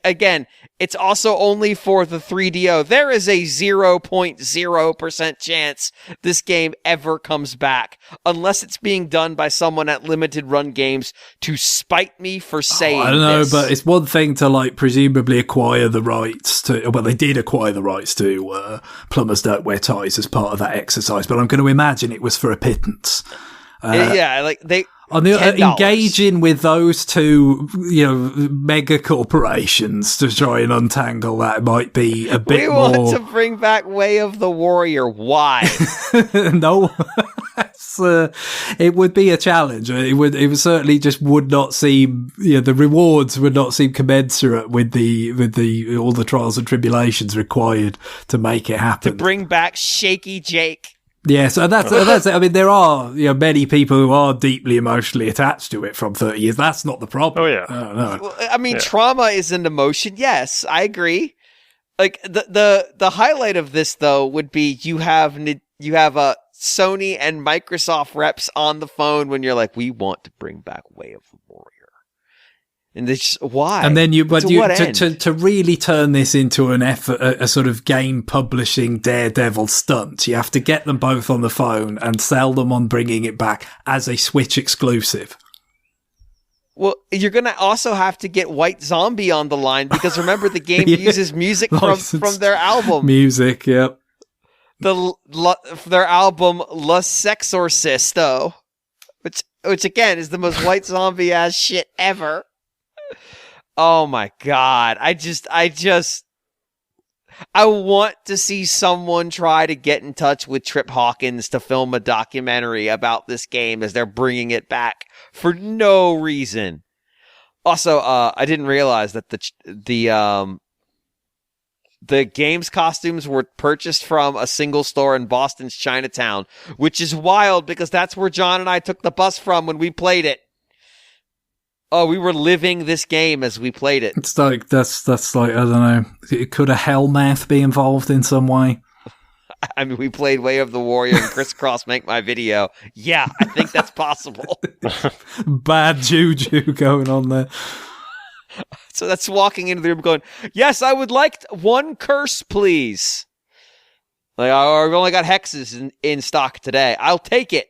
again, it's also only for the 3DO. There is a 0.0% chance this game ever comes back, unless it's being done by someone at Limited Run Games to spite me for saying I don't know, this. but it's one thing to, like, presumably acquire the rights to, well, they did acquire the rights to Plumbers Don't Wear Ties as part of that exercise, but I'm going to imagine it was for a pittance. Yeah, like they... On the engaging with those two, mega corporations to try and untangle that might be a bit more. We want to bring back Way of the Warrior. Why? No, it would be a challenge. It would certainly just would not seem. The rewards would not seem commensurate with the all the trials and tribulations required to make it happen. To bring back Shaky Jake. Yeah, so that's it. I mean, there are many people who are deeply emotionally attached to it from 30 years. That's not the problem. Oh yeah. No. Well, I mean, trauma is an emotion. Yes, I agree. Like the highlight of this though would be you have a Sony and Microsoft reps on the phone when you're like, we want to bring back Way of the Warrior. And they just, why? And then to really turn this into an effort, a sort of game publishing daredevil stunt, you have to get them both on the phone and sell them on bringing it back as a Switch exclusive. Well, you're going to also have to get White Zombie on the line because remember the game uses music from their album. Music, yep. Their album Le Sexorcisto, which again is the most White Zombie ass shit ever. Oh my god. I want to see someone try to get in touch with Trip Hawkins to film a documentary about this game as they're bringing it back for no reason. Also, I didn't realize that the game's costumes were purchased from a single store in Boston's Chinatown, which is wild because that's where John and I took the bus from when we played it. Oh, we were living this game as we played it. It's like, that's like, I don't know, could a Hellmouth be involved in some way? I mean, we played Way of the Warrior and Crisscross Make My Video. Yeah, I think that's possible. Bad juju going on there. So that's walking into the room going, yes, I would like one curse, please. Like, I've only got hexes in stock today. I'll take it.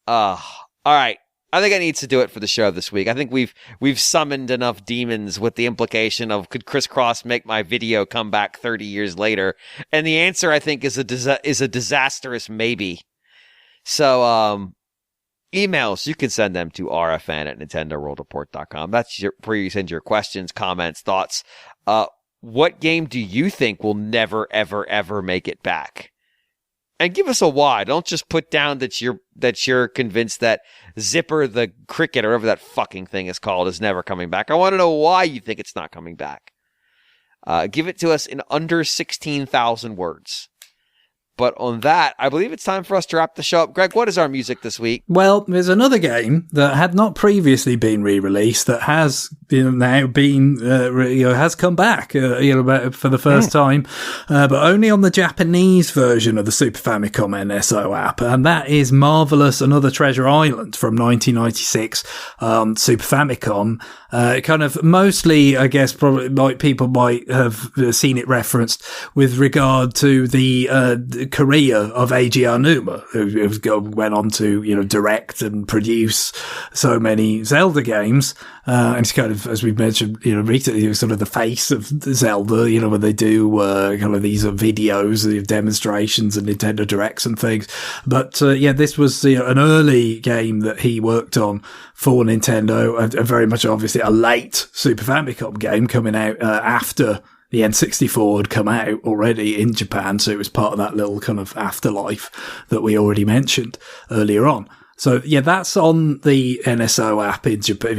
All right. I think I need to do it for the show this week. I think we've summoned enough demons with the implication of could Crisscross Make My Video come back 30 years later? And the answer I think is a disastrous maybe. So emails, you can send them to rfn@nintendoworldreport.com. That's where you send your questions, comments, thoughts. What game do you think will never ever ever make it back? And give us a why. Don't just put down that you're convinced that Zipper the Cricket, or whatever that fucking thing is called, is never coming back. I want to know why you think it's not coming back. Give it to us in under 16,000 words. But on that, I believe it's time for us to wrap the show up. Greg, what is our music this week? Well, there's another game that had not previously been re-released that has now been, has come back, for the first time, but only on the Japanese version of the Super Famicom NSO app. And that is Marvelous Another Treasure Island from 1996, Super Famicom. Kind of mostly, I guess, probably like people might have seen it referenced with regard to the career of Eiji Aonuma, who went on to, direct and produce so many Zelda games. And it's kind of, as we've mentioned, recently, sort of the face of Zelda, when they do, kind of these videos, demonstrations and Nintendo Directs and things. But, this was, an early game that he worked on for Nintendo, and very much obviously a late Super Famicom game coming out, after the N64 had come out already in Japan, so it was part of that little kind of afterlife that we already mentioned earlier on. So, that's on the NSO app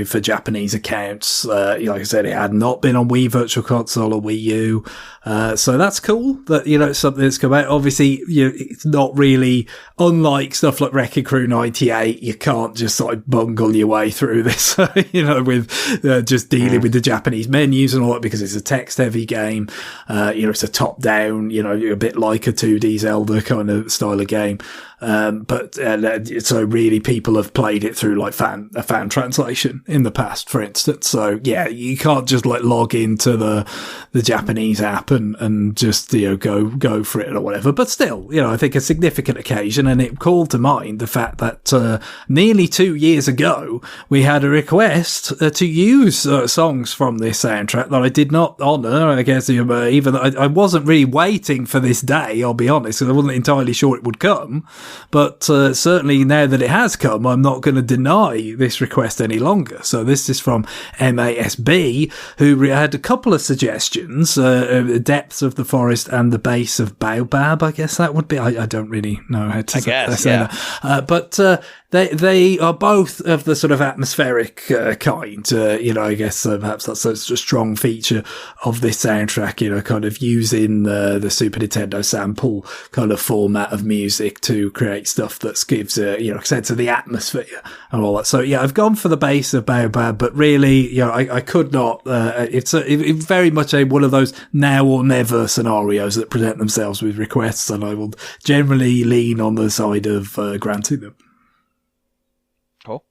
for Japanese accounts. Like I said, it had not been on Wii Virtual Console or Wii U. So that's cool that, it's something that's come out. Obviously, it's not really, unlike stuff like Wrecking Crew 98, you can't just bungle your way through this, with just dealing with the Japanese menus and all that, because it's a text heavy game. It's a top down, a bit like a 2D Zelda kind of style of game. But so really people have played it through a fan translation in the past, for instance. So you can't just log into the Japanese app and just, go for it or whatever. But still, I think a significant occasion, and it called to mind the fact that, nearly 2 years ago, we had a request to use songs from this soundtrack that I did not honour. I guess even I wasn't really waiting for this day, I'll be honest, because I wasn't entirely sure it would come. But certainly now that it has come, I'm not going to deny this request any longer. So this is from MASB, who had a couple of suggestions, the depths of the forest and the base of Baobab, I guess that would be. I don't really know how to say that. But they are both of the sort of atmospheric kind. I guess perhaps that's a strong feature of this soundtrack, kind of using the Super Nintendo sample kind of format of music to create stuff that gives a sense of the atmosphere and all that. So I've gone for the base of Baobab, but really, I could not. It's very much one of those now or never scenarios that present themselves with requests, and I will generally lean on the side of granting them. Cool.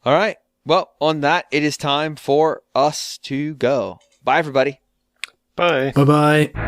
All right. Well, on that, it is time for us to go. Bye, everybody. Bye. Bye-bye.